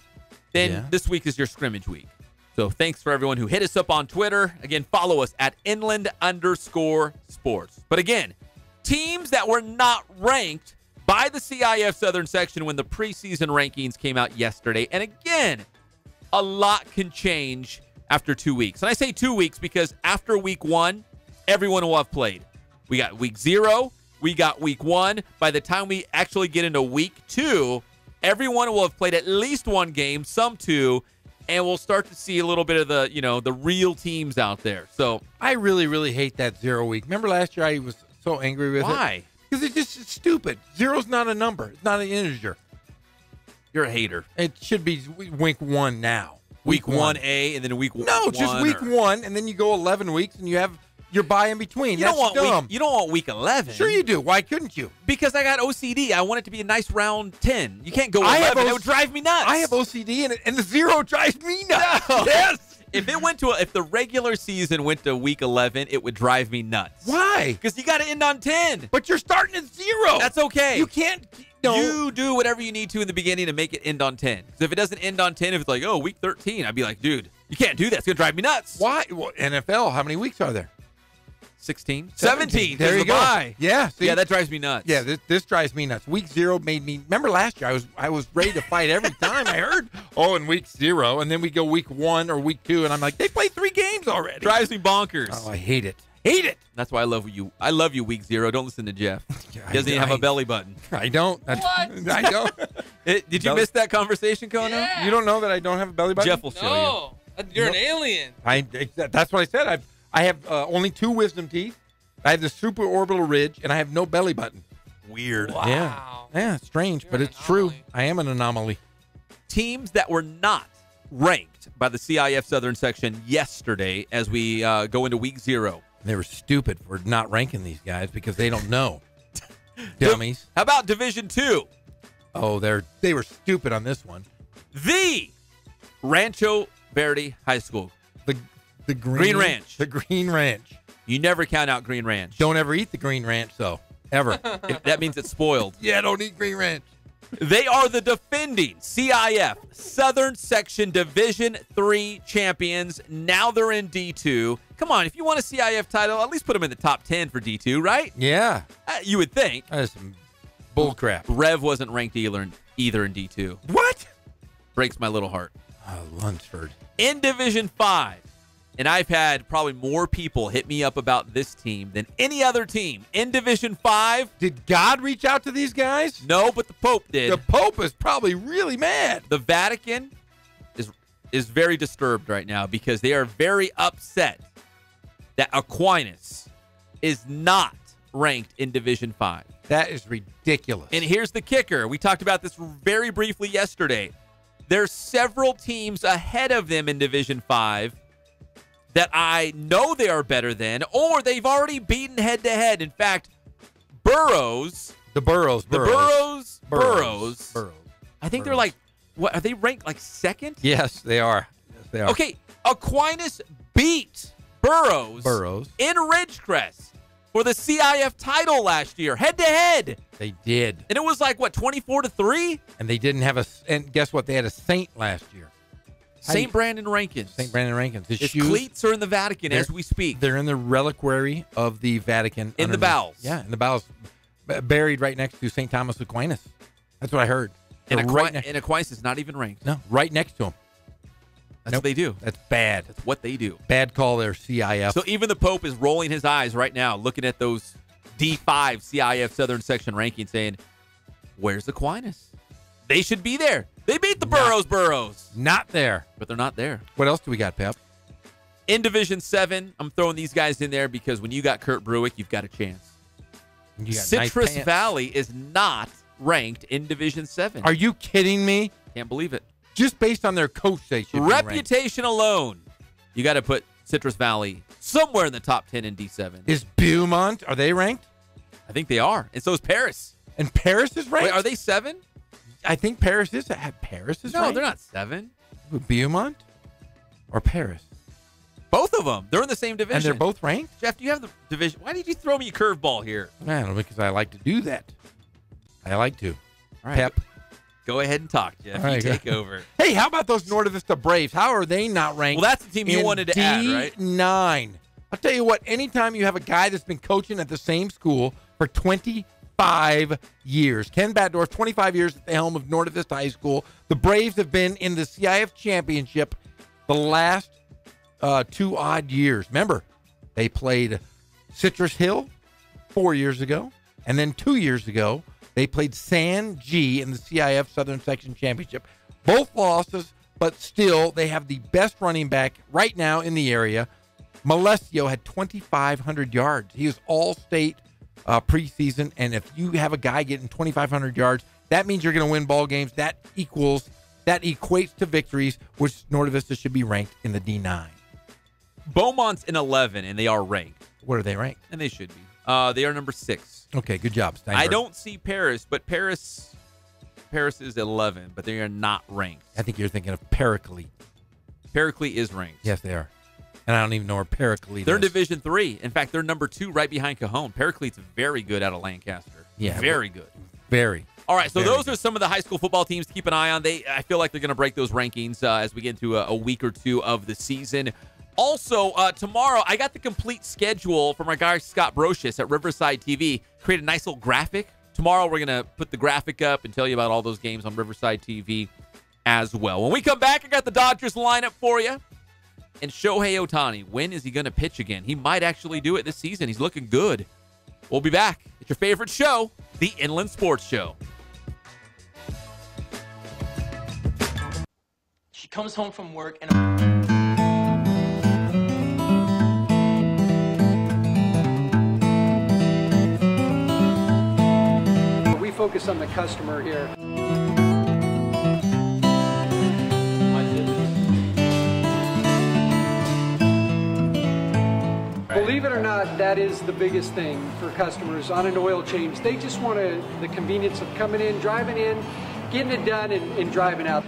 then this week is your scrimmage week. So thanks for everyone who hit us up on Twitter. Again, follow us at inland_sports. But again, teams that were not ranked by the CIF Southern Section when the preseason rankings came out yesterday. And again, a lot can change after 2 weeks. And I say 2 weeks because after week 1, everyone will have played. We got week 0. We got week 1. By the time we actually get into week 2, everyone will have played at least one game, some 2, and we'll start to see a little bit of the, the real teams out there. So I really, really hate that 0 week. Remember last year I was so angry with it? Why? Because it's stupid. 0's not a number. It's not an integer. You're a hater. It should be week 1 now. Week 1A and then week 1. No, just week 1, and then you go 11 weeks, and you have your bye in between. You That's don't want dumb. you don't want week 11. Sure you do. Why couldn't you? Because I got OCD. I want it to be a nice round 10. You can't go 11. It would drive me nuts. I have OCD, and the 0 drives me nuts. No. Yes. If the regular season went to week 11, it would drive me nuts. Why? Because you got to end on 10. But you're starting at 0. That's okay. You can't. No. You do whatever you need to in the beginning to make it end on 10. Because if it doesn't end on 10, if it's like, week 13, I'd be like, dude, you can't do that. It's going to drive me nuts. Why? Well, NFL, how many weeks are there? 16? 17. There you go. Bye. Yeah. See? Yeah, that drives me nuts. Yeah, this drives me nuts. Week 0 made me. Remember last year, I was ready to fight every time I heard, in week 0, and then we go week 1 or week 2, and I'm like, they played 3 games already. Drives me bonkers. Oh, I hate it. Hate it. That's why I love you. I love you, week 0. Don't listen to Jeff. He doesn't even have a belly button. I don't. What? I don't. Did you miss that conversation, Kono? Yeah. You don't know that I don't have a belly button? Jeff will show you. You're an alien. That's what I said. I have only 2 wisdom teeth. I have the supraorbital ridge, and I have no belly button. Weird. Wow. Yeah, strange, but it's true. I am an anomaly. Teams that were not ranked by the CIF Southern Section yesterday as we go into week 0. They were stupid for not ranking these guys because they don't know. Dummies. How about Division 2? Oh, they were stupid on this one. The Rancho Verde High School. The Green Ranch. The Green Ranch. You never count out Green Ranch. Don't ever eat the Green Ranch, though. Ever. That means it's spoiled. Yeah, don't eat Green Ranch. They are the defending CIF Southern Section Division 3 champions. Now they're in D2. Come on, if you want a CIF title, at least put them in the top 10 for D2, right? Yeah. You would think. That is some bullcrap. Rev wasn't ranked either in D2. What? Breaks my little heart. Oh, Lunsford. In Division 5, and I've had probably more people hit me up about this team than any other team. In Division 5. Did God reach out to these guys? No, but the Pope did. The Pope is probably really mad. The Vatican is very disturbed right now because they are very upset that Aquinas is not ranked in Division 5. That is ridiculous. And here's the kicker. We talked about this very briefly yesterday. There's several teams ahead of them in Division 5 that I know they are better than, or they've already beaten head-to-head. In fact, Burroughs. The Burroughs. I think they're like, what, are they ranked like second? Yes, they are. Yes, they are. Okay, Aquinas beat Burroughs in Ridgecrest for the CIF title last year, head-to-head. They did. And it was like, what, 24-3? And they didn't have and guess what? They had a Saint last year. St. Brandon Rankins. St. Brandon Rankins. His cleats are in the Vatican as we speak. They're in the reliquary of the Vatican. In the bowels. Yeah, in the bowels. Buried right next to St. Thomas Aquinas. That's what I heard. And Aquinas is not even ranked. No, right next to him. That's what they do. That's bad. That's what they do. Bad call there, CIF. So even the Pope is rolling his eyes right now, looking at those D5 CIF Southern Section rankings, saying, where's Aquinas? They should be there. They beat the Burroughs. Not there. But they're not there. What else do we got, Pep? In Division 7, I'm throwing these guys in there because when you got Kurt Bruick, you've got a chance. Citrus Valley is not ranked in Division 7. Are you kidding me? Can't believe it. Just based on their coach, they should be reputation alone, you got to put Citrus Valley somewhere in the top 10 in D7. Is Beaumont, are they ranked? I think they are. And so is Paris. And Paris is ranked? Wait, are they 7? I think Paris is. Paris is ranked? No, they're not 7. Beaumont or Paris? Both of them. They're in the same division. And they're both ranked? Jeff, do you have the division? Why did you throw me a curveball here? I don't know, because I like to do that. I like to. All right. Pep. Go ahead and talk, Jeff. All right, you take over. Hey, how about those North Vista Braves? How are they not ranked? Well, that's the team you wanted to add, right? D9. I'll tell you what, anytime you have a guy that's been coaching at the same school for 25 years, Ken Batdorf, 25 years at the helm of North Vista High School, the Braves have been in the CIF championship the last 2 odd years. Remember, they played Citrus Hill 4 years ago, and then 2 years ago, they played San G in the CIF Southern Section Championship. Both losses, but still, they have the best running back right now in the area. Malesio had 2,500 yards. He was all-state preseason, and if you have a guy getting 2,500 yards, that means you're going to win ball games. That equates to victories, which North Vista should be ranked in the D9. Beaumont's in 11, and they are ranked. Where are they ranked? And they should be. They are number 6. Okay, good job, Steinberg. I don't see Paris, but Paris is 11, but they are not ranked. I think you're thinking of Paraclete. Paraclete is ranked. Yes, they are. And I don't even know where Paraclete is. They're in Division 3. In fact, they're number 2 right behind Cajon. Paraclete's very good out of Lancaster. Yeah. Very good. Very. All right, so very those are some of the high school football teams to keep an eye on. I feel like they're going to break those rankings as we get into a week or two of the season. Also, tomorrow, I got the complete schedule from our guy Scott Brocious at Riverside TV. Create a nice little graphic. Tomorrow, we're going to put the graphic up and tell you about all those games on Riverside TV as well. When we come back, I got the Dodgers lineup for you. And Shohei Ohtani, when is he going to pitch again? He might actually do it this season. He's looking good. We'll be back. It's your favorite show, the Inland Sports Show. She comes home from work and... We focus on the customer here. Believe it or not, that is the biggest thing for customers on an oil change. They just want the convenience of coming in, driving in, getting it done, and driving out.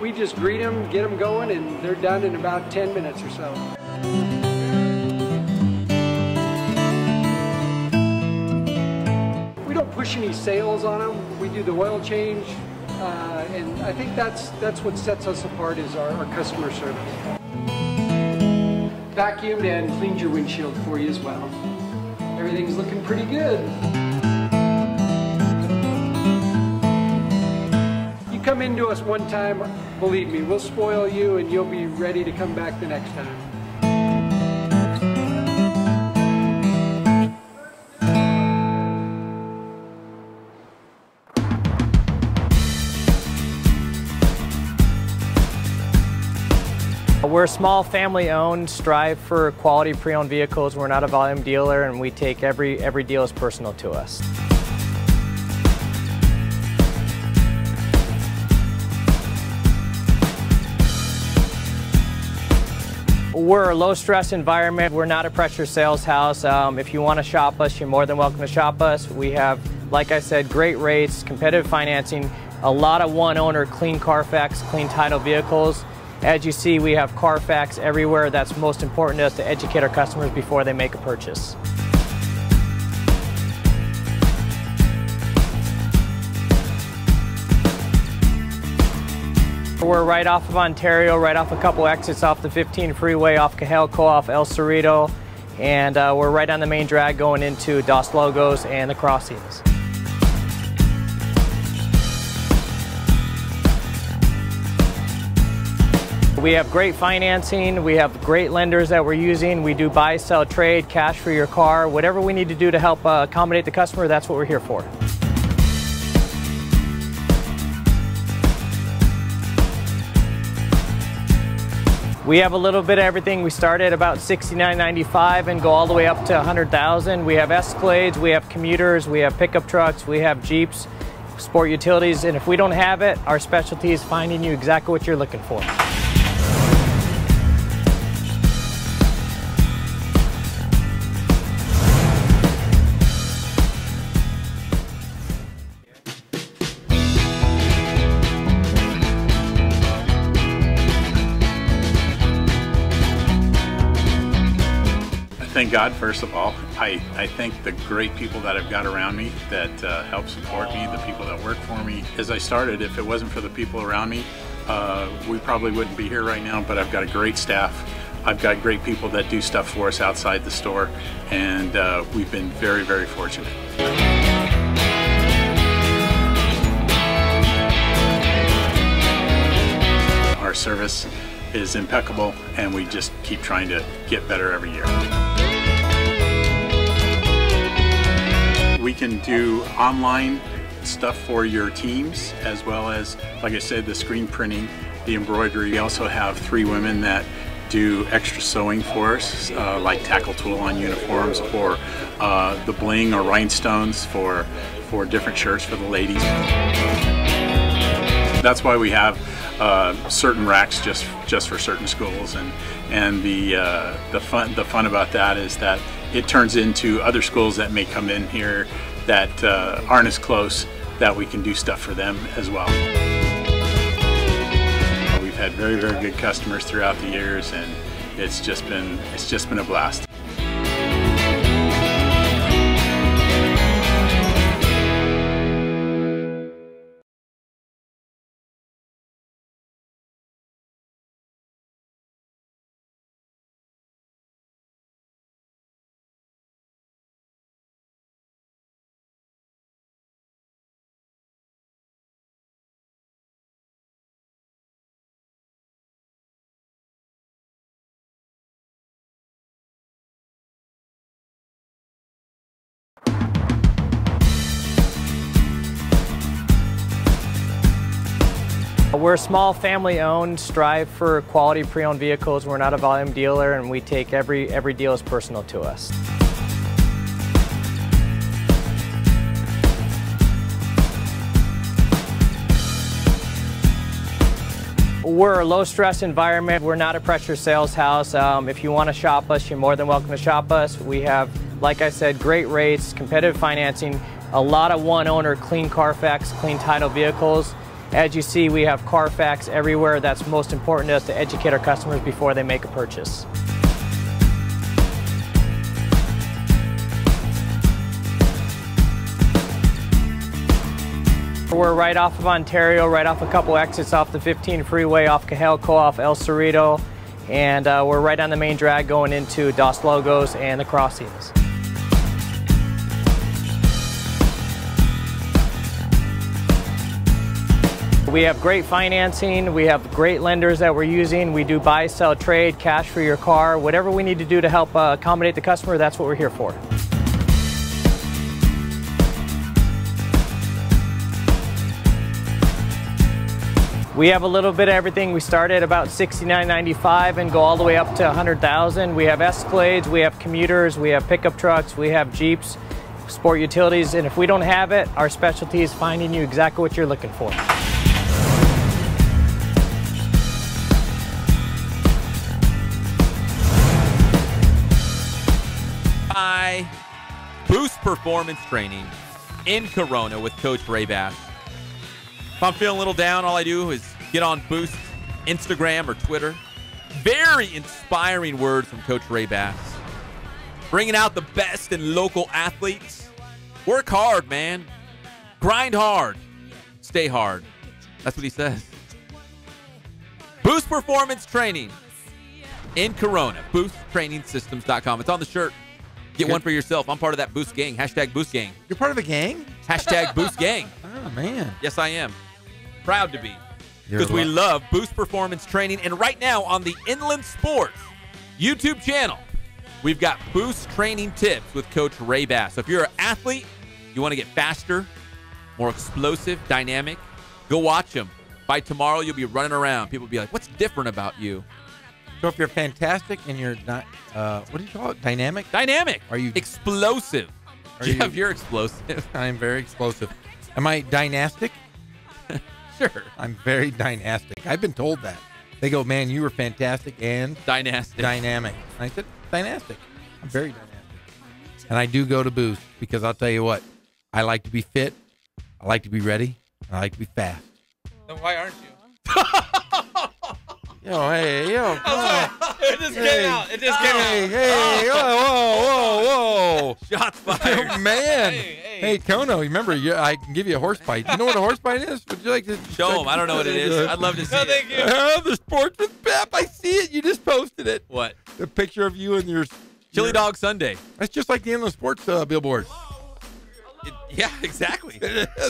We just greet them, get them going, and they're done in about 10 minutes or so. We don't push any sales on them. We do the oil change, and I think that's what sets us apart is our customer service. Vacuumed and cleaned your windshield for you as well. Everything's looking pretty good. You come into us one time, believe me, we'll spoil you and you'll be ready to come back the next time. We're a small family-owned, strive for quality pre-owned vehicles. We're not a volume dealer, and we take every deal as personal to us. We're a low-stress environment. We're not a pressure sales house. If you want to shop us, you're more than welcome to shop us. We have, like I said, great rates, competitive financing, a lot of one-owner, clean Carfax, clean title vehicles. As you see, we have Carfax everywhere. That's most important to us, to educate our customers before they make a purchase. We're right off of Ontario, right off a couple exits off the 15 freeway, off Cajelco, off El Cerrito, and we're right on the main drag going into Dos Logos and the crossings. We have great financing, we have great lenders that we're using. We do buy, sell, trade, cash for your car. Whatever we need to do to help accommodate the customer, that's what we're here for. We have a little bit of everything. We start at about $69.95 and go all the way up to $100,000. We have Escalades, we have commuters, we have pickup trucks, we have Jeeps, sport utilities, and if we don't have it, our specialty is finding you exactly what you're looking for. thank God, first of all. I thank the great people that I've got around me that help support me, the people that work for me. As I started, if it wasn't for the people around me, we probably wouldn't be here right now, but I've got a great staff. I've got great people that do stuff for us outside the store, and we've been very, very fortunate. Our service is impeccable, and we just keep trying to get better every year. We can do online stuff for your teams, as well as, like I said, the screen printing, the embroidery. We also have 3 women that do extra sewing for us, like tackle tool on uniforms, or the bling or rhinestones for different shirts for the ladies. That's why we have certain racks just for certain schools, and the fun about that is that it turns into other schools that may come in here that aren't as close, that we can do stuff for them as well. We've had very, very good customers throughout the years, and it's just been a blast. We're a small family-owned, strive for quality pre-owned vehicles. We're not a volume dealer, and we take every deal as personal to us. We're a low-stress environment. We're not a pressure sales house. If you want to shop us, you're more than welcome to shop us. We have, like I said, great rates, competitive financing, a lot of one-owner, clean Carfax, clean title vehicles. As you see, we have Carfax everywhere. That's most important to us, to educate our customers before they make a purchase. We're right off of Ontario, right off a couple exits off the 15 freeway, off Cajalco, off El Cerrito, and we're right on the main drag going into Dos Logos and the Crossings. We have great financing, we have great lenders that we're using. We do buy, sell, trade, cash for your car. Whatever we need to do to help accommodate the customer, that's what we're here for. We have a little bit of everything. We start at about $69.95 and go all the way up to $100,000. We have Escalades, we have commuters, we have pickup trucks, we have Jeeps, sport utilities, and if we don't have it, our specialty is finding you exactly what you're looking for. Boost Performance Training in Corona with Coach Ray Bass. If I'm feeling a little down, all I do is get on Boost Instagram or Twitter. Very inspiring words from Coach Ray Bass. Bringing out the best in local athletes. Work hard, man. Grind hard. Stay hard. That's what he says. Boost Performance Training in Corona. BoostTrainingSystems.com. It's on the shirt. Get one for yourself. I'm part of that Boost gang. Hashtag Boost Gang. You're part of a gang? Hashtag Boost Gang. Oh, man. Yes, I am. Proud to be. Because we love Boost Performance Training. And right now on the Inland Sports YouTube channel, we've got Boost Training Tips with Coach Ray Bass. So if you're an athlete, you want to get faster, more explosive, dynamic, go watch him. By tomorrow, you'll be running around. People will be like, what's different about you? So if you're fantastic and you're not, what do you call it? Dynamic? Dynamic. Are you explosive? Jeff, you're explosive. I'm very explosive. Am I dynastic? Sure. I'm very dynastic. I've been told that. They go, man, you were fantastic and dynastic. Dynamic. And I said, dynastic. I'm very dynastic. And I do go to Boost because I'll tell you what, I like to be fit, I like to be ready, and I like to be fast. Then why aren't you? Yo, hey, yo, come on. It just came out. It just came out. Hey, whoa. Shots fired. Oh, man. Hey, Kono, remember, I can give you a horse bite. You know what a horse bite is? Would you like to show them? I don't know what it is. I'd love to see thank you. The Sports with Pep. I see it. You just posted it. What? The picture of you and your Chili Dog Sunday. That's just like the Inland Sports billboard. Yeah, exactly.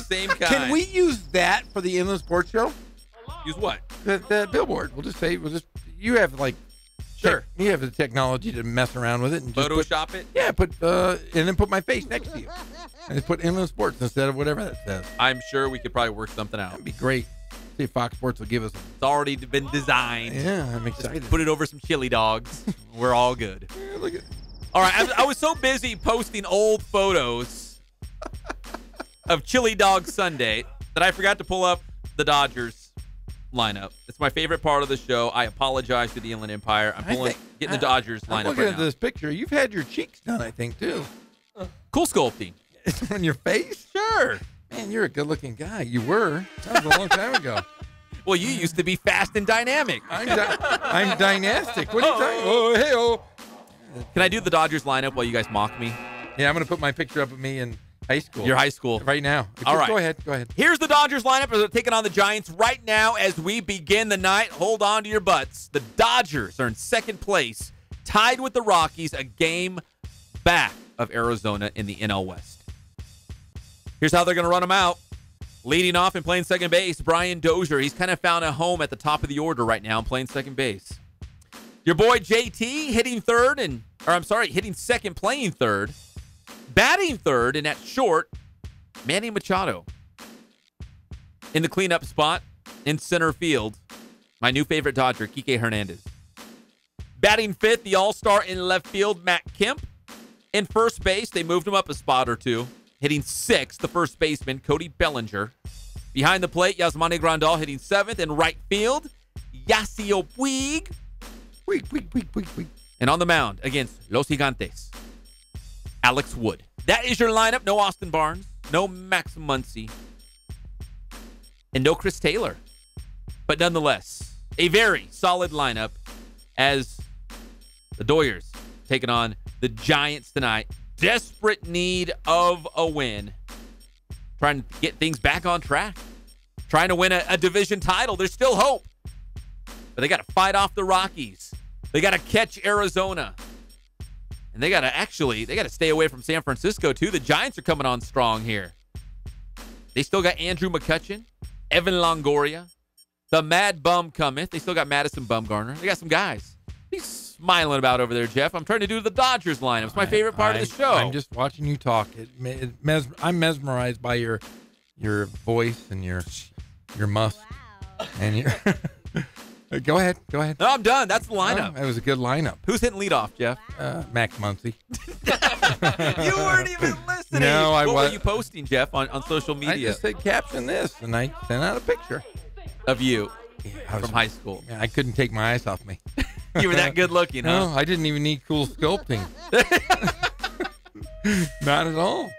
Same kind. Can we use that for the Inland Sports Show? Use what? The billboard. You have Sure. You have the technology to mess around with it and just Photoshop it? Yeah, and then put my face next to you. And just put Inland Sports instead of whatever that says. I'm sure we could probably work something out. That'd be great. See if Fox Sports will give us It's already been designed. Yeah, I'm excited. Just put it over some chili dogs. We're all good. Yeah, look at All right, I was so busy posting old photos of Chili Dog Sunday that I forgot to pull up the Dodgers lineup. It's my favorite part of the show. I apologize to the Inland Empire. I'm getting the Dodgers lineup I'm looking right at now. this picture. You've had your cheeks done, I think, too. Cool sculpting. On your face? Sure. Man, you're a good-looking guy. You were. That was a long time ago. Well, you used to be fast and dynamic. I'm dynastic. What are you talking? Oh, hey-oh. Can I do the Dodgers lineup while you guys mock me? Yeah, I'm going to put my picture up of me in high school. Your high school. Right now. All right. Go ahead. Here's the Dodgers lineup as they're taking on the Giants right now as we begin the night. Hold on to your butts. The Dodgers are in second place, tied with the Rockies, a game back of Arizona in the NL West. Here's how they're going to run them out. Leading off and playing second base, Brian Dozier. He's kind of found a home at the top of the order right now and playing second base. Your boy JT hitting second, playing third. Batting third, and at short, Manny Machado. In the cleanup spot, in center field, my new favorite Dodger, Kike Hernandez. Batting fifth, the all-star in left field, Matt Kemp. In first base, they moved him up a spot or two. Hitting sixth, the first baseman, Cody Bellinger. Behind the plate, Yasmani Grandal hitting seventh. In right field, Yasiel Puig. And on the mound against Los Gigantes, Alex Wood. That is your lineup. No Austin Barnes, no Max Muncy, and no Chris Taylor. But nonetheless, a very solid lineup as the Doyers taking on the Giants tonight. Desperate need of a win. Trying to get things back on track. Trying to win a division title. There's still hope. But they got to fight off the Rockies. They got to catch Arizona. And they got to stay away from San Francisco, too. The Giants are coming on strong here. They still got Andrew McCutchen, Evan Longoria, the Mad Bum cometh. They still got Madison Bumgarner. They got some guys. He's smiling about over there, Jeff. I'm trying to do the Dodgers lineup. It's my favorite part of the show. I'm just watching you talk. I'm mesmerized by your voice and your musk. Wow. And your Go ahead. No, I'm done. That's the lineup. It was a good lineup. Who's hitting leadoff, Jeff? Max Muncy. You weren't even listening. No, I wasn't. What were you posting, Jeff, on social media? I just said caption this, and I sent out a picture of you from high school. I couldn't take my eyes off me. You were that good looking, huh? No, I didn't even need cool sculpting. Not at all.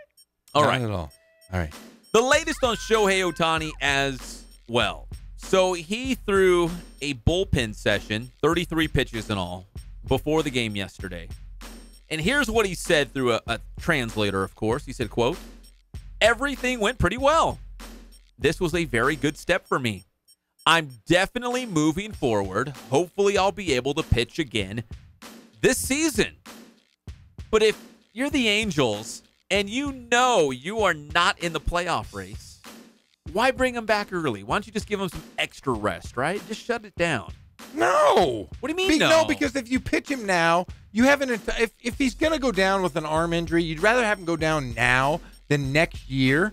Not at all. All right. The latest on Shohei Ohtani as well. So he threw a bullpen session, 33 pitches in all, before the game yesterday. And here's what he said through a translator, of course. He said, quote, "Everything went pretty well. This was a very good step for me. I'm definitely moving forward. Hopefully I'll be able to pitch again this season. But if you're the Angels and you know you are not in the playoff race, why bring him back early? Why don't you just give him some extra rest, right? Just shut it down." No. What do you mean no? No, because if you pitch him now, you haven't. If he's going to go down with an arm injury, you'd rather have him go down now than next year.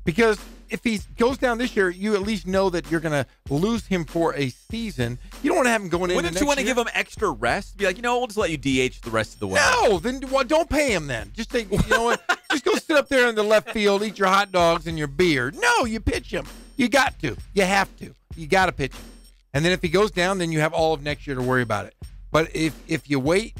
Because if he goes down this year, you at least know that you're going to lose him for a season. You don't want to have him going in. Wouldn't you want to give him extra rest? Be like, we'll just let you DH the rest of the way. No, then don't pay him then. Just take, you know what? Just go sit up there in the left field, eat your hot dogs and your beer. No, you pitch him. You got to. You have to. You got to pitch him. And then if he goes down, then you have all of next year to worry about it. But if you wait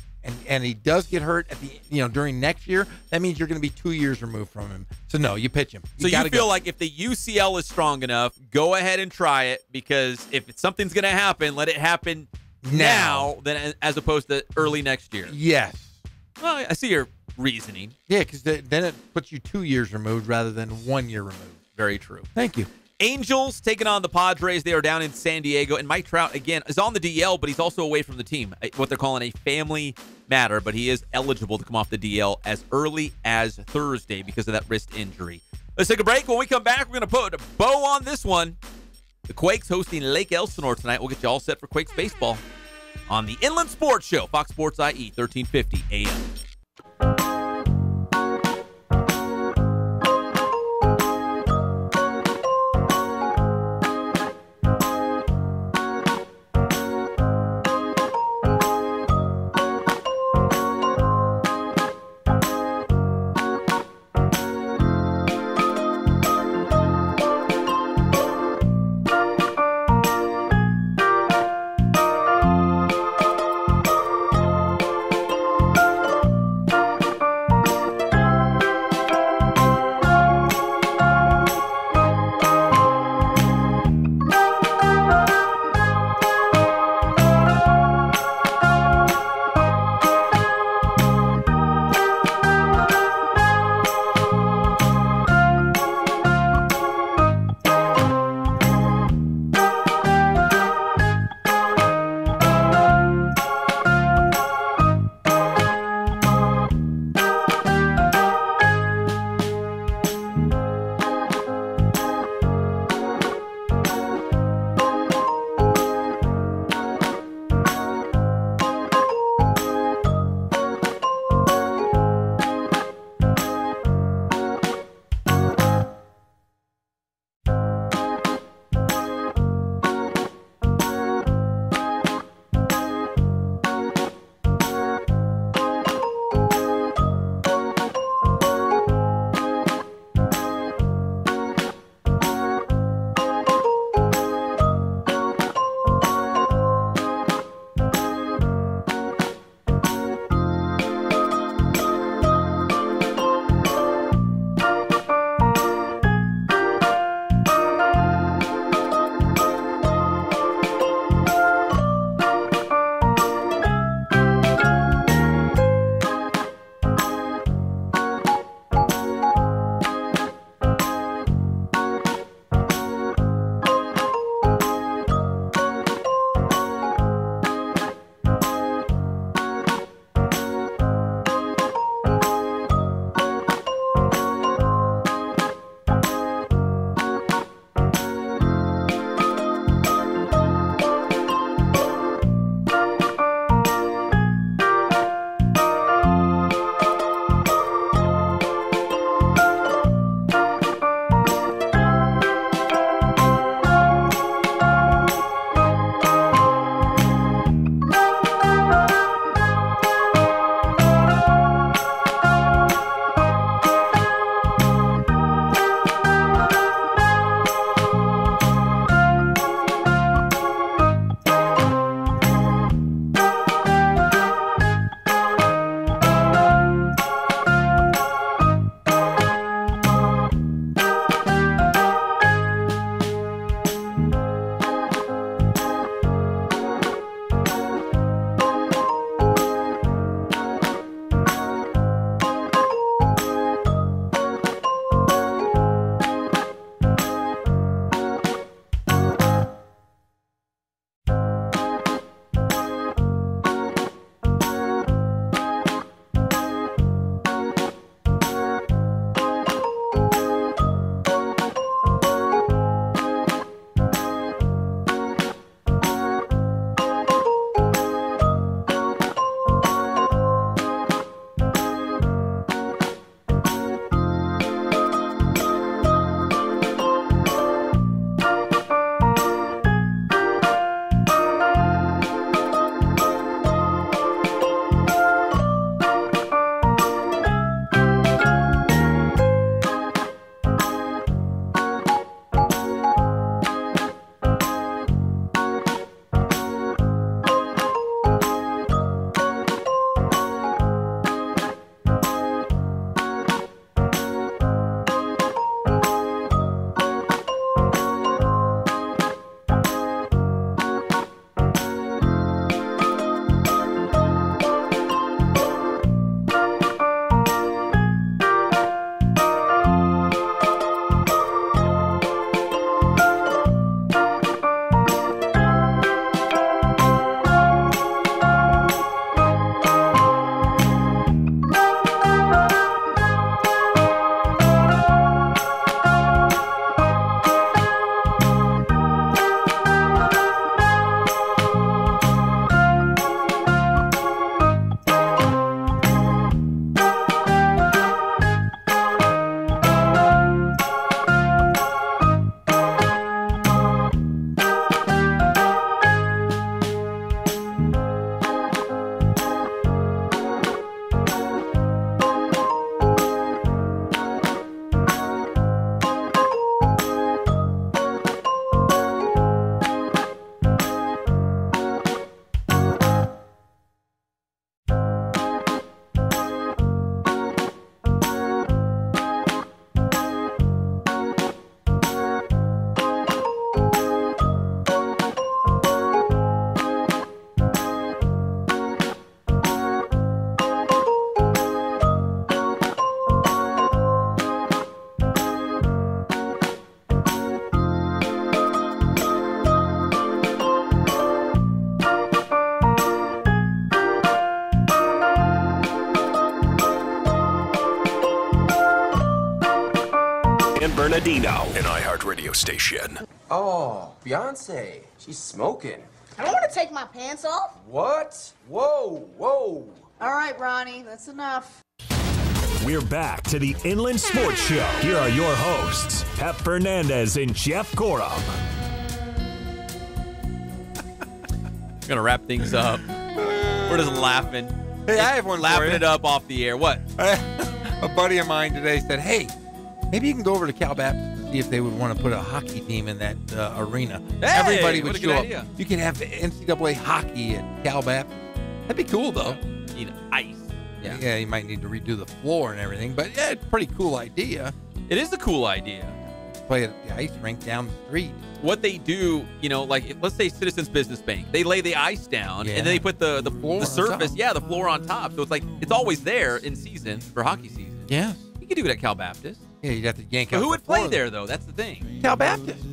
and he does get hurt at the during next year, that means you're going to be 2 years removed from him. So no, you pitch him. So you feel like if the UCL is strong enough, go ahead and try it, because if something's going to happen, let it happen now than as opposed to early next year. Yes. Well, I see your reasoning. Yeah, because then it puts you 2 years removed rather than 1 year removed. Very true. Thank you. Angels taking on the Padres. They are down in San Diego. And Mike Trout, again, is on the DL, but he's also away from the team. What they're calling a family matter, but he is eligible to come off the DL as early as Thursday because of that wrist injury. Let's take a break. When we come back, we're going to put a bow on this one. The Quakes hosting Lake Elsinore tonight. We'll get you all set for Quakes baseball on the Inland Sports Show, Fox Sports IE, 1350 AM. Ladino, an iHeartRadio station. Oh, Beyonce. She's smoking. I don't want to take my pants off. What? Whoa, whoa. All right, Ronnie, that's enough. We're back to the Inland Sports Show. Here are your hosts, Pep Fernandez and Jeff Gorham. We're going to wrap things up. We're just laughing. Hey, I have one for laughing you. it up off the air. What? A buddy of mine today said, hey, maybe you can go over to Cal Baptist and see if they would want to put a hockey team in that arena. Hey, Everybody would what a show good up. idea. You could have NCAA hockey at Cal Baptist. That'd be cool, though. You know, ice. Yeah, you might need to redo the floor and everything, but yeah, it's a pretty cool idea. It is a cool idea. Play at the ice rink down the street. What they do, you know, like let's say Citizens Business Bank, they lay the ice down and then they put the surface, the floor on top. So it's like it's always there in season for hockey season. Yeah, you could do it at Cal Baptist. Yeah, you'd have to yank but out. Who the would play floor, there though? That's the thing. Cal Baptist.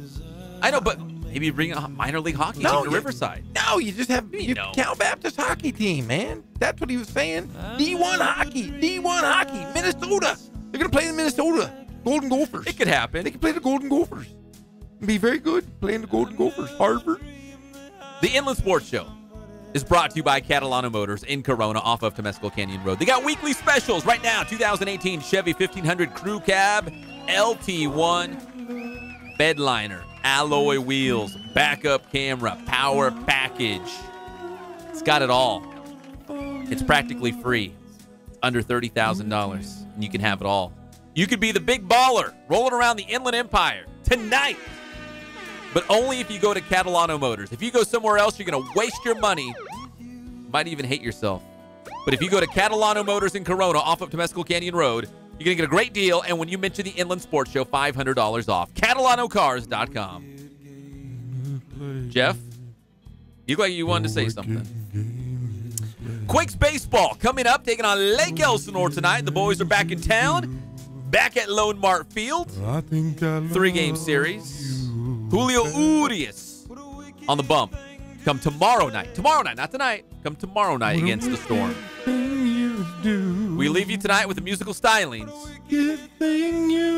I know, but maybe bring a minor league hockey team to Riverside. No, you just have Cal Baptist hockey team, man. That's what he was saying. D1 hockey, Minnesota. They're gonna play in Minnesota. Golden Gophers. It could happen. They could play the Golden Gophers. Be very good playing the Golden Gophers. Harvard. The Inland Sports Show is brought to you by Catalano Motors in Corona off of Temescal Canyon Road. They got weekly specials right now. 2018 Chevy 1500 Crew Cab, LT1, bedliner, alloy wheels, backup camera, power package. It's got it all. It's practically free. It's under $30,000, and you can have it all. You could be the big baller rolling around the Inland Empire tonight, but only if you go to Catalano Motors. If you go somewhere else, you're going to waste your money. You might even hate yourself. But if you go to Catalano Motors in Corona off of Temescal Canyon Road, you're going to get a great deal. And when you mention the Inland Sports Show, $500 off. CatalanoCars.com. Jeff, you look like you wanted to say something. Quakes baseball coming up, taking on Lake Elsinore tonight. The boys are back in town, back at Lone Mart Field. 3-game series. Julio Urias on the bump. Come tomorrow night. Tomorrow night, not tonight. Come tomorrow night against the Storm. We leave you tonight with the musical stylings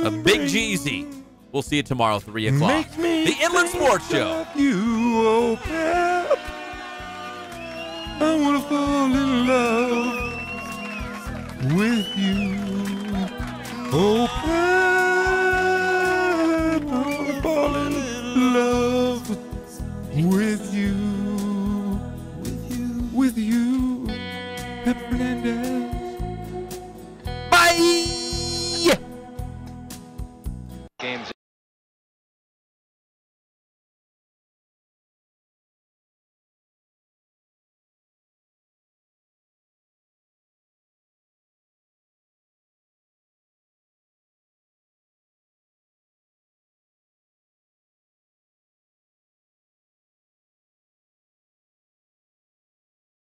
of Big Jeezy. We'll see you tomorrow, 3 o'clock. The Inland Sports Show. You, oh, Pep. I want to fall in love with you. Oh, Pep.